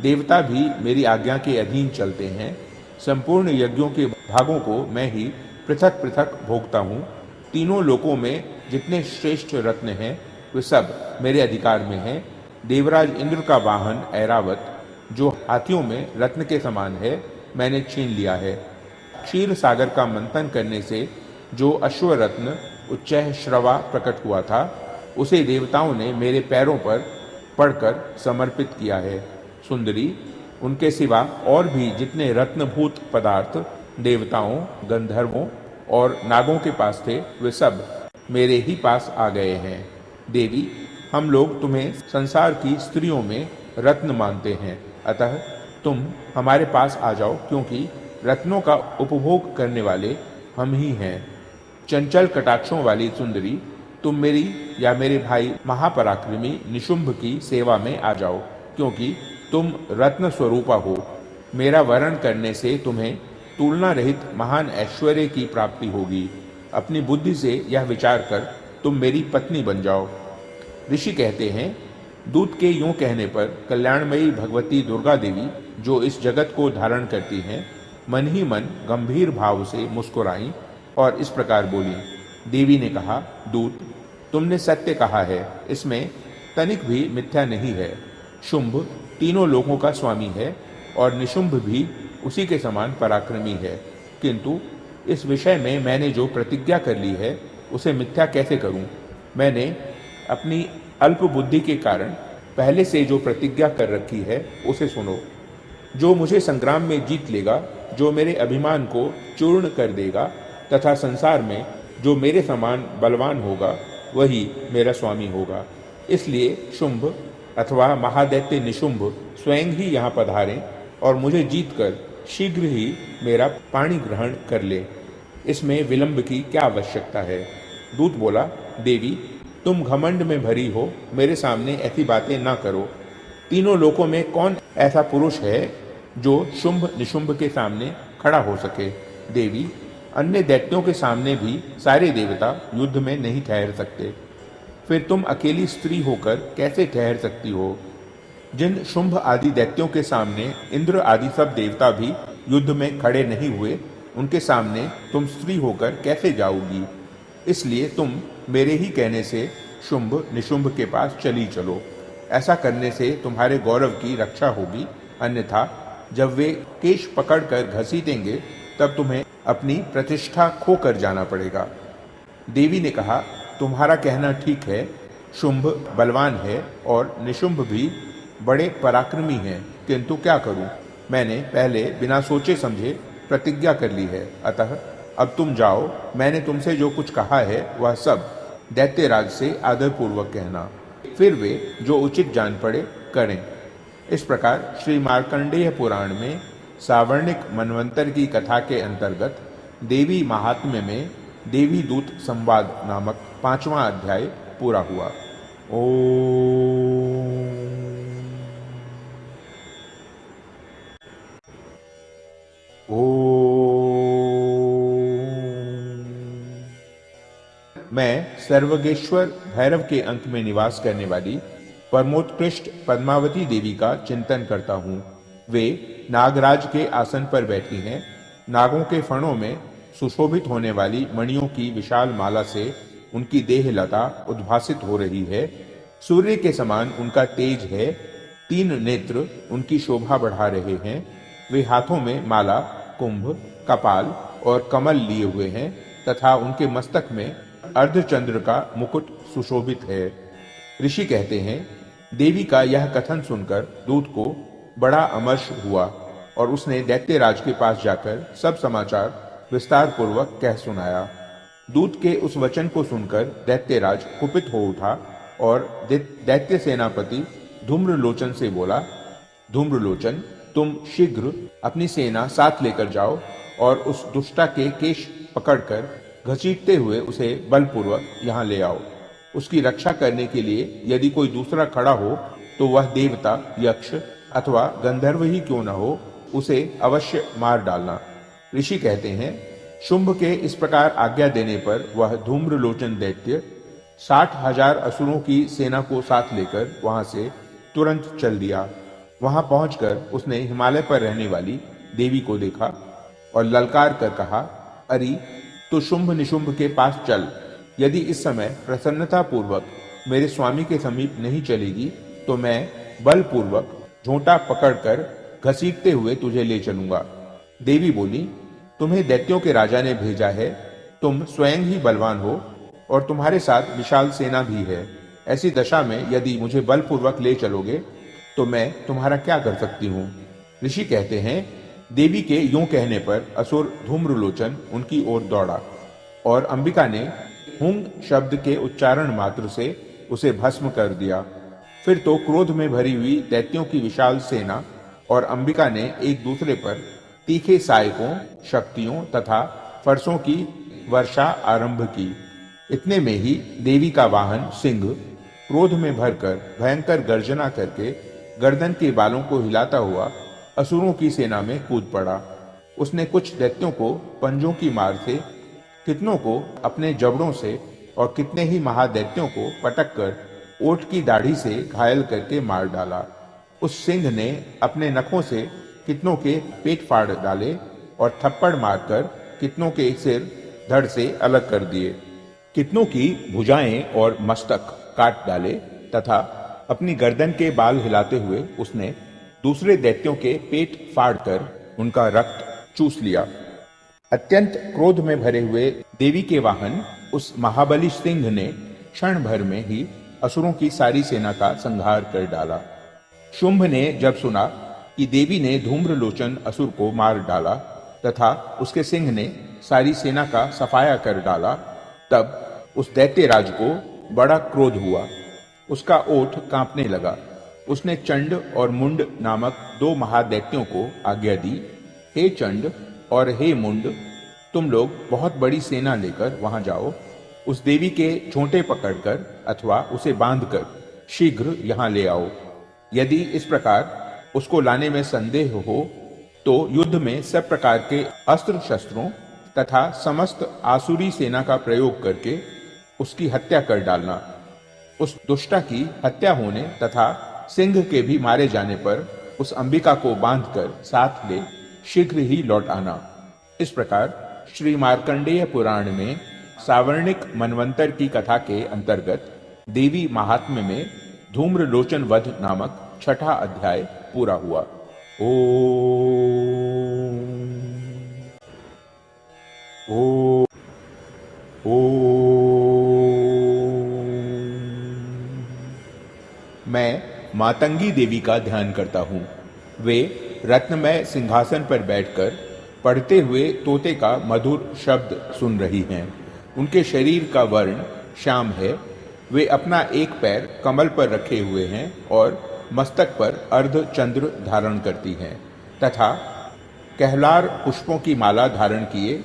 देवता भी मेरी आज्ञा के अधीन चलते हैं। संपूर्ण यज्ञों के भागों को मैं ही पृथक पृथक भोगता हूँ। तीनों लोकों में जितने श्रेष्ठ रत्न हैं वे सब मेरे अधिकार में हैं। देवराज इंद्र का वाहन ऐरावत जो हाथियों में रत्न के समान है मैंने छीन लिया है। क्षीर सागर का मंथन करने से जो अश्वरत्न उच्चैः श्रवा प्रकट हुआ था उसे देवताओं ने मेरे पैरों पर पड़कर समर्पित किया है। सुंदरी, उनके सिवा और भी जितने रत्नभूत पदार्थ देवताओं, गंधर्वों और नागों के पास थे वे सब मेरे ही पास आ गए हैं। देवी, हम लोग तुम्हें संसार की स्त्रियों में रत्न मानते हैं, अतः तुम हमारे पास आ जाओ क्योंकि रत्नों का उपभोग करने वाले हम ही हैं। चंचल कटाक्षों वाली सुंदरी, तुम मेरी या मेरे भाई महापराक्रमी निशुंभ की सेवा में आ जाओ क्योंकि तुम रत्न स्वरूपा हो। मेरा वरण करने से तुम्हें तुलना रहित महान ऐश्वर्य की प्राप्ति होगी। अपनी बुद्धि से यह विचार कर तुम मेरी पत्नी बन जाओ। ऋषि कहते हैं, दूत के यूं कहने पर कल्याणमयी भगवती दुर्गा देवी जो इस जगत को धारण करती हैं मन ही मन गंभीर भाव से मुस्कुराई और इस प्रकार बोली। देवी ने कहा, दूत, तुमने सत्य कहा है, इसमें तनिक भी मिथ्या नहीं है। शुंभ तीनों लोगों का स्वामी है और निशुंभ भी उसी के समान पराक्रमी है, किंतु इस विषय में मैंने जो प्रतिज्ञा कर ली है उसे मिथ्या कैसे करूं? मैंने अपनी अल्प बुद्धि के कारण पहले से जो प्रतिज्ञा कर रखी है उसे सुनो। जो मुझे संग्राम में जीत लेगा, जो मेरे अभिमान को चूर्ण कर देगा तथा संसार में जो मेरे समान बलवान होगा वही मेरा स्वामी होगा। इसलिए शुंभ अथवा महादैत्य निशुंभ स्वयं ही यहाँ पधारें और मुझे जीतकर शीघ्र ही मेरा पाणी ग्रहण कर ले। इसमें विलंब की क्या आवश्यकता है? दूत बोला, देवी तुम घमंड में भरी हो, मेरे सामने ऐसी बातें ना करो। तीनों लोकों में कौन ऐसा पुरुष है जो शुंभ निशुंभ के सामने खड़ा हो सके? देवी, अन्य दैत्यों के सामने भी सारे देवता युद्ध में नहीं ठहर सकते, फिर तुम अकेली स्त्री होकर कैसे ठहर सकती हो? जिन शुंभ आदि दैत्यों के सामने इंद्र आदि सब देवता भी युद्ध में खड़े नहीं हुए, उनके सामने तुम स्त्री होकर कैसे जाओगी? इसलिए तुम मेरे ही कहने से शुंभ निशुंभ के पास चली चलो। ऐसा करने से तुम्हारे गौरव की रक्षा होगी, अन्यथा जब वे केश पकड़कर घसीटेंगे तब तुम्हें अपनी प्रतिष्ठा खोकर जाना पड़ेगा। देवी ने कहा, तुम्हारा कहना ठीक है, शुंभ बलवान है और निशुंभ भी बड़े पराक्रमी हैं, किंतु क्या करूं? मैंने पहले बिना सोचे समझे प्रतिज्ञा कर ली है, अतः अब तुम जाओ। मैंने तुमसे जो कुछ कहा है वह सब दैत्यराज से आदरपूर्वक कहना, फिर वे जो उचित जान पड़े करें। इस प्रकार श्री मार्कंडेय पुराण में सावर्णिक मनवंतर की कथा के अंतर्गत देवी महात्म्य में देवी दूत संवाद नामक 5वां अध्याय पूरा हुआ। मैं सर्वगेश्वर भैरव के अंक में निवास करने वाली परमोत्कृष्ट पद्मावती देवी का चिंतन करता हूँ। वे नागराज के आसन पर बैठी हैं। नागों के फणों में सुशोभित होने वाली मणियों की विशाल माला से उनकी देह लता उद्भासित हो रही है। सूर्य के समान उनका तेज है। 3 नेत्र उनकी शोभा बढ़ा रहे हैं। वे हाथों में माला, कुंभ, कपाल और कमल लिए हुए हैं तथा उनके मस्तक में अर्धचंद्र का मुकुट सुशोभित है। ऋषि कहते हैं, देवी का यह कथन सुनकर दूत को बड़ा अमर्ष हुआ और उसने दैत्यराज के पास जाकर सब समाचार विस्तार पूर्वक कह सुनाया। दूत के उस वचन को सुनकर दैत्यराज कुपित हो उठा और दैत्य सेनापति धूम्रलोचन से बोला, धूम्रलोचन, तुम शीघ्र अपनी सेना साथ लेकर जाओ और उस दुष्टा के केश पकड़कर घसीटते हुए उसे बलपूर्वक यहाँ ले आओ। उसकी रक्षा करने के लिए यदि कोई दूसरा खड़ा हो तो वह देवता, यक्ष अथवा गंधर्व ही क्यों न हो, उसे अवश्य मार डालना। ऋषि कहते हैं, शुंभ के इस प्रकार आज्ञा देने पर वह धूम्रलोचन दैत्य 60,000 असुरों की सेना को साथ लेकर वहां से तुरंत चल दिया। वहां पहुंचकर उसने हिमालय पर रहने वाली देवी को देखा और ललकार कर कहा, अरे तो शुंभ निशुंभ के पास चल। यदि इस समय प्रसन्नता पूर्वक मेरे स्वामी के समीप नहीं चलेगी तो मैं बलपूर्वक झोंटा पकड़कर घसीटते हुए तुझे ले चलूंगा। देवी बोली, तुम्हें दैत्यों के राजा ने भेजा है, तुम स्वयं ही बलवान हो और तुम्हारे साथ विशाल सेना भी है। ऐसी दशा में यदि मुझे बलपूर्वक ले चलोगे तो मैं तुम्हारा क्या कर सकती हूँ? ऋषि कहते हैं, देवी के यूं कहने पर असुर धूम्रलोचन उनकी ओर दौड़ा और अंबिका ने हुंग शब्द के उच्चारण मात्र से उसे भस्म कर दिया। फिर तो क्रोध में भरी हुई दैत्यों की विशाल सेना और अंबिका ने एक दूसरे पर तीखे सायकों, शक्तियों तथा फरसों की वर्षा आरंभ की। इतने में ही देवी का वाहन सिंह क्रोध में भरकर भयंकर गर्जना करके गर्दन के बालों को हिलाता हुआ असुरों की सेना में कूद पड़ा। उसने कुछ दैत्यों को पंजों की मार से, कितनों को अपने जबड़ों से और कितने ही महादैत्यों को पटककर ओठ की दाढ़ी से घायल करके मार डाला। उस सिंह ने अपने नखों से कितनों के पेट फाड़ डाले और थप्पड़ मारकर कितनों के सिर धड़ से अलग कर दिए। कितनों की भुजाएं और मस्तक काट डाले तथा अपनी गर्दन के बाल हिलाते हुए उसने दूसरे दैत्यों के पेट फाड़कर उनका रक्त चूस लिया। अत्यंत क्रोध में भरे हुए देवी के वाहन उस महाबली सिंह ने क्षण भर में ही असुरों की सारी सेना का संहार कर डाला। शुंभ ने जब सुना कि देवी ने धूम्रलोचन असुर को मार डाला तथा उसके सिंह ने सारी सेना का सफाया कर डाला तब उस दैत्यराज को बड़ा क्रोध हुआ, उसका ओठ कांपने लगा। उसने चंड और मुंड नामक दो महादैत्यों को आज्ञा दी, हे चंड और हे मुंड, तुम लोग बहुत बड़ी सेना लेकर वहां जाओ, उस देवी के झोंटे पकड़कर अथवा उसे बांधकर शीघ्र यहां ले आओ। यदि इस प्रकार उसको लाने में संदेह हो तो युद्ध में सब प्रकार के अस्त्र शस्त्रों तथा समस्त आसुरी सेना का प्रयोग करके उसकी हत्या कर डालना। उस दुष्टा की हत्या होने तथा सिंह के भी मारे जाने पर उस अंबिका को बांधकर साथ ले शीघ्र ही लौट आना। इस प्रकार श्री मार्कंडेय पुराण में सावर्णिक मनवंतर की कथा के अंतर्गत देवी महात्म्य में धूम्रलोचन वध नामक छठा अध्याय पूरा हुआ। ओ मैं मातंगी देवी का ध्यान करता हूँ। वे रत्नमय सिंहासन पर बैठकर पढ़ते हुए तोते का मधुर शब्द सुन रही हैं। उनके शरीर का वर्ण श्याम है। वे अपना एक पैर कमल पर रखे हुए हैं और मस्तक पर अर्ध चंद्र धारण करती हैं तथा कहलार पुष्पों की माला धारण किए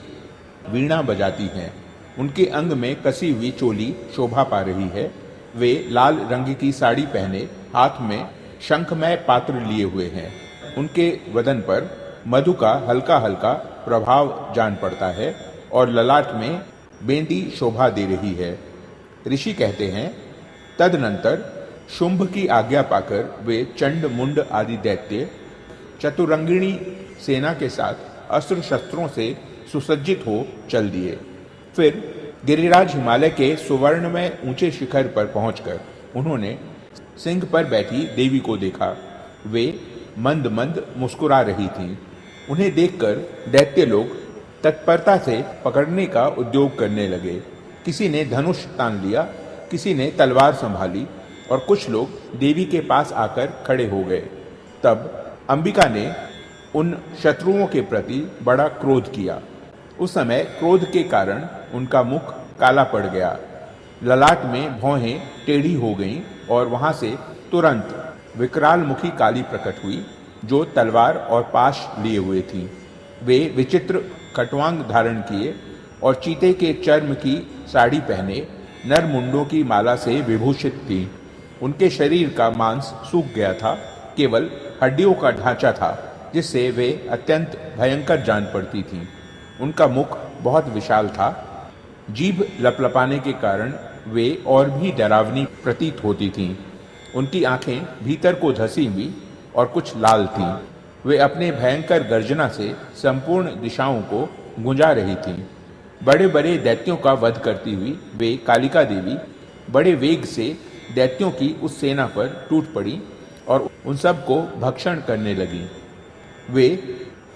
वीणा बजाती हैं। उनके अंग में कसी हुई चोली शोभा पा रही है। वे लाल रंग की साड़ी पहने हाथ में शंखमय पात्र लिए हुए हैं। उनके वदन पर मधु का हल्का हल्का प्रभाव जान पड़ता है और ललाट में बेंदी शोभा दे रही है। ऋषि कहते हैं, तदनंतर शुंभ की आज्ञा पाकर वे चंड मुंड आदि दैत्य चतुरंगिणी सेना के साथ अस्त्र शस्त्रों से सुसज्जित हो चल दिए। फिर गिरिराज हिमालय के सुवर्ण में ऊंचे शिखर पर पहुंचकर उन्होंने सिंह पर बैठी देवी को देखा। वे मंद मंद मुस्कुरा रही थीं। उन्हें देखकर दैत्य लोग तत्परता से पकड़ने का उद्योग करने लगे। किसी ने धनुष तान लिया, किसी ने तलवार संभाली और कुछ लोग देवी के पास आकर खड़े हो गए। तब अंबिका ने उन शत्रुओं के प्रति बड़ा क्रोध किया। उस समय क्रोध के कारण उनका मुख काला पड़ गया, ललाट में भौहें टेढ़ी हो गईं और वहां से तुरंत विकराल मुखी काली प्रकट हुई जो तलवार और पाश लिए हुए थी। वे विचित्र खटवांग धारण किए और चीते के चर्म की साड़ी पहने नर मुंडों की माला से विभूषित थी। उनके शरीर का मांस सूख गया था, केवल हड्डियों का ढांचा था जिससे वे अत्यंत भयंकर जान पड़ती थीं। उनका मुख बहुत विशाल था। जीभ लपलपाने के कारण वे और भी डरावनी प्रतीत होती थीं। उनकी आंखें भीतर को धसी हुई और कुछ लाल थीं। वे अपने भयंकर गर्जना से संपूर्ण दिशाओं को गुंजा रही थीं। बड़े बड़े दैत्यों का वध करती हुई वे कालिका देवी बड़े वेग से दैत्यों की उस सेना पर टूट पड़ी और उन सब को भक्षण करने लगी। वे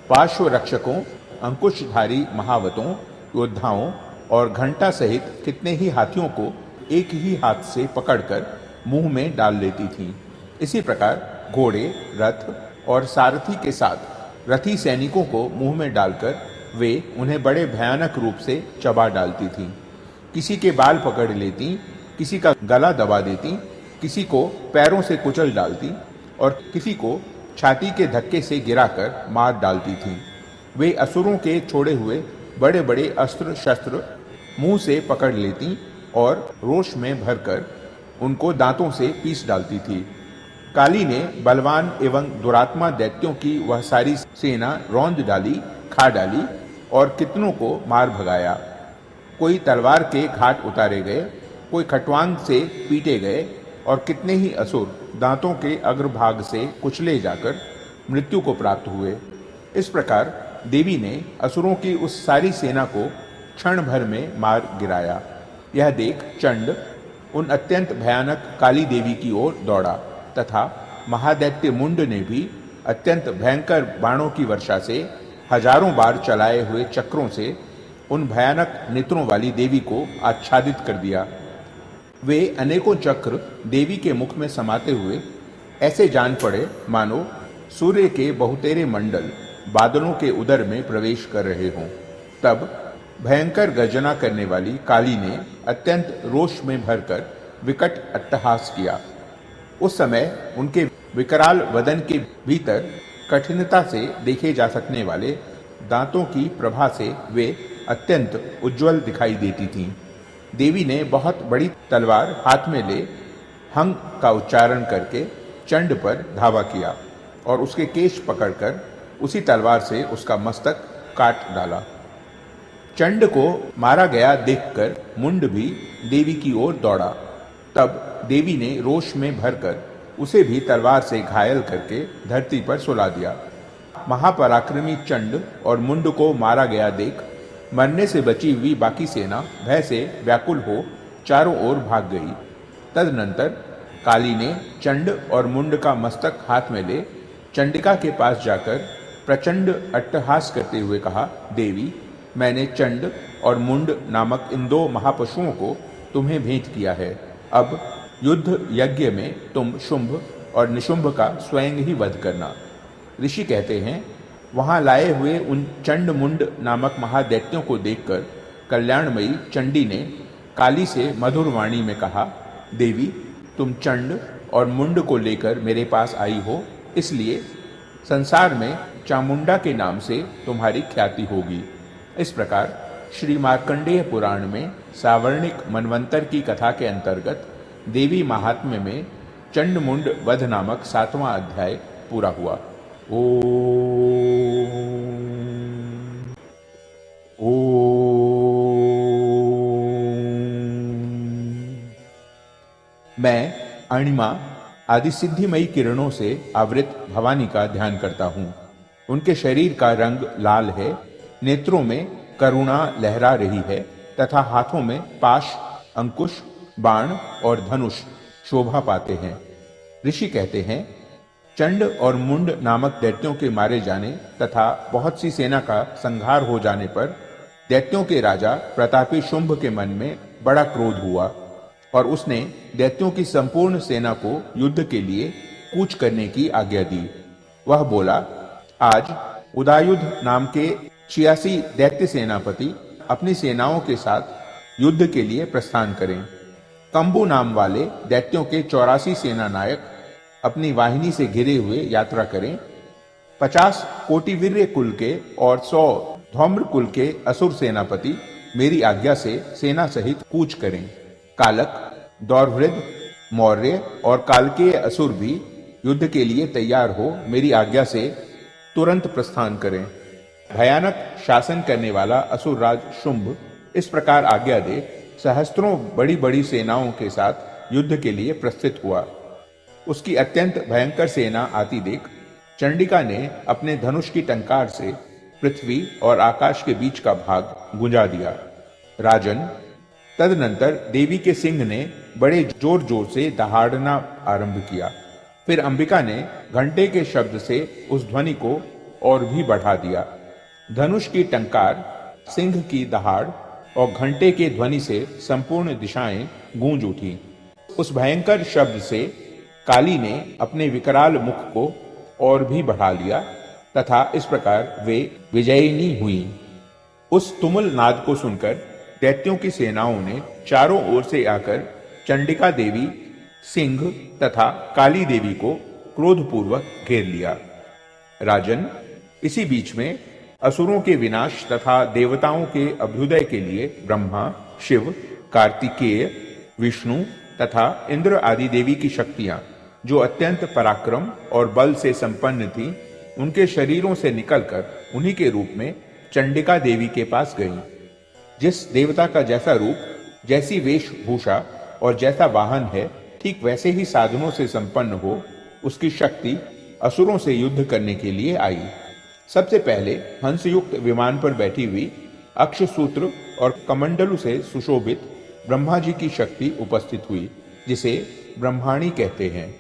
पार्श्व रक्षकों, अंकुशधारी महावतों, योद्धाओं और घंटा सहित कितने ही हाथियों को एक ही हाथ से पकड़कर मुंह में डाल लेती थीं। इसी प्रकार घोड़े, रथ और सारथी के साथ रथी सैनिकों को मुंह में डालकर वे उन्हें बड़े भयानक रूप से चबा डालती थीं। किसी के बाल पकड़ लेती, किसी का गला दबा देती, किसी को पैरों से कुचल डालती और किसी को छाती के धक्के से गिराकर मार डालती थीं। वे असुरों के छोड़े हुए बड़े बड़े अस्त्र शस्त्र मुंह से पकड़ लेती और रोष में भरकर उनको दांतों से पीस डालती थी। काली ने बलवान एवं दुरात्मा दैत्यों की वह सारी सेना रौंद डाली, खा डाली और कितनों को मार भगाया। कोई तलवार के घाट उतारे गए, कोई खटवांग से पीटे गए और कितने ही असुर दांतों के अग्रभाग से कुचले जाकर मृत्यु को प्राप्त हुए। इस प्रकार देवी ने असुरों की उस सारी सेना को क्षण भर में मार गिराया। यह देख चंड उन अत्यंत भयानक काली देवी की ओर दौड़ा तथा महादैत्य मुंड ने भी अत्यंत भयंकर बाणों की वर्षा से हजारों बार चलाए हुए चक्रों से उन भयानक नेत्रों वाली देवी को आच्छादित कर दिया। वे अनेकों चक्र देवी के मुख में समाते हुए ऐसे जान पड़े मानो सूर्य के बहुतेरे मंडल बादलों के उदर में प्रवेश कर रहे हों। तब भयंकर गर्जना करने वाली काली ने अत्यंत रोष में भरकर विकट अट्टहास किया। उस समय उनके विकराल वदन के भीतर कठिनता से देखे जा सकने वाले दांतों की प्रभा से वे अत्यंत उज्जवल दिखाई देती थीं। देवी ने बहुत बड़ी तलवार हाथ में ले हंग का उच्चारण करके चंड पर धावा किया और उसके केश पकड़कर उसी तलवार से उसका मस्तक काट डाला। चंड को मारा गया देखकर मुंड भी देवी की ओर दौड़ा। तब देवी ने रोष में भरकर उसे भी तलवार से घायल करके धरती पर सुला दिया। महापराक्रमी चंड और मुंड को मारा गया देख मरने से बची हुई बाकी सेना भय से व्याकुल हो चारों ओर भाग गई। तदनंतर काली ने चंड और मुंड का मस्तक हाथ में ले चंडिका के पास जाकर प्रचंड अट्टहास करते हुए कहा, देवी, मैंने चंड और मुंड नामक इन दो महापशुओं को तुम्हें भेंट किया है। अब युद्ध यज्ञ में तुम शुंभ और निशुंभ का स्वयं ही वध करना। ऋषि कहते हैं, वहां लाए हुए उन चंड मुंड नामक महादैत्यों को देखकर कल्याणमयी चंडी ने काली से मधुर वाणी में कहा, देवी, तुम चंड और मुंड को लेकर मेरे पास आई हो, इसलिए संसार में चामुंडा के नाम से तुम्हारी ख्याति होगी। इस प्रकार श्री मार्कंडेय पुराण में सावर्णिक मनवंतर की कथा के अंतर्गत देवी महात्म्य में चंड मुंड वध नामक 7वां अध्याय पूरा हुआ। मैं अणिमा आदि सिद्धिमयी किरणों से आवृत भवानी का ध्यान करता हूँ। उनके शरीर का रंग लाल है, नेत्रों में करुणा लहरा रही है तथा हाथों में पाश, अंकुश, बाण और धनुष शोभा पाते हैं। ऋषि कहते हैं, चंड और मुंड नामक दैत्यों के मारे जाने तथा बहुत सी सेना का संहार हो जाने पर दैत्यों के राजा प्रतापी शुंभ के मन में बड़ा क्रोध हुआ और उसने दैत्यों की संपूर्ण सेना को युद्ध के लिए कूच करने की आज्ञा दी। वह बोला, आज उदायुध नाम के 86 दैत्य सेनापति अपनी सेनाओं के साथ युद्ध के लिए प्रस्थान करें। कंबु नाम वाले दैत्यों के 84 सेना नायक अपनी वाहिनी से घिरे हुए यात्रा करें। 50 कोटिवीर्य कुल के और 100 धौम्र कुल के असुर सेनापति मेरी आज्ञा से सेना सहित कूच करें। कालक, दौर्वृद, मौर्य और कालकेय असुर भी युद्ध के लिए तैयार हो मेरी आज्ञा से तुरंत प्रस्थान करें। भयानक शासन करने वाला असुरराज शुंभ इस प्रकार आज्ञा दे सहस्त्रों बड़ी बड़ी सेनाओं के साथ युद्ध के लिए प्रस्थित हुआ। उसकी अत्यंत भयंकर सेना आती देख चंडिका ने अपने धनुष की टंकार से पृथ्वी और आकाश के बीच का भाग गुंजा दिया। राजन, तदनंतर देवी के सिंह ने बड़े जोर जोर से दहाड़ना आरंभ किया। फिर अंबिका ने घंटे के शब्द से उस ध्वनि को और भी बढ़ा दिया। धनुष की टंकार, सिंह की दहाड़ और घंटे के ध्वनि से संपूर्ण दिशाएं गूंज उठी। उस भयंकर शब्द से काली ने अपने विकराल मुख को और भी बढ़ा लिया तथा इस प्रकार वे विजयिनी हुई। उस तुमुल नाद को सुनकर दैत्यों की सेनाओं ने चारों ओर से आकर चंडिका देवी, सिंह तथा काली देवी को क्रोधपूर्वक घेर लिया। राजन, इसी बीच में असुरों के विनाश तथा देवताओं के अभ्युदय के लिए ब्रह्मा, शिव, कार्तिकेय, विष्णु तथा इंद्र आदि देवी की शक्तियां, जो अत्यंत पराक्रम और बल से संपन्न थीं, उनके शरीरों से निकलकर उन्हीं के रूप में चंडिका देवी के पास गईं। जिस देवता का जैसा रूप, जैसी वेशभूषा और जैसा वाहन है, ठीक वैसे ही साधनों से संपन्न हो उसकी शक्ति असुरों से युद्ध करने के लिए आई। सबसे पहले हंसयुक्त विमान पर बैठी हुई अक्षसूत्र और कमंडलू से सुशोभित ब्रह्मा जी की शक्ति उपस्थित हुई, जिसे ब्रह्माणी कहते हैं।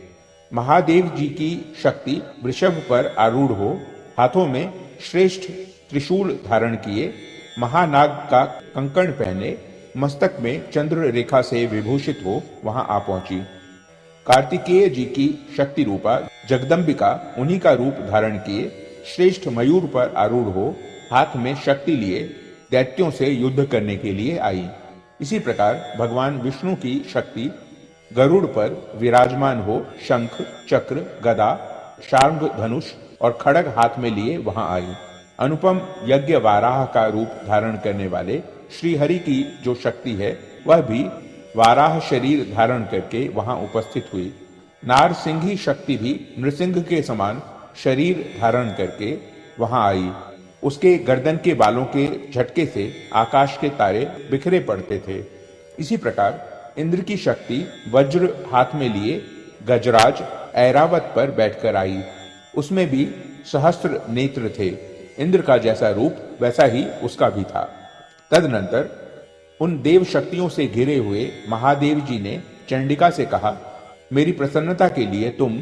महादेव जी की शक्ति वृषभ पर आरूढ़ हो, हाथों में श्रेष्ठ त्रिशूल धारण किए, महानाग का कंकण पहने, मस्तक में चंद्र रेखा से विभूषित हो वहां आ पहुंची। कार्तिकेय जी की शक्ति रूपा जगदम्बिका उन्हीं का रूप धारण किए श्रेष्ठ मयूर पर आरूढ़ हो, हाथ में शक्ति लिए दैत्यों से युद्ध करने के लिए आई। इसी प्रकार भगवान विष्णु की शक्ति गरुड़ पर विराजमान हो शंख, चक्र, गदा, शार्ंग, धनुष और खड़ग हाथ में लिए वहां आई। अनुपम यज्ञ वाराह का रूप धारण करने वाले श्री हरि की जो शक्ति है वह भी वाराह शरीर धारण करके वहां उपस्थित हुई। नारसिंही शक्ति भी नृसिंह के समान शरीर धारण करके वहां आई। उसके गर्दन के बालों के झटके से आकाश के तारे बिखरे पड़ते थे। इसी प्रकार इंद्र की शक्ति वज्र हाथ में लिए गजराज ऐरावत पर बैठकर आई। उसमें भी सहस्त्र नेत्र थे। इंद्र का जैसा रूप वैसा ही उसका भी था। तदनंतर उन देव शक्तियों से घिरे हुए महादेव जी ने चंडिका से कहा, मेरी प्रसन्नता के लिए तुम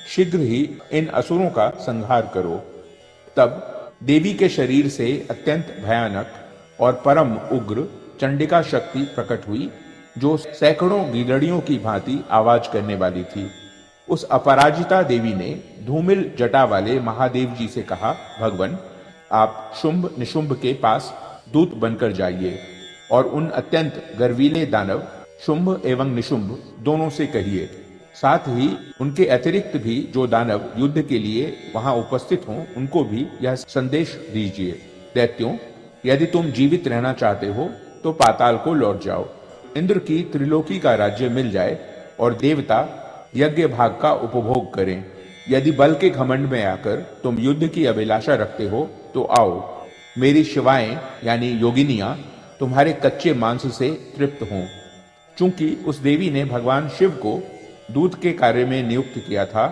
शीघ्र ही इन असुरों का संहार करो। तब देवी के शरीर से अत्यंत भयानक और परम उग्र चंडिका शक्ति प्रकट हुई, जो सैकड़ों गीदड़ियों की भांति आवाज करने वाली थी। उस अपराजिता देवी ने धूमिल जटा वाले महादेव जी से कहा, भगवान, आप शुंभ निशुंभ के पास दूत बनकर जाइए और उन अत्यंत गर्वीले दानव शुंभ एवं निशुंभ दोनों से कहिए, साथ ही उनके अतिरिक्त भी जो दानव युद्ध के लिए वहां उपस्थित हों उनको भी यह संदेश दीजिए, दैत्यों, यदि तुम जीवित रहना चाहते हो तो पाताल को लौट जाओ। इंद्र की त्रिलोकी का राज्य मिल जाए और देवता यज्ञ भाग का उपभोग करें। यदि बल के घमंड में आकर तुम युद्ध की अभिलाषा रखते हो तो आओ, मेरी शिवाएं यानी योगिनियां तुम्हारे कच्चे मांस से तृप्त हों। चूंकि उस देवी ने भगवान शिव को दूत के कार्य में नियुक्त किया था,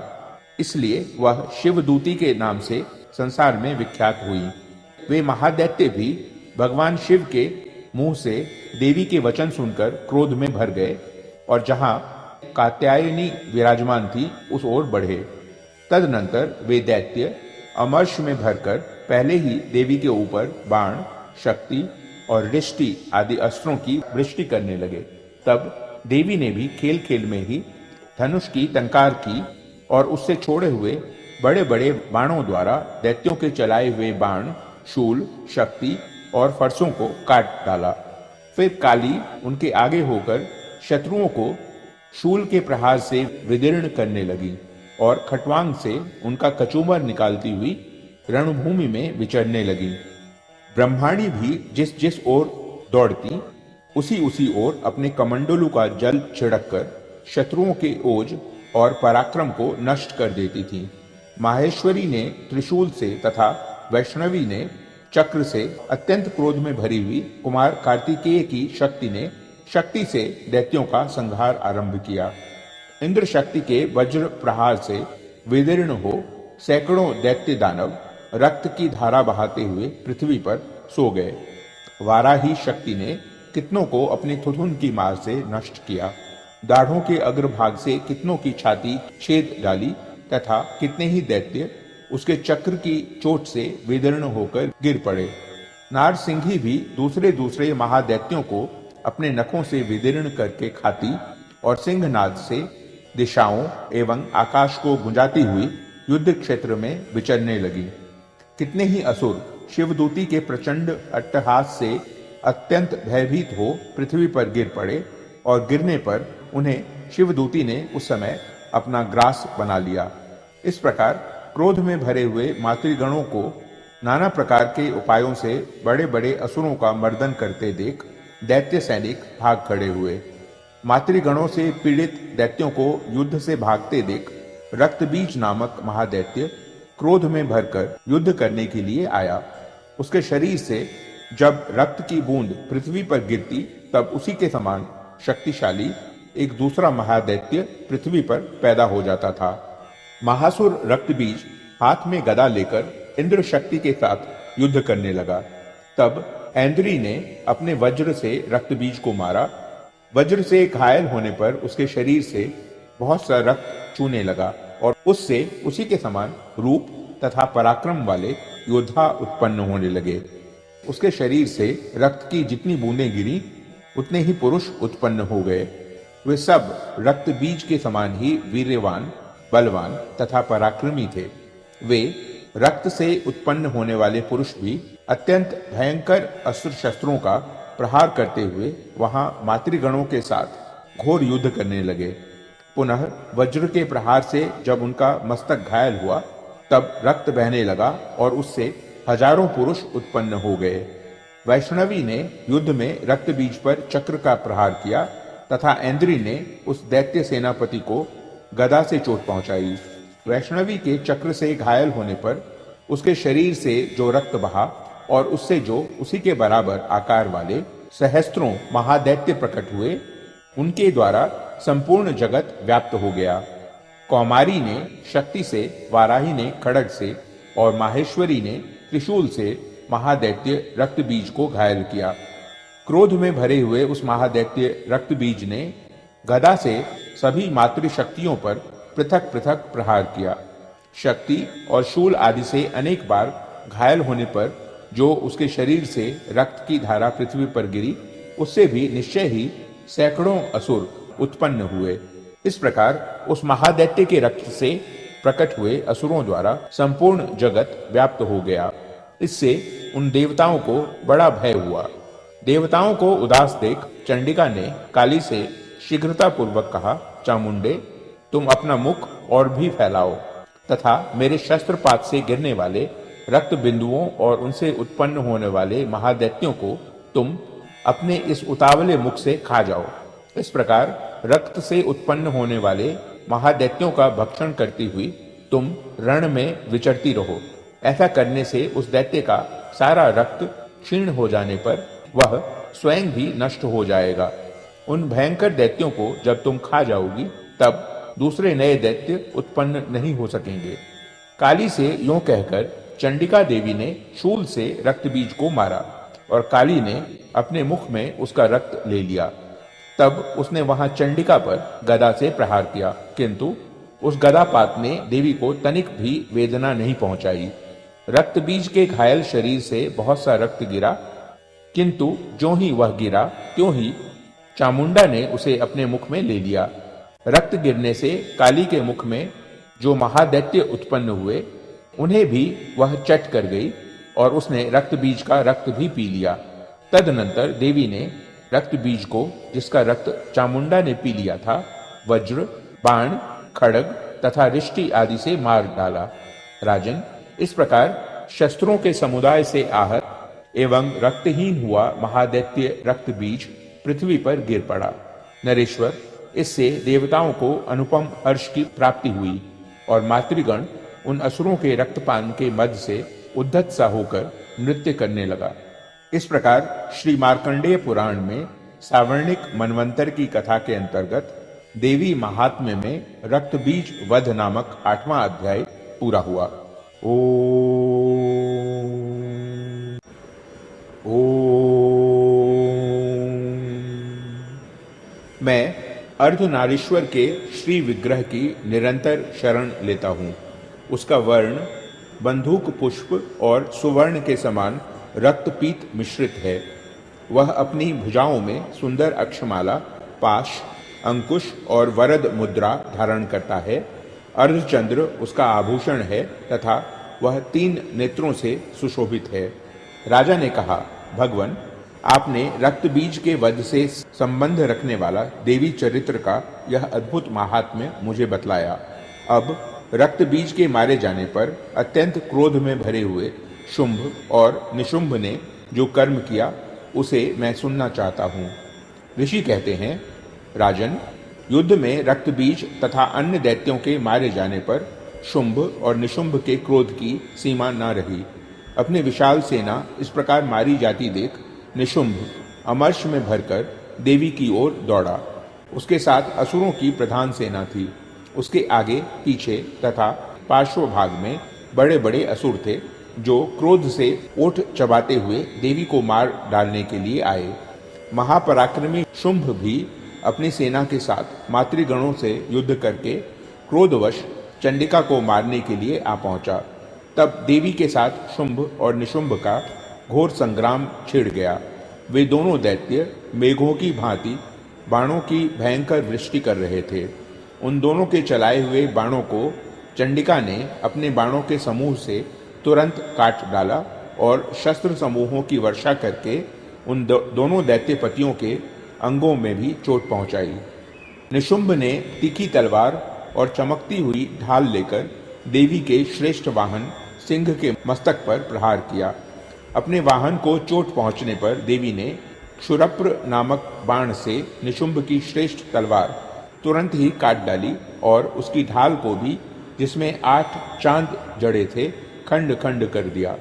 इसलिए वह शिवदूती के नाम से संसार में विख्यात हुई। वे महादैत्य भी भगवान शिव के मुंह से देवी के वचन सुनकर क्रोध में भर गए और जहां कात्यायनी विराजमान थी उस ओर बढ़े। तदनंतर वे दैत्य अमर्ष में भरकर पहले ही देवी के ऊपर बाण, शक्ति और रिष्टि आदि अस्त्रों की वृष्टि करने लगे। तब देवी ने भी खेल खेल में ही धनुष की टंकार की और उससे छोड़े हुए बड़े बड़े बाणों द्वारा दैत्यों के चलाए हुए बाण, शूल, शक्ति और फरसों को काट डाला। फिर काली उनके आगे होकर शत्रुओं को शूल के प्रहार से विदीर्ण करने लगी और खटवांग से उनका कचूमर निकालती हुई रणभूमि में विचरने लगी। ब्रह्माणी भी जिस जिस ओर दौड़ती उसी ओर अपने कमंडलू का जल छिड़ककर शत्रुओं के ओज और पराक्रम को नष्ट कर देती थी। माहेश्वरी ने त्रिशूल से तथा वैष्णवी ने चक्र से अत्यंत क्रोध में भरी हुई कुमार कार्तिकेय की शक्ति ने शक्ति से दैत्यों का संहार आरंभ किया। इंद्र शक्ति के वज्र प्रहार से विदीर्ण हो सैकड़ों दैत्य दानव रक्त की धारा बहाते हुए पृथ्वी पर सो गए। वाराही शक्ति ने कितनों को अपनी थुथुन की मार से नष्ट किया, दाढ़ों के अग्रभाग से कितनों की छाती छेद डाली तथा कितने ही दैत्य उसके चक्र की चोट से विदीर्ण होकर गिर पड़े। नारसिंही भी दूसरे दूसरे महादैत्यों को अपने नखों से विदीर्ण करके खाती और सिंहनाद से दिशाओं एवं आकाश को गुंजाती हुई युद्ध क्षेत्र में विचरने लगी। कितने ही असुर शिवदूती के प्रचंड अट्टहास से अत्यंत भयभीत हो पृथ्वी पर गिर पड़े और गिरने पर उन्हें शिवदूती ने उस समय अपना ग्रास बना लिया। इस प्रकार क्रोध में भरे हुए मातृगणों को नाना प्रकार के उपायों से बड़े बड़े असुरों का मर्दन करते देख दैत्य सैनिक भाग खड़े हुए। मातृगणों से पीड़ित दैत्यों को युद्ध से भागते देख रक्तबीज नामक महादैत्य क्रोध में भरकर युद्ध करने के लिए आया। उसके शरीर से जब रक्त की बूंद पृथ्वी पर गिरती तब उसी के समान शक्तिशाली एक दूसरा महादैत्य पृथ्वी पर पैदा हो जाता था। महासुर रक्तबीज हाथ में गदा लेकर इंद्र शक्ति के साथ युद्ध करने लगा। तब ऐन्द्री ने अपने वज्र से रक्तबीज को मारा। वज्र से घायल होने पर उसके शरीर से बहुत सा रक्त चूने लगा और उससे उसी के समान रूप तथा पराक्रम वाले योद्धा उत्पन्न होने लगे। उसके शरीर से रक्त की जितनी बूंदें गिरी उतने ही पुरुष उत्पन्न हो गए। वे सब रक्त बीज के समान ही वीर्यवान, बलवान तथा पराक्रमी थे। वे रक्त से उत्पन्न होने वाले पुरुष भी अत्यंत भयंकर अस्त्र शस्त्रों का प्रहार करते हुए वहां मातृगणों के साथ घोर युद्ध करने लगे। पुनः वज्र के प्रहार से जब उनका मस्तक घायल हुआ तब रक्त बहने लगा और उससे हजारों पुरुष उत्पन्न हो गए। वैष्णवी ने युद्ध में रक्त बीज पर चक्र का प्रहार किया तथा ऐन्द्री ने उस दैत्य सेनापति को गदा से चोट पहुंचाई। वैष्णवी के चक्र से घायल होने पर उसके शरीर से जो रक्त बहा और उससे जो उसी के बराबर आकार वाले सहस्त्रों महादैत्य प्रकट हुए, उनके द्वारा संपूर्ण जगत व्याप्त हो गया। कौमारी ने शक्ति से, वाराही ने खड्ग से और माहेश्वरी ने त्रिशूल से महादैत्य रक्तबीज को घायल किया। क्रोध में भरे हुए उस महादैत्य रक्तबीज ने गदा से सभी मातृशक्तियों पर पृथक पृथक प्रहार किया। शक्ति और शूल आदि से अनेक बार घायल होने पर जो उसके शरीर से रक्त की धारा पृथ्वी पर गिरी, उससे भी निश्चय ही सैकड़ों असुर उत्पन्न हुए। इस प्रकार उस महादैत्य के रक्त से प्रकट हुए असुरों द्वारा संपूर्ण जगत व्याप्त हो गया। इससे उन देवताओं को बड़ा भय हुआ। देवताओं को उदास देख चंडिका ने काली से शीघ्रता पूर्वक कहा, चामुंडे, तुम अपना मुख और भी फैलाओ तथा मेरे शस्त्रपात से गिरने वाले रक्त बिंदुओं और उनसे उत्पन्न होने वाले महादैत्यों को तुम अपने इस उतावले मुख से खा जाओ। इस प्रकार रक्त से उत्पन्न होने वाले महादैत्यों का भक्षण करती हुई तुम रण में विचरती रहो। ऐसा करने से उस दैत्य का सारा रक्त क्षीण हो जाने पर वह स्वयं भी नष्ट हो जाएगा। उन भयंकर दैत्यों को जब तुम खा जाओगी तब दूसरे नए दैत्य उत्पन्न नहीं हो सकेंगे। काली से यूं कहकर चंडिका देवी ने शूल से रक्तबीज को मारा और काली ने अपने मुख में उसका रक्त ले लिया। तब उसने वहां चंडिका पर गदा से प्रहार किया, किंतु उस गदापात ने देवी को तनिक भी वेदना नहीं पहुंचाई। रक्तबीज के घायल शरीर से बहुत सा रक्त गिरा, किंतु जो ही वह गिरा त्यों ही चामुंडा ने उसे अपने मुख में ले लिया। रक्त गिरने से काली के मुख में जो महादैत्य उत्पन्न हुए, उन्हें भी वह चट कर गई और उसने रक्तबीज का रक्त भी पी लिया। तदनंतर देवी ने रक्तबीज को, जिसका रक्त चामुंडा ने पी लिया था, वज्र, बाण, खड्ग तथा रिष्टि आदि से मार डाला। राजन, इस प्रकार शस्त्रों के समुदाय से आहत एवं रक्तहीन हुआ महादैत्य रक्तबीज पृथ्वी पर गिर पड़ा। नरेश्वर, इससे देवताओं को अनुपम हर्ष की प्राप्ति हुई और मातृगण उन असुरों के रक्तपान के मद से उद्धत सा होकर नृत्य करने लगा। इस प्रकार श्री मार्कंडेय पुराण में सावर्णिक मनवंतर की कथा के अंतर्गत देवी महात्म्य में रक्तबीज वध नामक 8वां अध्याय पूरा हुआ। मैं अर्धनारीश्वर के श्री विग्रह की निरंतर शरण लेता हूँ। उसका वर्ण बंदूक पुष्प और सुवर्ण के समान रक्तपीत मिश्रित है। वह अपनी भुजाओं में सुंदर अक्षमाला, पाश, अंकुश और वरद मुद्रा धारण करता है। अर्धचंद्र उसका आभूषण है तथा वह 3 नेत्रों से सुशोभित है। राजा ने कहा, भगवन, आपने रक्तबीज के वध से संबंध रखने वाला देवी चरित्र का यह अद्भुत महात्म्य मुझे बतलाया। अब रक्तबीज के मारे जाने पर अत्यंत क्रोध में भरे हुए शुंभ और निशुंभ ने जो कर्म किया उसे मैं सुनना चाहता हूँ। ऋषि कहते हैं, राजन, युद्ध में रक्तबीज तथा अन्य दैत्यों के मारे जाने पर शुंभ और निशुंभ के क्रोध की सीमा न रही। अपनी विशाल सेना इस प्रकार मारी जाती देख निशुंभ अमर्ष में भरकर देवी की ओर दौड़ा। उसके साथ असुरों की प्रधान सेना थी। उसके आगे पीछे तथा पार्श्व भाग में बड़े बड़े असुर थे, जो क्रोध से ओठ चबाते हुए देवी को मार डालने के लिए आए। महापराक्रमी शुंभ भी अपनी सेना के साथ मातृगणों से युद्ध करके क्रोधवश चंडिका को मारने के लिए आ पहुंचा। तब देवी के साथ शुंभ और निशुंभ का घोर संग्राम छिड़ गया। वे दोनों दैत्य मेघों की भांति बाणों की भयंकर वृष्टि कर रहे थे। उन दोनों के चलाए हुए बाणों को चंडिका ने अपने बाणों के समूह से तुरंत काट डाला और शस्त्र समूहों की वर्षा करके उन दोनों दैत्यपतियों के अंगों में भी चोट पहुंचाई। निशुंभ ने तीखी तलवार और चमकती हुई ढाल लेकर देवी के श्रेष्ठ वाहन सिंह के मस्तक पर प्रहार किया। अपने वाहन को चोट पहुंचने पर देवी ने क्षुरप्र नामक बाण से निशुंभ की श्रेष्ठ तलवार तुरंत ही काट डाली और उसकी ढाल को भी, जिसमें 8 चांद जड़े थे, खंड खंड कर दिया।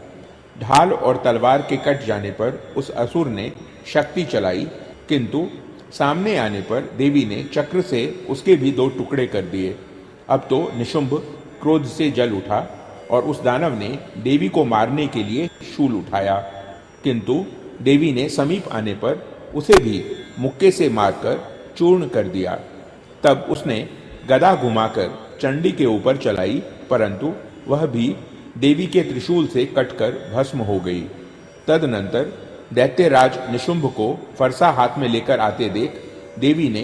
ढाल और तलवार के कट जाने पर उस असुर ने शक्ति चलाई, किंतु सामने आने पर देवी ने चक्र से उसके भी 2 टुकड़े कर दिए। अब तो निशुंभ क्रोध से जल उठा और उस दानव ने देवी को मारने के लिए शूल उठाया, किंतु देवी ने समीप आने पर उसे भी मुक्के से मारकर चूर्ण कर दिया। तब उसने गदा घुमाकर चंडी के ऊपर चलाई, परंतु वह भी देवी के त्रिशूल से कटकर भस्म हो गई। तदनंतर दैत्यराज निशुंभ को फरसा हाथ में लेकर आते देख देवी ने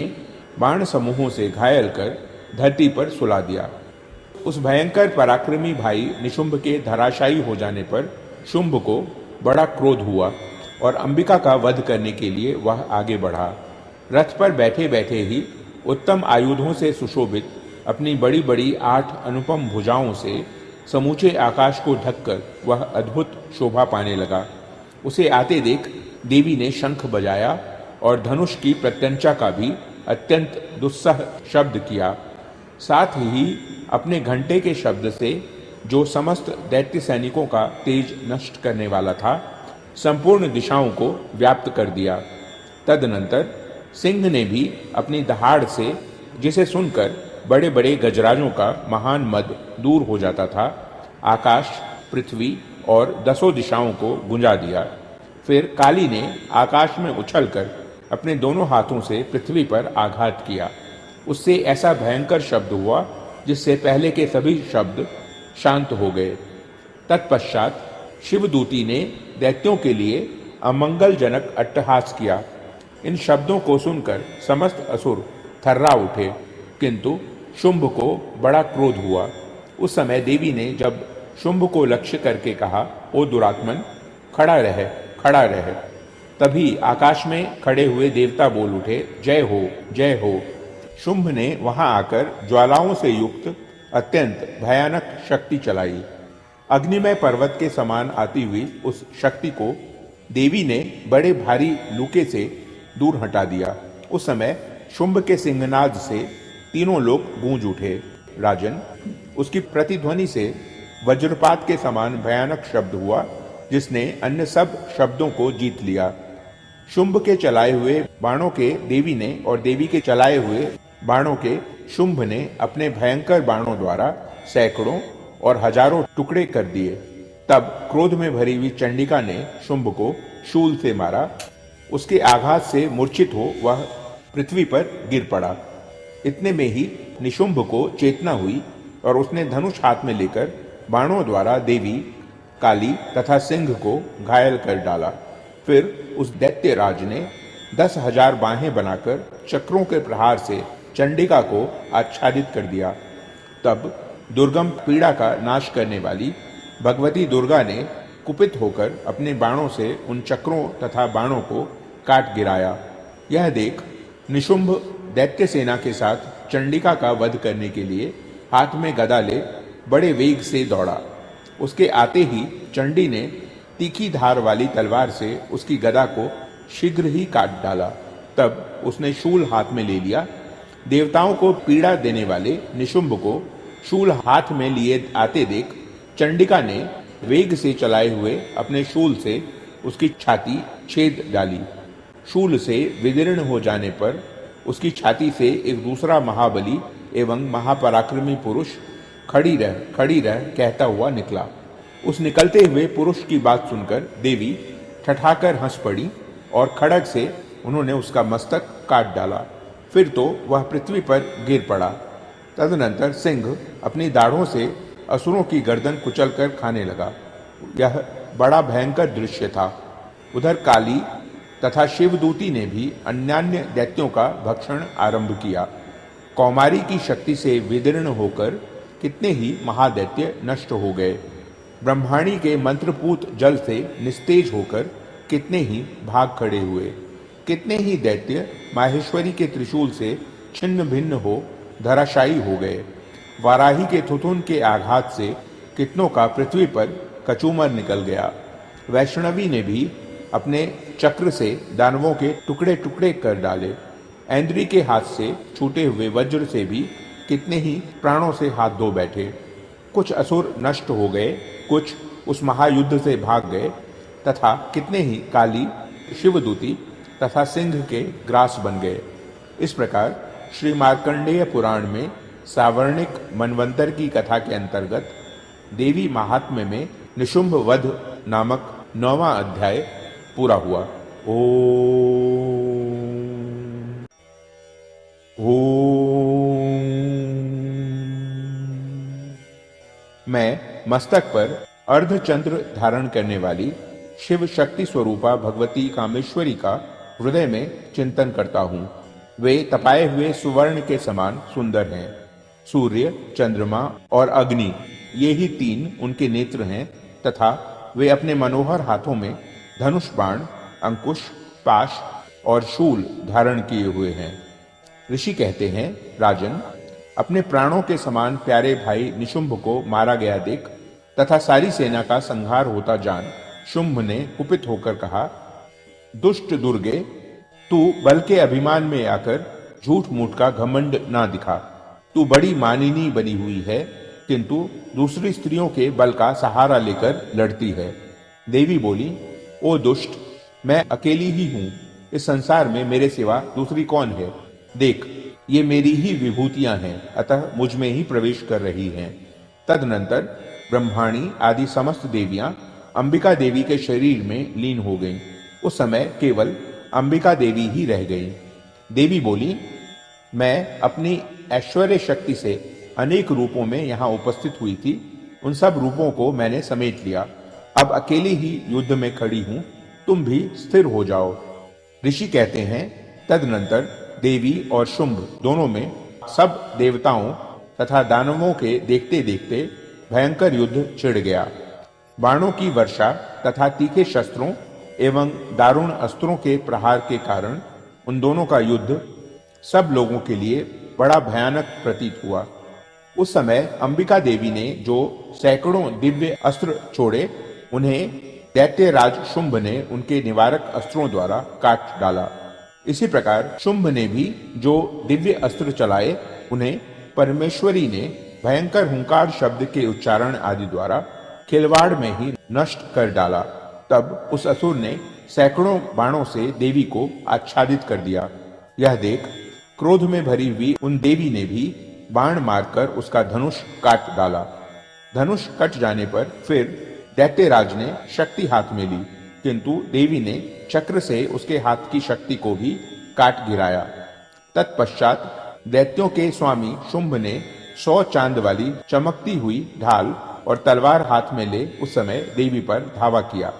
बाण समूहों से घायल कर धरती पर सुला दिया। उस भयंकर पराक्रमी भाई निशुंभ के धराशायी हो जाने पर शुंभ को बड़ा क्रोध हुआ और अंबिका का वध करने के लिए वह आगे बढ़ा। रथ पर बैठे बैठे ही उत्तम आयुधों से सुशोभित अपनी बड़ी बड़ी 8 अनुपम भुजाओं से समूचे आकाश को ढककर वह अद्भुत शोभा पाने लगा। उसे आते देख देवी ने शंख बजाया और धनुष की प्रत्यंचा का भी अत्यंत दुस्सह शब्द किया। साथ ही अपने घंटे के शब्द से, जो समस्त दैत्य सैनिकों का तेज नष्ट करने वाला था, संपूर्ण दिशाओं को व्याप्त कर दिया। तदनंतर सिंह ने भी अपनी दहाड़ से, जिसे सुनकर बड़े बड़े गजराजों का महान मद दूर हो जाता था, आकाश, पृथ्वी और 10 दिशाओं को गुंजा दिया। फिर काली ने आकाश में उछलकर अपने दोनों हाथों से पृथ्वी पर आघात किया। उससे ऐसा भयंकर शब्द हुआ जिससे पहले के सभी शब्द शांत हो गए। तत्पश्चात शिवदूती ने दैत्यों के लिए अमंगलजनक अट्टहास किया। इन शब्दों को सुनकर समस्त असुर थर्रा उठे, किंतु शुंभ को बड़ा क्रोध हुआ। उस समय देवी ने जब शुंभ को लक्ष्य करके कहा, ओ दुरात्मन, खड़ा रह, खड़ा रह, तभी आकाश में खड़े हुए देवता बोल उठे, जय हो, जय हो। शुंभ ने वहां आकर ज्वालाओं से युक्त अत्यंत भयानक शक्ति चलाई। अग्निमय पर्वत के समान आती हुई उस शक्ति को देवी ने बड़े भारी लूके से दूर हटा दिया। उस समय शुंभ के सिंहनाद से तीनों लोग गूंज उठे। राजन, उसकी प्रतिध्वनि से वज्रपात के समान भयानक शब्द हुआ, जिसने अन्य सब शब्दों को जीत लिया। शुंभ के चलाए हुए बाणों के देवी ने और देवी के चलाए हुए बाणों के शुंभ ने अपने भयंकर बाणों द्वारा सैकड़ों और हजारों टुकड़े कर दिए। तब क्रोध में भरी हुई चंडिका ने शुंभ को शूल से मारा। उसके आघात से मूर्छित हो वह पृथ्वी पर गिर पड़ा। इतने में ही निशुंभ को चेतना हुई और उसने धनुष हाथ में लेकर बाणों द्वारा देवी, काली तथा सिंह को घायल कर डाला। फिर उस दैत्यराज ने 10,000 बाहें बनाकर चक्रों के प्रहार से चंडिका को आच्छादित कर दिया। तब दुर्गम पीड़ा का नाश करने वाली भगवती दुर्गा ने कुपित होकर अपने बाणों से उन चक्रों तथा बाणों को काट गिराया। यह देख निशुंभ दैत्य सेना के साथ चंडिका का वध करने के लिए हाथ में गदा ले बड़े वेग से दौड़ा। उसके आते ही चंडी ने तीखी धार वाली तलवार से उसकी गदा को शीघ्र ही काट डाला। तब उसने शूल हाथ में ले लिया। देवताओं को पीड़ा देने वाले निशुंभ को शूल हाथ में लिए आते देख चंडिका ने वेग से चलाए हुए अपने शूल से उसकी छाती छेद डाली। शूल से विदीर्ण हो जाने पर उसकी छाती से एक दूसरा महाबली एवं महापराक्रमी पुरुष खड़ी रह कहता हुआ निकला। उस निकलते हुए पुरुष की बात सुनकर देवी ठठाकर हंस पड़ी और खड़ग से उन्होंने उसका मस्तक काट डाला। फिर तो वह पृथ्वी पर गिर पड़ा। तदनंतर सिंह अपनी दाढ़ों से असुरों की गर्दन कुचलकर खाने लगा। यह बड़ा भयंकर दृश्य था। उधर काली तथा शिवदूती ने भी अन्यान्य दैत्यों का भक्षण आरंभ किया। कौमारी की शक्ति से विदीर्ण होकर कितने ही महादैत्य नष्ट हो गए। ब्रह्माणी के मंत्रपूत जल से निस्तेज होकर कितने ही भाग खड़े हुए। कितने ही दैत्य माहेश्वरी के त्रिशूल से छिन्न भिन्न हो धराशायी हो गए। वाराही के थुथुन के आघात से कितनों का पृथ्वी पर कचूमर निकल गया। वैष्णवी ने भी अपने चक्र से दानवों के टुकड़े टुकड़े कर डाले। ऐन्द्री के हाथ से छूटे हुए वज्र से भी कितने ही प्राणों से हाथ धो बैठे। कुछ असुर नष्ट हो गए, कुछ उस महायुद्ध से भाग गए, तथा कितने ही काली शिवदूती तथा सिंह के ग्रास बन गए। इस प्रकार श्री मार्कंडेय पुराण में सावर्णिक मनवंतर की कथा के अंतर्गत देवी महात्म्य में निशुंभ वध नामक 9वां अध्याय पूरा हुआ। मैं मस्तक पर अर्धचंद्र धारण करने वाली शिव शक्ति स्वरूपा भगवती कामेश्वरी का हृदय में चिंतन करता हूँ। वे तपाए हुए सुवर्ण के समान सुंदर हैं। सूर्य, चंद्रमा और अग्नि, ये ही तीन उनके नेत्र हैं तथा वे अपने मनोहर हाथों में धनुष बाण, अंकुश, पाश और शूल धारण किए हुए हैं। ऋषि कहते हैं, राजन, अपने प्राणों के समान प्यारे भाई निशुंभ को मारा गया देख तथा सारी सेना का संहार होता जान शुंभ ने कुपित होकर कहा, दुष्ट दुर्गे, तू बल के अभिमान में आकर झूठ मूठ का घमंड ना दिखा। तू बड़ी मानिनी बनी हुई है, किंतु दूसरी स्त्रियों के बल का सहारा लेकर लड़ती है। देवी बोली, ओ दुष्ट, मैं अकेली ही हूं। इस संसार में मेरे सिवा दूसरी कौन है? देख, ये मेरी ही विभूतियां हैं, अतः मुझ में ही प्रवेश कर रही हैं। तदनंतर ब्रह्माणी आदि समस्त देवियां अंबिका देवी के शरीर में लीन हो गईं। उस समय केवल अंबिका देवी ही रह गईं। देवी बोली, मैं अपनी ऐश्वर्य शक्ति से अनेक रूपों में यहाँ उपस्थित हुई थी। उन सब रूपों को मैंने समेट लिया। अब अकेली ही युद्ध में खड़ी हूं, तुम भी स्थिर हो जाओ। ऋषि कहते हैं, तदनंतर देवी और शुंभ दोनों में सब देवताओं तथा दानवों के देखते देखते भयंकर युद्ध छिड़ गया। बाणों की वर्षा तथा तीखे शस्त्रों एवं दारुण अस्त्रों के प्रहार के कारण उन दोनों का युद्ध सब लोगों के लिए बड़ा भयानक प्रतीत हुआ। उस समय अंबिका देवी ने जो सैकड़ों दिव्य अस्त्र छोड़े, उन्हें दैत्यराज शुंभ ने उनके निवारक अस्त्रों द्वारा काट डाला। इसी प्रकार शुंभ ने भी जो दिव्य अस्त्र चलाए, उन्हें परमेश्वरी ने भयंकर हुंकार शब्द के उच्चारण आदि द्वारा खिलवाड़ में ही नष्ट कर डाला। तब उस असुर ने सैकड़ों बाणों से देवी को आच्छादित कर दिया। यह देख क्रोध में भरी हुई उन देवी ने भी बाण मारकर उसका धनुष काट डाला। धनुष कट जाने पर फिर दैत्यराज ने शक्ति हाथ में ली, किंतु देवी ने चक्र से उसके हाथ की शक्ति को भी काट गिराया। तत्पश्चात दैत्यों के स्वामी शुंभ ने 100 चांद वाली चमकती हुई ढाल और तलवार हाथ में ले उस समय देवी पर धावा किया।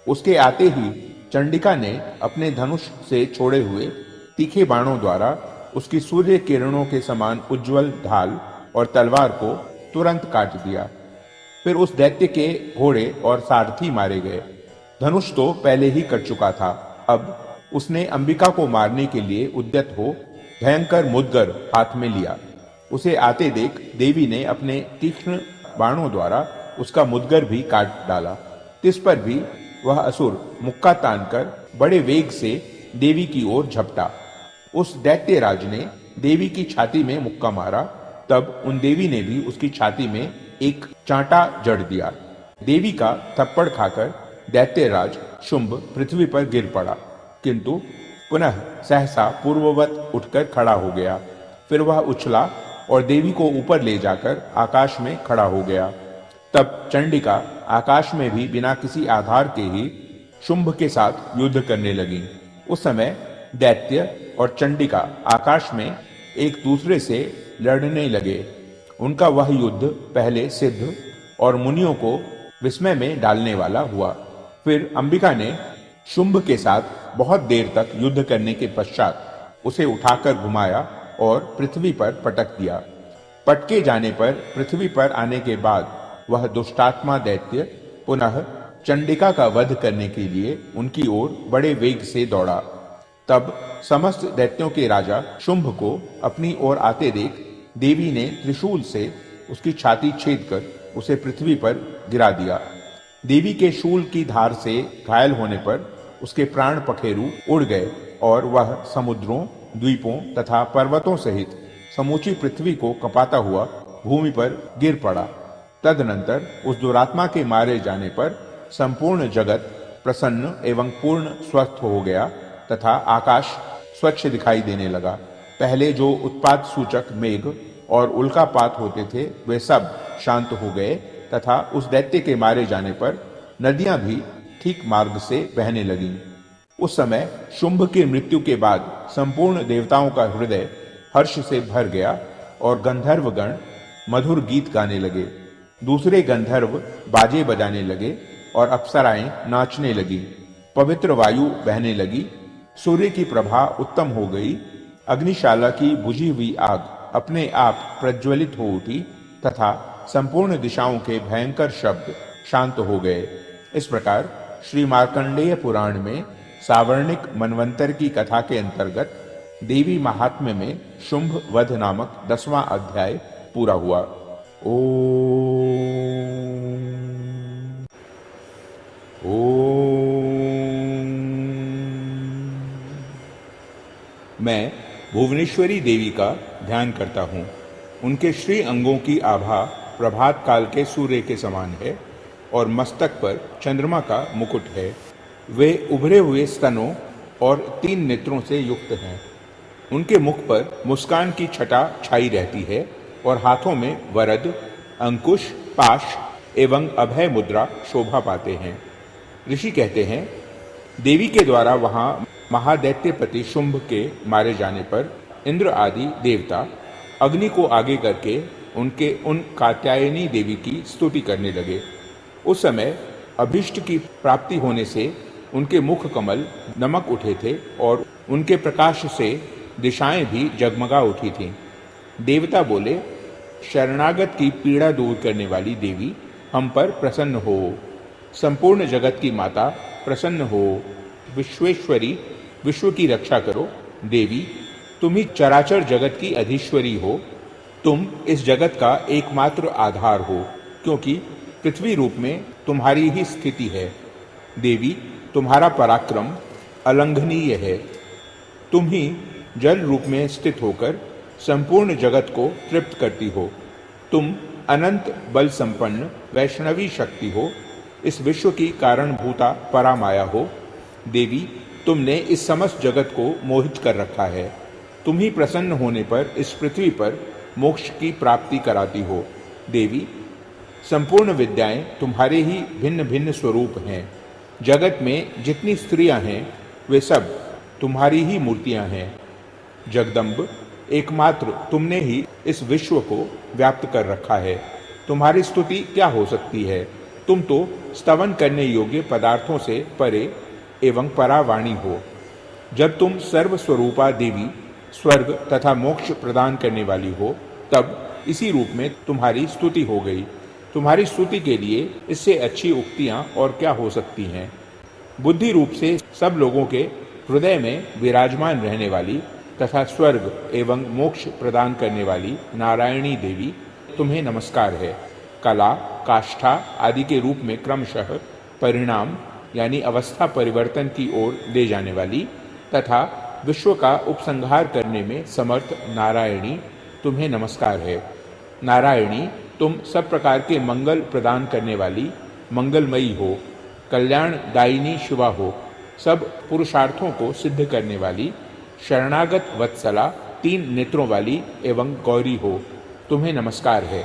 उसके आते ही चंडिका ने अपने धनुष से छोड़े हुए तीखे बाणों द्वारा उसकी सूर्य किरणों के समान उज्जवल ढाल और तलवार को तुरंत काट दिया। फिर उस दैत्य के घोड़े और सारथी मारे गए। धनुष तो पहले ही कट चुका था। अब उसने अंबिका को मारने के लिए उद्यत हो भयंकर मुद्गर हाथ में लिया। उसे आते देख देवी ने अपने तीक्ष्ण बाणों द्वारा उसका मुद्गर भी काट डाला। तिस पर भी वह असुर मुक्का तानकर बड़े वेग से देवी की ओर झपटा। उस दैत्यराज ने देवी की छाती में मुक्का मारा। तब उन देवी ने भी उसकी छाती में एक चांटा जड़ दिया। देवी का थप्पड़ खाकर दैत्यराज शुंभ पृथ्वी पर गिर पड़ा, किंतु पुनः सहसा पूर्ववत उठकर खड़ा हो गया। फिर वह उछला और देवी को ऊपर ले जाकर आकाश में खड़ा हो गया। तब चंडिका आकाश में भी बिना किसी आधार के ही शुंभ के साथ युद्ध करने लगी। उस समय दैत्य और चंडिका आकाश में एक दूसरे से लड़ने लगे। उनका वह युद्ध पहले सिद्ध और मुनियों को विस्मय में डालने वाला हुआ। फिर अंबिका ने शुंभ के साथ बहुत देर तक युद्ध करने के पश्चात उसे उठाकर घुमाया और पृथ्वी पर पटक दिया। पटके जाने पर पृथ्वी पर आने के बाद वह दुष्टात्मा दैत्य पुनः चंडिका का वध करने के लिए उनकी ओर बड़े वेग से दौड़ा। तब समस्त दैत्यों के राजा शुंभ को अपनी ओर आते देख देवी ने त्रिशूल से उसकी छाती छेद कर उसे पृथ्वी पर गिरा दिया। देवी के शूल की धार से घायल होने पर उसके प्राण पखेरु उड़ गए और वह समुद्रों, द्वीपों तथा पर्वतों सहित समूची पृथ्वी को कपाता हुआ भूमि पर गिर पड़ा। तदनंतर उस दुरात्मा के मारे जाने पर संपूर्ण जगत प्रसन्न एवं पूर्ण स्वस्थ हो गया तथा आकाश स्वच्छ दिखाई देने लगा। पहले जो उत्पात सूचक मेघ और उल्कापात होते थे वे सब शांत हो गए तथा उस दैत्य के मारे जाने पर नदियां भी ठीक मार्ग से बहने लगीं। उस समय शुंभ की मृत्यु के बाद संपूर्ण देवताओं का हृदय हर्ष से भर गया और गंधर्वगण मधुर गीत गाने लगे। दूसरे गंधर्व बाजे बजाने लगे और अप्सराएं नाचने लगी। पवित्र वायु बहने लगी। सूर्य की प्रभा उत्तम हो गई। अग्निशाला की बुझी हुई आग अपने आप प्रज्वलित हो उठी तथा संपूर्ण दिशाओं के भयंकर शब्द शांत हो गए। इस प्रकार श्री मार्कंडेय पुराण में सावर्णिक मनवंतर की कथा के अंतर्गत देवी महात्म्य में शुंभ वध नामक 10वां अध्याय पूरा हुआ। मैं भुवनेश्वरी देवी का ध्यान करता हूँ। उनके श्री अंगों की आभा प्रभात काल के सूर्य के समान है और मस्तक पर चंद्रमा का मुकुट है। वे उभरे हुए स्तनों और 3 नेत्रों से युक्त हैं। उनके मुख पर मुस्कान की छटा छाई रहती है और हाथों में वरद, अंकुश, पाश एवं अभय मुद्रा शोभा पाते हैं। ऋषि कहते हैं, देवी के द्वारा वहां महादैत्यपति शुंभ के मारे जाने पर इंद्र आदि देवता अग्नि को आगे करके उन कात्यायनी देवी की स्तुति करने लगे। उस समय अभिष्ट की प्राप्ति होने से उनके मुख कमल नमक उठे थे और उनके प्रकाश से दिशाएं भी जगमगा उठी थीं। देवता बोले, शरणागत की पीड़ा दूर करने वाली देवी हम पर प्रसन्न हो। संपूर्ण जगत की माता प्रसन्न हो। विश्वेश्वरी, विश्व की रक्षा करो। देवी, तुम ही चराचर जगत की अधीश्वरी हो। तुम इस जगत का एकमात्र आधार हो, क्योंकि पृथ्वी रूप में तुम्हारी ही स्थिति है। देवी, तुम्हारा पराक्रम अलंघनीय है। तुम ही जल रूप में स्थित होकर संपूर्ण जगत को तृप्त करती हो। तुम अनंत बल संपन्न वैष्णवी शक्ति हो। इस विश्व की कारणभूता परामाया हो। देवी, तुमने इस समस्त जगत को मोहित कर रखा है। तुम ही प्रसन्न होने पर इस पृथ्वी पर मोक्ष की प्राप्ति कराती हो। देवी, संपूर्ण विद्याएं तुम्हारे ही भिन्न भिन्न स्वरूप हैं। जगत में जितनी स्त्रियां हैं वे सब तुम्हारी ही मूर्तियां हैं। जगदम्ब, एकमात्र तुमने ही इस विश्व को व्याप्त कर रखा है। तुम्हारी स्तुति क्या हो सकती है? तुम तो स्तवन करने योग्य पदार्थों से परे एवं परावाणी हो। जब तुम सर्वस्वरूपा देवी स्वर्ग तथा मोक्ष प्रदान करने वाली हो, तब इसी रूप में तुम्हारी स्तुति हो गई। तुम्हारी स्तुति के लिए इससे अच्छी उक्तियां और क्या हो सकती हैं? बुद्धि रूप से सब लोगों के हृदय में विराजमान रहने वाली तथा स्वर्ग एवं मोक्ष प्रदान करने वाली नारायणी देवी, तुम्हें नमस्कार है। कला, काष्ठा आदि के रूप में क्रमशः परिणाम यानी अवस्था परिवर्तन की ओर ले जाने वाली तथा विश्व का उपसंहार करने में समर्थ नारायणी, तुम्हें नमस्कार है। नारायणी, तुम सब प्रकार के मंगल प्रदान करने वाली मंगलमयी हो। कल्याण दायिनी शिवा हो। सब पुरुषार्थों को सिद्ध करने वाली शरणागत वत्सला, 3 नेत्रों वाली एवं गौरी हो। तुम्हें नमस्कार है।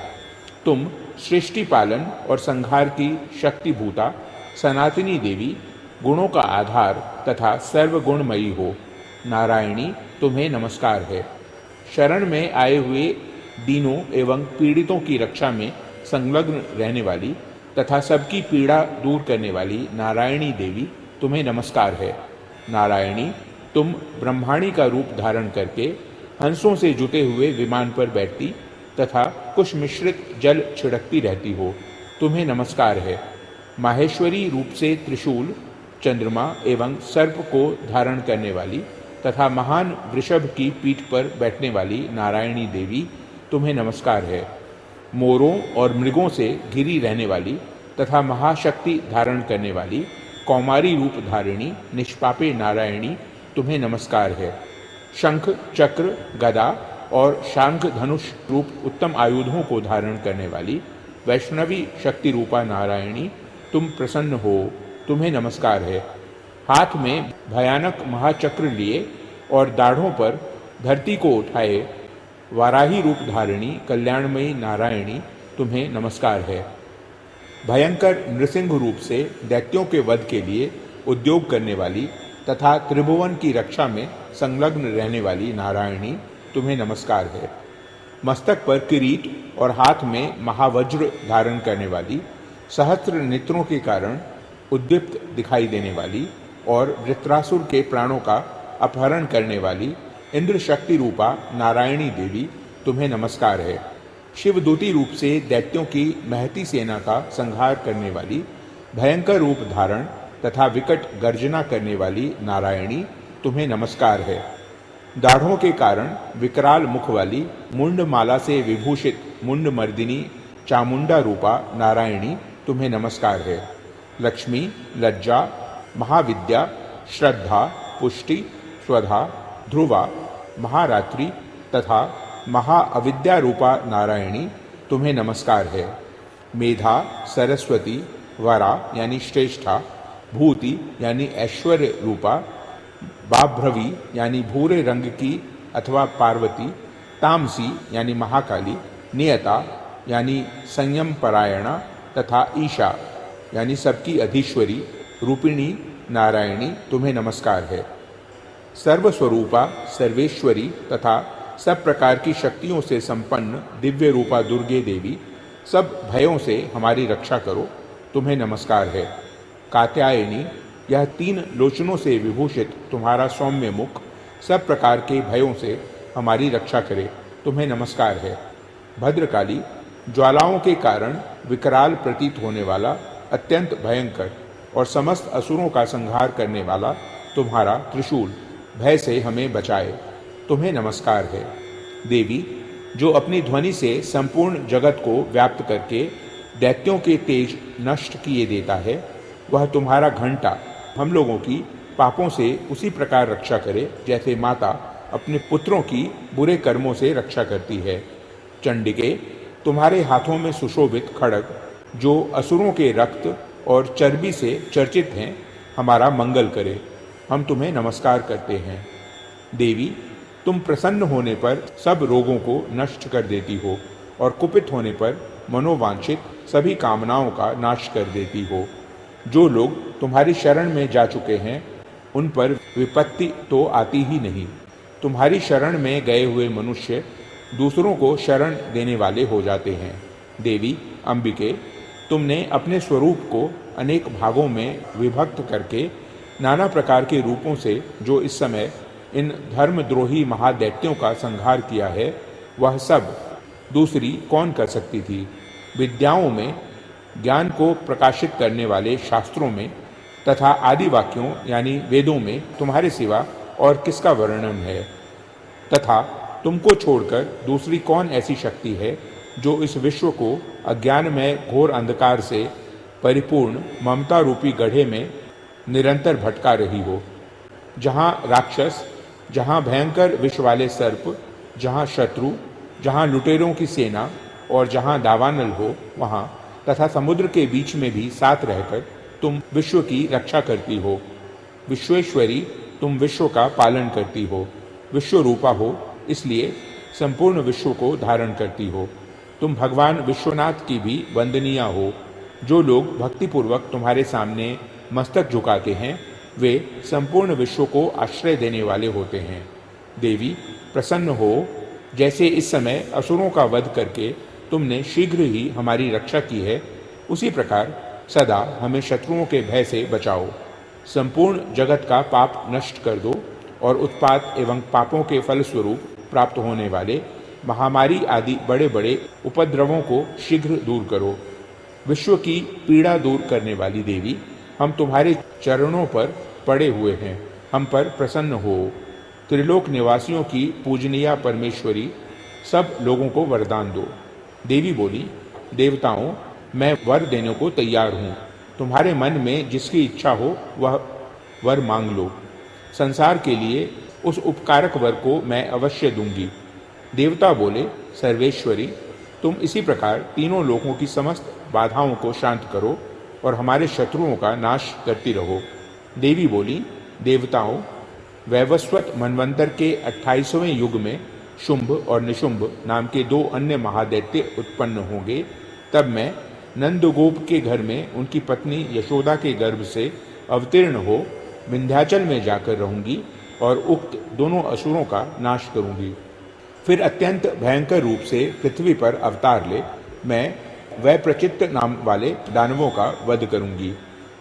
तुम सृष्टि पालन और संहार की शक्तिभूता सनातनी देवी, गुणों का आधार तथा सर्वगुणमयी हो। नारायणी, तुम्हें नमस्कार है। शरण में आए हुए दीनों एवं पीड़ितों की रक्षा में संलग्न रहने वाली तथा सबकी पीड़ा दूर करने वाली नारायणी देवी, तुम्हें नमस्कार है। नारायणी, तुम ब्रह्माणी का रूप धारण करके हंसों से जुटे हुए विमान पर बैठती तथा कुश मिश्रित जल छिड़कती रहती हो। तुम्हें नमस्कार है। माहेश्वरी रूप से त्रिशूल, चंद्रमा एवं सर्प को धारण करने वाली तथा महान वृषभ की पीठ पर बैठने वाली नारायणी देवी, तुम्हें नमस्कार है। मोरों और मृगों से घिरी रहने वाली तथा महाशक्ति धारण करने वाली कौमारी रूप धारिणी निष्पापे नारायणी, तुम्हें नमस्कार है। शंख, चक्र, गदा और शांख धनुष रूप उत्तम आयुधों को धारण करने वाली वैष्णवी शक्ति रूपा नारायणी, तुम प्रसन्न हो, तुम्हें नमस्कार है। हाथ में भयानक महाचक्र लिए और दाढ़ों पर धरती को उठाए वाराही रूप धारिणी कल्याणमयी नारायणी, तुम्हें नमस्कार है। भयंकर नृसिंह रूप से दैत्यों के वध के लिए उद्योग करने वाली तथा त्रिभुवन की रक्षा में संलग्न रहने वाली नारायणी, तुम्हें नमस्कार है। मस्तक पर किरीट और हाथ में महावज्र धारण करने वाली, सहस्त्र नेत्रों के कारण उद्दीप्त दिखाई देने वाली और वृत्रासुर के प्राणों का अपहरण करने वाली इंद्र शक्ति रूपा नारायणी देवी, तुम्हें नमस्कार है। शिवदूती रूप से दैत्यों की महती सेना का संहार करने वाली, भयंकर रूप धारण तथा विकट गर्जना करने वाली नारायणी, तुम्हें नमस्कार है। दाढ़ों के कारण विकराल मुख वाली, मुंड माला से विभूषित मुंड मर्दिनी चामुंडा रूपा नारायणी, तुम्हें नमस्कार है। लक्ष्मी, लज्जा, महाविद्या, श्रद्धा, पुष्टि, स्वधा, ध्रुवा, महारात्रि तथा महाअविद्या रूपा नारायणी, तुम्हें नमस्कार है। मेधा, सरस्वती, वरा यानी श्रेष्ठा, भूति यानी ऐश्वर्य रूपा, बाभ्रवी यानी भूरे रंग की अथवा पार्वती, तामसी यानी महाकाली, नियता यानी संयम परायणा तथा ईशा यानी सबकी अधीश्वरी रूपिणी नारायणी, तुम्हें नमस्कार है। सर्वस्वरूपा, सर्वेश्वरी तथा सब प्रकार की शक्तियों से संपन्न दिव्य रूपा दुर्गे देवी, सब भयों से हमारी रक्षा करो, तुम्हें नमस्कार है। कात्यायनी, यह 3 लोचनों से विभूषित तुम्हारा सौम्य मुख सब प्रकार के भयों से हमारी रक्षा करे, तुम्हें नमस्कार है। भद्रकाली, ज्वालाओं के कारण विकराल प्रतीत होने वाला, अत्यंत भयंकर और समस्त असुरों का संहार करने वाला तुम्हारा त्रिशूल भय से हमें बचाए, तुम्हें नमस्कार है। देवी, जो अपनी ध्वनि से संपूर्ण जगत को व्याप्त करके दैत्यों के तेज नष्ट किए देता है, वह तुम्हारा घंटा हम लोगों की पापों से उसी प्रकार रक्षा करे जैसे माता अपने पुत्रों की बुरे कर्मों से रक्षा करती है। चंडिके, तुम्हारे हाथों में सुशोभित खड्ग, जो असुरों के रक्त और चर्बी से चर्चित हैं, हमारा मंगल करे, हम तुम्हें नमस्कार करते हैं। देवी, तुम प्रसन्न होने पर सब रोगों को नष्ट कर देती हो और कुपित होने पर मनोवांछित सभी कामनाओं का नाश कर देती हो। जो लोग तुम्हारी शरण में जा चुके हैं, उन पर विपत्ति तो आती ही नहीं। तुम्हारी शरण में गए हुए मनुष्य दूसरों को शरण देने वाले हो जाते हैं। देवी अंबिके, तुमने अपने स्वरूप को अनेक भागों में विभक्त करके नाना प्रकार के रूपों से जो इस समय इन धर्मद्रोही महादैत्यों का संहार किया है, वह सब दूसरी कौन कर सकती थी। विद्याओं में, ज्ञान को प्रकाशित करने वाले शास्त्रों में तथा आदि वाक्यों यानी वेदों में तुम्हारे सिवा और किसका वर्णन है। तथा तुमको छोड़कर दूसरी कौन ऐसी शक्ति है जो इस विश्व को अज्ञान में घोर अंधकार से परिपूर्ण ममता रूपी गड्ढे में निरंतर भटका रही हो। जहाँ राक्षस, जहाँ भयंकर विष वाले सर्प, जहाँ शत्रु, जहाँ लुटेरों की सेना और जहाँ दावानल हो वहाँ, तथा समुद्र के बीच में भी साथ रहकर तुम विश्व की रक्षा करती हो। विश्वेश्वरी, तुम विश्व का पालन करती हो। विश्व रूपा हो, इसलिए संपूर्ण विश्व को धारण करती हो। तुम भगवान विश्वनाथ की भी वंदनीय हो। जो लोग भक्तिपूर्वक तुम्हारे सामने मस्तक झुकाते हैं, वे संपूर्ण विश्व को आश्रय देने वाले होते हैं। देवी प्रसन्न हो, जैसे इस समय असुरों का वध करके तुमने शीघ्र ही हमारी रक्षा की है, उसी प्रकार सदा हमें शत्रुओं के भय से बचाओ। संपूर्ण जगत का पाप नष्ट कर दो और उत्पात एवं पापों के फलस्वरूप प्राप्त होने वाले महामारी आदि बड़े बड़े उपद्रवों को शीघ्र दूर करो। विश्व की पीड़ा दूर करने वाली देवी, हम तुम्हारे चरणों पर पड़े हुए हैं, हम पर प्रसन्न हो। त्रिलोक निवासियों की पूजनीय परमेश्वरी, सब लोगों को वरदान दो। देवी बोली, देवताओं, मैं वर देने को तैयार हूँ। तुम्हारे मन में जिसकी इच्छा हो वह वर मांग लो। संसार के लिए उस उपकारक वर को मैं अवश्य दूंगी। देवता बोले, सर्वेश्वरी, तुम इसी प्रकार तीनों लोकों की समस्त बाधाओं को शांत करो और हमारे शत्रुओं का नाश करती रहो। देवी बोली, देवताओं, वैवस्वत मनवंतर के 28वें युग में शुंभ और निशुंभ नाम के 2 अन्य महादैत्य उत्पन्न होंगे। तब मैं नंदगोप के घर में उनकी पत्नी यशोदा के गर्भ से अवतीर्ण हो विंध्याचल में जाकर रहूंगी और उक्त दोनों असुरों का नाश करूंगी। फिर अत्यंत भयंकर रूप से पृथ्वी पर अवतार ले मैं वैप्रचित्त नाम वाले दानवों का वध करूंगी।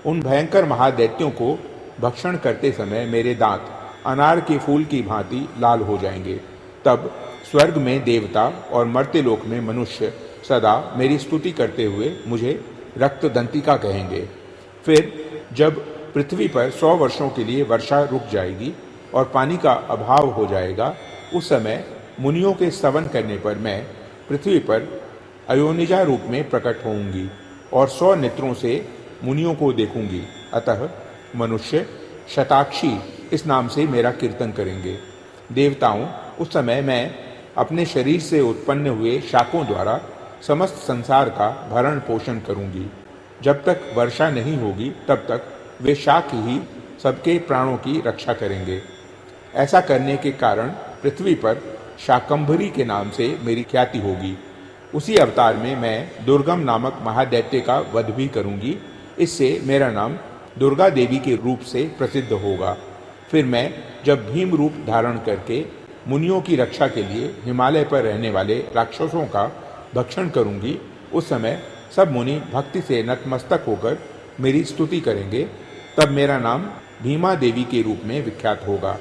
उन भयंकर महादैत्यों को भक्षण करते समय मेरे दांत अनार के फूल की भांति लाल हो जाएंगे। तब स्वर्ग में देवता और मर्त्यलोक में मनुष्य सदा मेरी स्तुति करते हुए मुझे रक्तदंतिका कहेंगे। फिर जब पृथ्वी पर 100 वर्षों के लिए वर्षा रुक जाएगी और पानी का अभाव हो जाएगा, उस समय मुनियों के स्तवन करने पर मैं पृथ्वी पर अयोनिजा रूप में प्रकट होऊंगी और 100 नेत्रों से मुनियों को देखूंगी। अतः मनुष्य शताक्षी इस नाम से मेरा कीर्तन करेंगे। देवताओं, उस समय मैं अपने शरीर से उत्पन्न हुए शाकों द्वारा समस्त संसार का भरण पोषण करूंगी। जब तक वर्षा नहीं होगी तब तक वे शाक ही सबके प्राणों की रक्षा करेंगे। ऐसा करने के कारण पृथ्वी पर शाकंभरी के नाम से मेरी ख्याति होगी। उसी अवतार में मैं दुर्गम नामक महादैत्य का वध भी करूंगी। इससे मेरा नाम दुर्गा देवी के रूप से प्रसिद्ध होगा। फिर मैं जब भीम रूप धारण करके मुनियों की रक्षा के लिए हिमालय पर रहने वाले राक्षसों का भक्षण करूंगी, उस समय सब मुनि भक्ति से नतमस्तक होकर मेरी स्तुति करेंगे। तब मेरा नाम भीमा देवी के रूप में विख्यात होगा।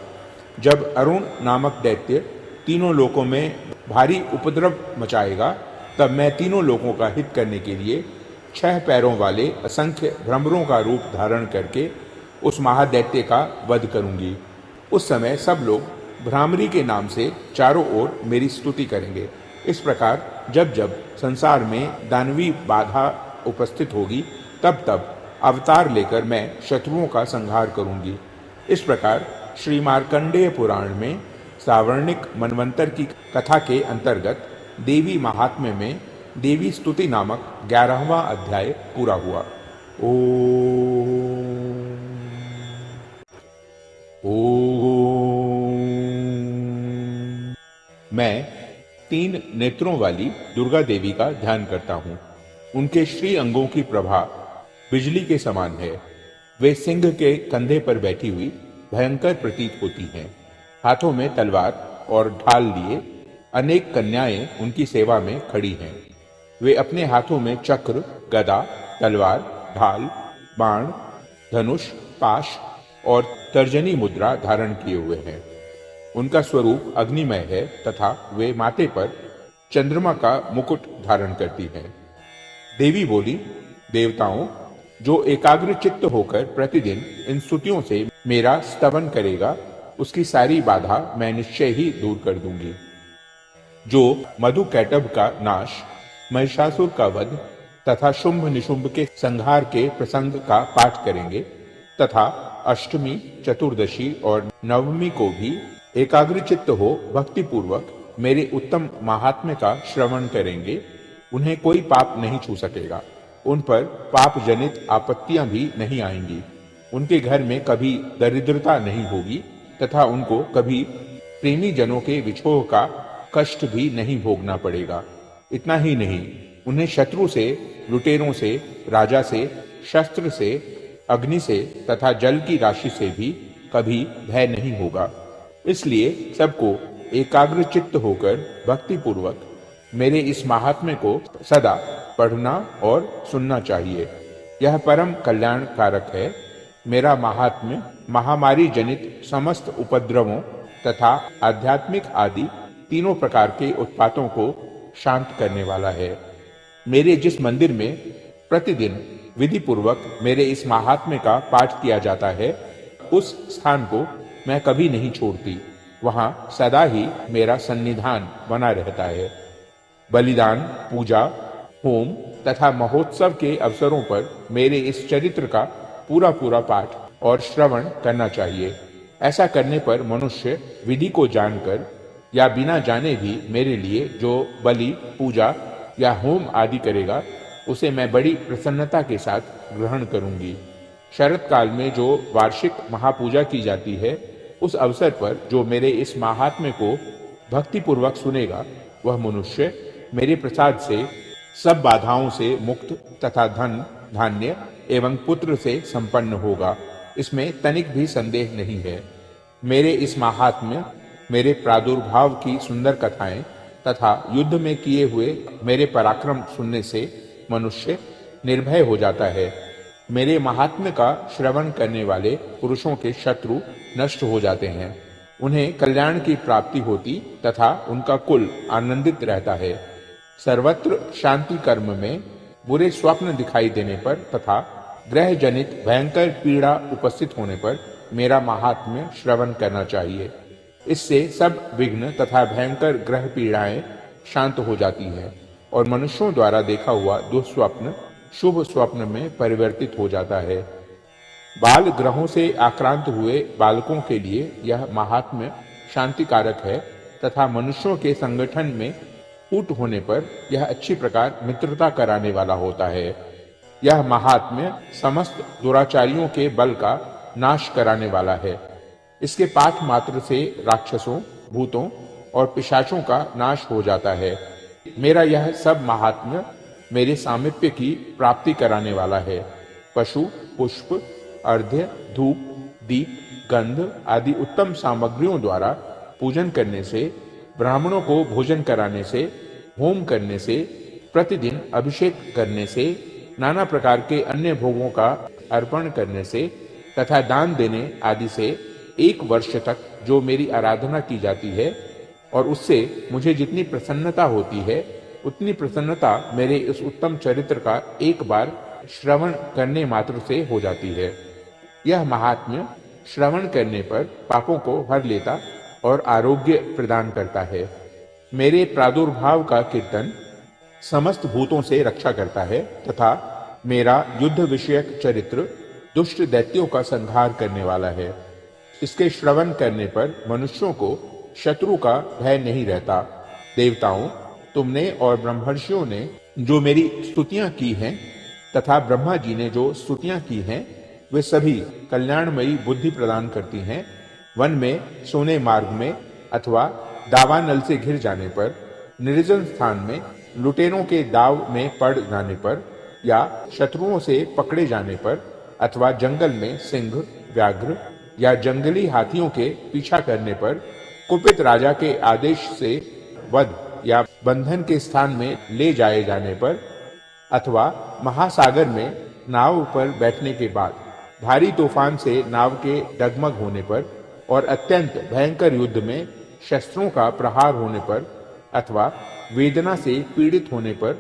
जब अरुण नामक दैत्य तीनों लोकों में भारी उपद्रव मचाएगा, तब मैं तीनों लोकों का हित करने के लिए 6 पैरों वाले असंख्य भ्रमरों का रूप धारण करके उस महादैत्य का वध करूंगी। उस समय सब लोग भ्रामरी के नाम से चारों ओर मेरी स्तुति करेंगे। इस प्रकार जब जब संसार में दानवी बाधा उपस्थित होगी, तब तब अवतार लेकर मैं शत्रुओं का संहार करूंगी। इस प्रकार श्री मार्कंडेय पुराण में सावर्णिक मनवंतर की कथा के अंतर्गत देवी महात्म्य में देवी स्तुति नामक 11वां अध्याय पूरा हुआ। मैं 3 नेत्रों वाली दुर्गा देवी का ध्यान करता हूँ। उनके श्री अंगों की प्रभा बिजली के समान है। वे सिंह के कंधे पर बैठी हुई भयंकर प्रतीत होती हैं। हाथों में तलवार और ढाल लिए अनेक कन्याएं उनकी सेवा में खड़ी हैं। वे अपने हाथों में चक्र, गदा, तलवार, ढाल, बाण, धनुष, पाश और तर्जनी मुद्रा धारण किए हुए हैं। उनका स्वरूप अग्निमय है तथा वे माथे पर चंद्रमा का मुकुट धारण करती हैं। देवी बोली, देवताओं, जो एकाग्र चित्त होकर प्रतिदिन इन स्तुतियों से मेरा स्तवन करेगा, उसकी सारी बाधा मैं निश्चय ही दूर कर दूंगी। जो मधु कैटभ का नाश, महिषासुर का वध तथा शुंभ निशुंभ के संहार के प्रसंग का पाठ करेंगे तथा अष्टमी, चतुर्दशी और नवमी को भी एकाग्रचित्त हो भक्तिपूर्वक मेरे उत्तम महात्म्य का श्रवण करेंगे, उन्हें कोई पाप नहीं छू सकेगा। उन पर पाप जनित आपत्तियां भी नहीं आएंगी। उनके घर में कभी दरिद्रता नहीं होगी तथा उनको कभी प्रेमी जनों के विछोह का कष्ट भी नहीं भोगना पड़ेगा। इतना ही नहीं, उन्हें शत्रु से, लुटेरों से, राजा से, शस्त्र से, अग्नि से तथा जल की राशि से भी कभी भय नहीं होगा। इसलिए सबको एकाग्र चित्त होकर भक्ति पूर्वक मेरे इस महात्म्य को सदा पढ़ना और सुनना चाहिए। यह परम कल्याण कारक है। मेरा महात्म्य महामारी जनित समस्त उपद्रवों तथा आध्यात्मिक आदि तीनों प्रकार के उत्पातों को शांत करने वाला है। मेरे जिस मंदिर में प्रतिदिन विधि पूर्वक मेरे इस महात्म्य का पाठ किया जाता है। उस स्थान को मैं कभी नहीं छोड़ती, वहां सदा ही मेरा सन्निधान बना रहता है। बलिदान, पूजा, होम तथा महोत्सव के अवसरों पर मेरे इस चरित्र का पूरा पूरा पाठ और श्रवण करना चाहिए। ऐसा करने पर मनुष्य विधि को जानकर या बिना जाने भी मेरे लिए जो बलि, पूजा या होम आदि करेगा, उसे मैं बड़ी प्रसन्नता के साथ ग्रहण करूंगी। शरत काल में जो वार्षिक महापूजा की जाती है, उस अवसर पर जो मेरे इस महात्म्य को भक्तिपूर्वक सुनेगा, वह मनुष्य मेरे प्रसाद से सब बाधाओं से मुक्त तथा धन, धान्य एवं पुत्र से संपन्न होगा। इसमें तनिक भी संदेह नहीं है। मेरे इस महात्म्य, मेरे प्रादुर्भाव की सुंदर कथाएं तथा युद्ध में किए हुए मेरे पराक्रम सुनने से मनुष्य निर्भय हो जाता है। मेरे महात्म्य का श्रवण करने वाले पुरुषों के शत्रु नष्ट हो जाते हैं, उन्हें कल्याण की प्राप्ति होती तथा उनका कुल आनंदित रहता है। सर्वत्र शांति कर्म में बुरे स्वप्न दिखाई देने पर तथा ग्रह जनित भयंकर पीड़ा उपस्थित होने पर मेरा महात्म्य श्रवण करना चाहिए। इससे सब विघ्न तथा भयंकर ग्रह पीड़ाएं शांत हो जाती हैं और मनुष्यों द्वारा देखा हुआ दुस्वप्न शुभ स्वप्न में परिवर्तित हो जाता है। बाल ग्रहों से आक्रांत हुए बालकों के लिए यह महात्म्य शांतिकारक है तथा मनुष्यों के संगठन में फूट होने पर यह अच्छी प्रकार मित्रता कराने वाला होता है। यह महात्म्य समस्त दुराचारियों के बल का नाश कराने वाला है। इसके पाठ मात्र से राक्षसों, भूतों और पिशाचों का नाश हो जाता है। मेरा यह सब महात्म्य मेरे सामीप्य की प्राप्ति कराने वाला है। पशु, पुष्प, अर्घ्य, धूप, दीप, गंध आदि उत्तम सामग्रियों द्वारा पूजन करने से, ब्राह्मणों को भोजन कराने से, होम करने से, प्रतिदिन अभिषेक करने से, नाना प्रकार के अन्य भोगों का अर्पण करने से तथा दान देने आदि से 1 वर्ष तक जो मेरी आराधना की जाती है और उससे मुझे जितनी प्रसन्नता होती है, उतनी प्रसन्नता मेरे इस उत्तम चरित्र का एक बार श्रवण करने मात्र से हो जाती है। यह महात्म्य श्रवण करने पर पापों को हर लेता और आरोग्य प्रदान करता है। मेरे प्रादुर्भाव का कीर्तन समस्त भूतों से रक्षा करता है तथा मेरा युद्ध विषयक चरित्र दुष्ट दैत्यों का संहार करने वाला है। इसके श्रवण करने पर मनुष्यों को शत्रु का भय नहीं रहता। देवताओं, तुमने और ब्रह्मर्षियों ने जो मेरी स्तुतियां की हैं तथा ब्रह्मा जी ने जो स्तुतियां की हैं, वे सभी कल्याणमयी बुद्धि प्रदान करती हैं। वन में, सोने मार्ग में अथवा दावानल से घिर जाने पर, निर्जन स्थान में लुटेरों के दाव में पड़ जाने पर या शत्रुओं से पकड़े जाने पर अथवा जंगल में सिंह, व्याघ्र या जंगली हाथियों के पीछा करने पर, कुपित राजा के आदेश से वध या बंधन के स्थान में ले जाए जाने पर अथवा महासागर में नाव पर बैठने के बाद, भारी तूफान से नाव के डगमग होने पर और अत्यंत भयंकर युद्ध में शस्त्रों का प्रहार होने पर अथवा वेदना से पीड़ित होने पर,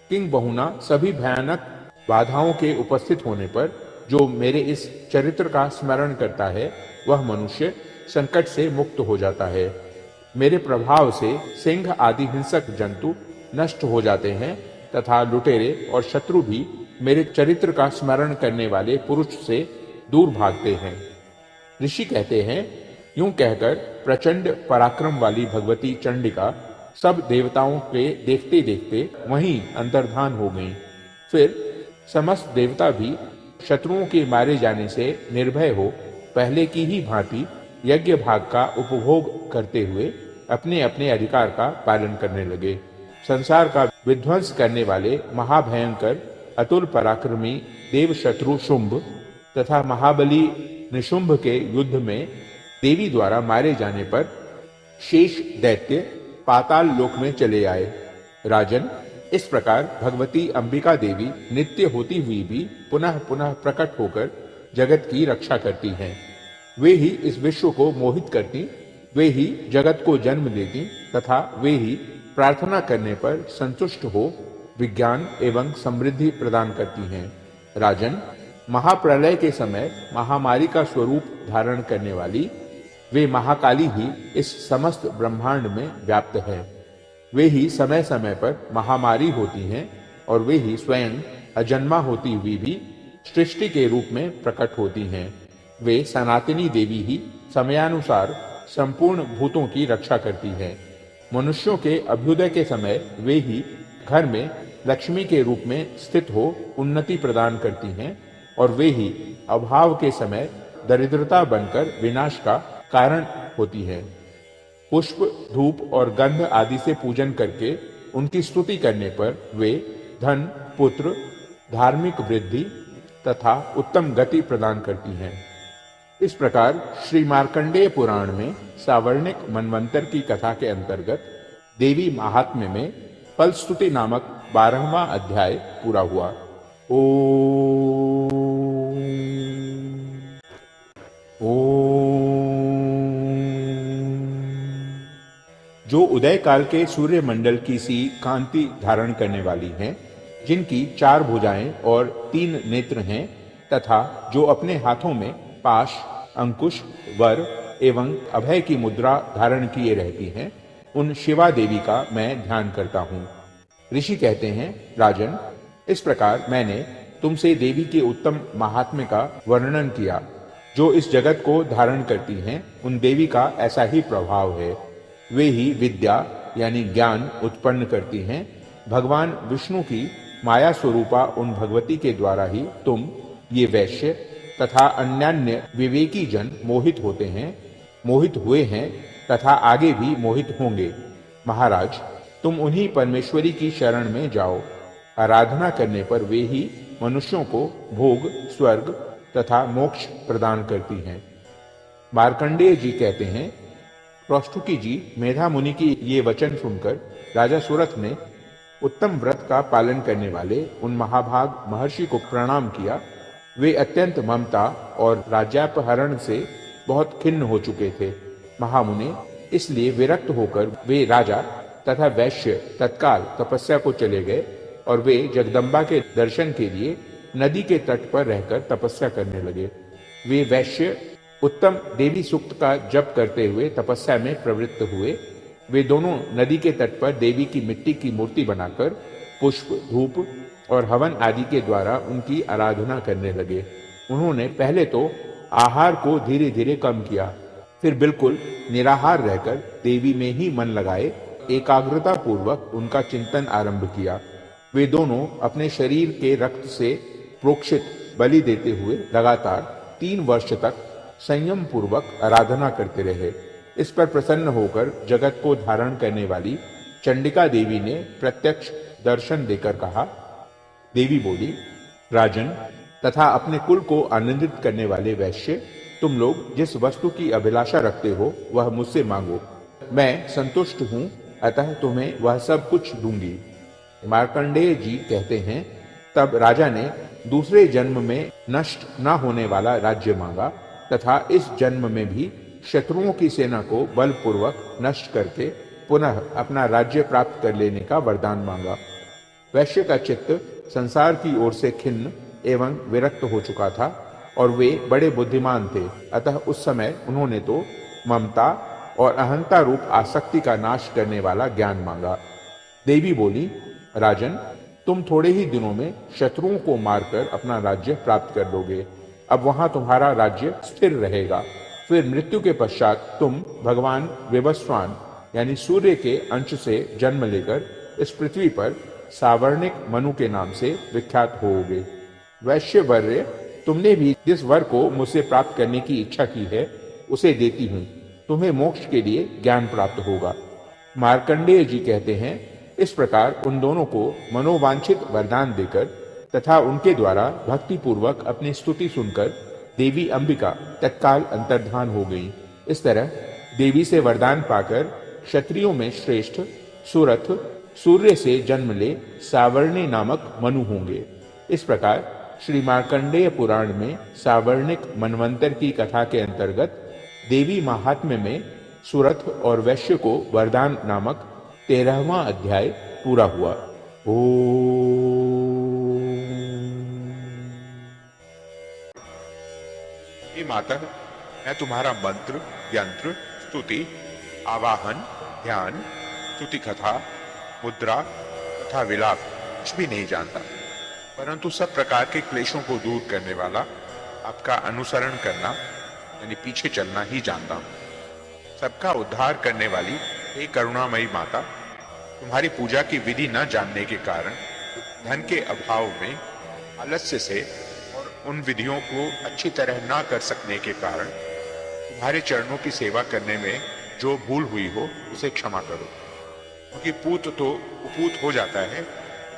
किंग बहुना सभी भयानक बाधाओं के उपस्थित होने पर जो मेरे इस चरित्र का स्मरण करता है, वह मनुष्य संकट से मुक्त हो जाता है। मेरे प्रभाव से सिंह आदि हिंसक जंतु नष्ट हो जाते हैं तथा लुटेरे और शत्रु भी मेरे चरित्र का स्मरण करने वाले पुरुष से दूर भागते हैं। ऋषि कहते हैं, यूं कहकर प्रचंड पराक्रम वाली भगवती चंडिका सब देवताओं के देखते देखते वहीं अंतर्धान हो गईं। फिर समस्त देवता भी शत्रुओं के मारे जाने से निर्भय हो पहले की ही भांति यज्ञ भाग का उपभोग करते हुए अपने अपने अधिकार का पालन करने लगे। संसार का विध्वंस करने वाले महाभयंकर अतुल पराक्रमी देव शत्रु शुंभ तथा महाबली निशुंभ के युद्ध में देवी द्वारा मारे जाने पर शेष दैत्य पाताल लोक में चले आए। राजन, इस प्रकार भगवती अंबिका देवी नित्य होती हुई भी पुनः पुनः प्रकट होकर जगत की रक्षा करती हैं। वे ही इस विश्व को मोहित करती, वे ही जगत को जन्म देती तथा वे ही प्रार्थना करने पर संतुष्ट हो विज्ञान एवं समृद्धि प्रदान करती हैं। राजन, महाप्रलय के समय महामारी का स्वरूप धारण करने वाली वे महाकाली ही इस समस्त ब्रह्मांड में व्याप्त है। वे ही समय समय पर महामारी होती हैं और वे ही स्वयं अजन्मा होती हुई भी सृष्टि के रूप में प्रकट होती हैं। वे सनातनी देवी ही समयानुसार संपूर्ण भूतों की रक्षा करती है। मनुष्यों के अभ्युदय के समय वे ही घर में लक्ष्मी के रूप में स्थित हो उन्नति प्रदान करती हैं और वे ही अभाव के समय दरिद्रता बनकर विनाश का कारण होती है। पुष्प, धूप और गंध आदि से पूजन करके उनकी स्तुति करने पर वे धन, पुत्र, धार्मिक वृद्धि तथा उत्तम गति प्रदान करती हैं। इस प्रकार श्री मार्कंडेय पुराण में सावर्णिक मनवंतर की कथा के अंतर्गत देवी महात्म्य में फलस्तुति नामक 12वां अध्याय पूरा हुआ। जो उदय काल के सूर्य मंडल की सी कांति धारण करने वाली हैं, जिनकी 4 भुजाएं और 3 नेत्र हैं तथा जो अपने हाथों में पाश, अंकुश, वर एवं अभय की मुद्रा धारण किए रहती हैं, उन शिवा देवी का मैं ध्यान करता हूँ। ऋषि कहते हैं, राजन, इस प्रकार मैंने तुमसे देवी के उत्तम महात्म्य का वर्णन किया। जो इस जगत को धारण करती हैं, उन देवी का ऐसा ही प्रभाव है। वे ही विद्या यानी ज्ञान उत्पन्न करती हैं। भगवान विष्णु की माया स्वरूपा उन भगवती के द्वारा ही तुम ये वैश्य तथा अन्यान्य विवेकी जन मोहित होते हैं, मोहित हुए हैं तथा आगे भी मोहित होंगे। महाराज, तुम उन्हीं परमेश्वरी की शरण में जाओ। आराधना करने पर वे ही मनुष्यों को भोग, स्वर्ग तथा मोक्ष प्रदान करती हैं। मार्कंडेय जी कहते हैं, प्रौष्टुकी जी मेधा मुनि की ये वचन सुनकर राजा सुरथ ने उत्तम व्रत का पालन करने वाले उन महाभाग महर्षि को प्रणाम किया। वे अत्यंत ममता और राज्यापहरण से बहुत खिन्न हो चुके थे। महामुने, इसलिए विरक्त होकर वे राजा तथा वैश्य तत्काल तपस्या को चले गए और वे जगदम्बा के दर्शन के लिए नदी के तट पर रहकर तपस्या करने लगे। वे वैश्य उत्तम देवी सूक्त का जप करते हुए तपस्या में प्रवृत्त हुए। वे दोनों नदी के तट पर देवी की मिट्टी की मूर्ति बनाकर पुष्प, धूप और हवन आदि के द्वारा उनकी आराधना करने लगे। उन्होंने पहले तो आहार को धीरे धीरे कम किया, फिर बिल्कुल निराहार रहकर देवी में ही मन लगाए एकाग्रता पूर्वक उनका चिंतन आरंभ किया। वे दोनों अपने शरीर के रक्त से प्रोक्षित बलि देते हुए लगातार 3 वर्ष तक संयम पूर्वक आराधना करते रहे। इस पर प्रसन्न होकर जगत को धारण करने वाली चंडिका देवी ने प्रत्यक्ष दर्शन देकर कहा। देवी बोली, राजन तथा अपने कुल को आनंदित करने वाले वैश्य, तुम लोग जिस वस्तु की अभिलाषा रखते हो वह मुझसे मांगो। मैं संतुष्ट हूँ, अतः तुम्हें वह सब कुछ दूंगी। मार्कंडेय जी कहते हैं, तब राजा ने दूसरे जन्म में नष्ट न होने वाला राज्य मांगा तथा इस जन्म में भी शत्रुओं की सेना को बलपूर्वक नष्ट करके पुनः अपना राज्य प्राप्त कर लेने का वरदान मांगा। वैश्य का चित्त संसार की ओर से खिन्न एवं विरक्त हो चुका था और वे बड़े बुद्धिमान थे, अतः उस समय उन्होंने तो ममता और अहंता रूप आसक्ति का नाश करने वाला ज्ञान मांगा। देवी बोली, राजन, तुम थोड़े ही दिनों में शत्रुओं को मारकर अपना राज्य प्राप्त कर लोगे। अब वहां तुम्हारा राज्य स्थिर रहेगा। फिर मृत्यु के पश्चात तुम भगवान विवस्वान यानी सूर्य के अंश से जन्म लेकर इस पृथ्वी पर सावर्णिक मनु के नाम से विख्यात होोगे। वैश्यवर्य, तुमने भी जिस वर को मुझसे प्राप्त करने की इच्छा की है उसे देती हूँ। तुम्हें मोक्ष के लिए ज्ञान प्राप्त होगा। मार्कंडेय जी कहते हैं, इस प्रकार उन दोनों को मनोवांछित वरदान देकर तथा उनके द्वारा भक्ति पूर्वक अपनी स्तुति सुनकर देवी अंबिका तत्काल अंतर्धान हो गई। इस तरह देवी से वरदान पाकर क्षत्रियों में श्रेष्ठ सुरथ सूर्य से जन्म ले सावर्णी नामक मनु होंगे। इस प्रकार श्री मार्कंडेय पुराण में सावर्णिक मनवंतर की कथा के अंतर्गत देवी महात्म्य में सुरथ और वैश्य को वरदान नामक 13वां अध्याय पूरा हुआ। हे माता, मैं तुम्हारा मंत्र, यंत्र, स्तुति, आवाहन, ध्यान, स्तुति कथा, मुद्रा तथा विलाप कुछ भी नहीं जानता, परंतु सब प्रकार के क्लेशों को दूर करने वाला आपका अनुसरण करना यानी पीछे चलना ही जानता हूँ। सबका उद्धार करने वाली हे करुणामयी माता, तुम्हारी पूजा की विधि न जानने के कारण, धन के अभाव में, आलस्य से और उन विधियों को अच्छी तरह ना कर सकने के कारण तुम्हारे चरणों की सेवा करने में जो भूल हुई हो उसे क्षमा करो। क्योंकि पूत तो कुपूत हो जाता है,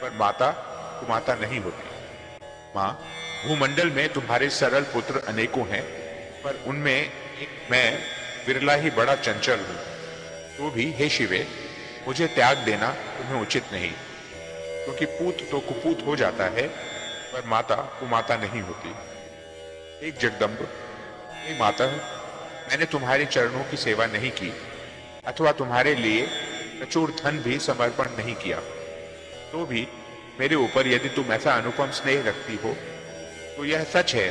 पर माता कुमाता नहीं होती। माँ, भूमंडल में तुम्हारे सरल पुत्र अनेकों हैं, पर उनमें एक मैं विरला ही बड़ा चंचल हूँ। तो भी हे शिवे, मुझे त्याग देना तुम्हें उचित नहीं, क्योंकि पूत तो कुपूत हो जाता है, पर माता कुमाता नहीं होती। एक जगदम्ब, हे माता, मैंने तुम्हारे चरणों की सेवा नहीं की अथवा तुम्हारे लिए प्रचुर धन भी समर्पण नहीं किया, तो भी मेरे ऊपर यदि तुम ऐसा अनुपम स्नेह रखती हो तो यह सच है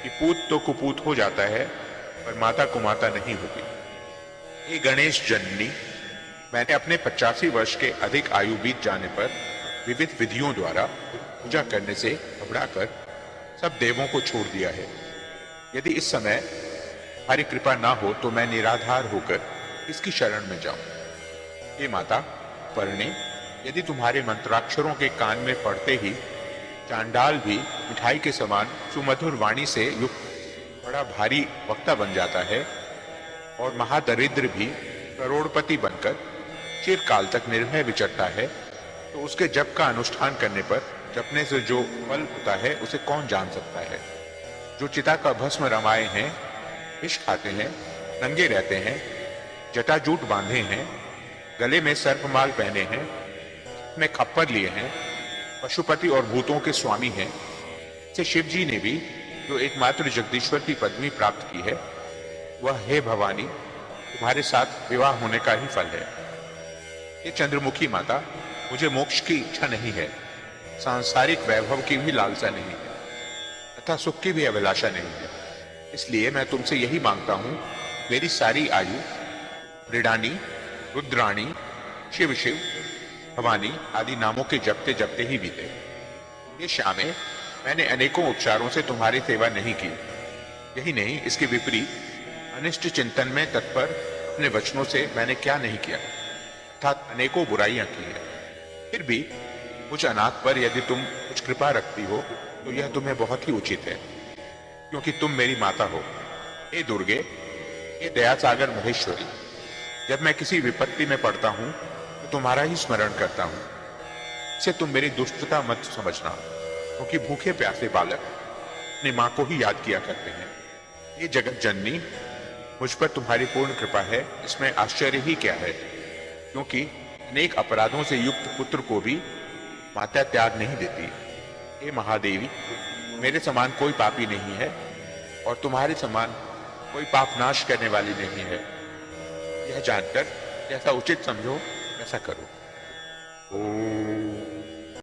कि पूत तो कुपूत हो जाता है, पर माता कुमाता नहीं होती। हे गणेश जननी, मैंने अपने 85 वर्ष के अधिक आयु बीत जाने पर विविध विधियों द्वारा पूजा करने से घबराकर सब देवों को छोड़ दिया है। यदि इस समय हमारी कृपा ना हो तो मैं निराधार होकर इसकी शरण में जाऊं। हे माता परणे, यदि तुम्हारे मंत्राक्षरों के कान में पड़ते ही चांडाल भी मिठाई के समान सुमधुर वाणी से युक्त बड़ा भारी वक्ता बन जाता है और महादरिद्र भी करोड़पति बनकर चिरकाल तक निर्भय विचरता है, तो उसके जप का अनुष्ठान करने पर जपने से जो फल होता है उसे कौन जान सकता है। जो चिता का भस्म रमाए हैं, विष खाते हैं, नंगे रहते हैं, जटाजूट बांधे हैं, गले में सर्पमाल पहने हैं, में खप्पर लिए हैं, पशुपति और भूतों के स्वामी हैं, से शिव जी ने भी जो एकमात्र जगदीश्वर की पदवी प्राप्त की है, वह हे भवानी तुम्हारे साथ विवाह होने का ही फल है। ये चंद्रमुखी माता, मुझे मोक्ष की इच्छा नहीं है, सांसारिक वैभव की भी लालसा नहीं है तथा सुख की भी अभिलाषा नहीं है। इसलिए मैं तुमसे यही मांगता हूं, मेरी सारी आयु मृडानी, रुद्राणी, शिव शिव, भवानी आदि नामों के जपते जपते ही बीते। ये श्यामे, मैंने अनेकों उपचारों से तुम्हारी सेवा नहीं की। यही नहीं, इसके विपरीत अनिष्ट चिंतन में तत्पर अपने वचनों से मैंने क्या नहीं किया, अर्थात अनेकों बुराइयां की है। फिर भी कुछ अनाथ पर यदि तुम कुछ कृपा रखती हो तो यह तुम्हें बहुत ही उचित है, क्योंकि तुम मेरी माता हो। हे दुर्गे, हे दया सागर महेश्वरी, जब मैं किसी विपत्ति में पड़ता हूं तो तुम्हारा ही स्मरण करता हूं। इसे तुम मेरी दुष्टता मत समझना, क्योंकि भूखे प्यासे बालक अपनी मां को ही याद किया करते हैं। ये जगत जननी, मुझ पर तुम्हारी पूर्ण कृपा है, इसमें आश्चर्य ही क्या है, क्योंकि अनेक अपराधों से युक्त पुत्र को भी माता त्याग नहीं देती। हे महादेवी, मेरे समान कोई पापी नहीं है और तुम्हारे समान कोई पाप नाश करने वाली नहीं है। यह जानकर जैसा उचित समझो वैसा करो। ओम।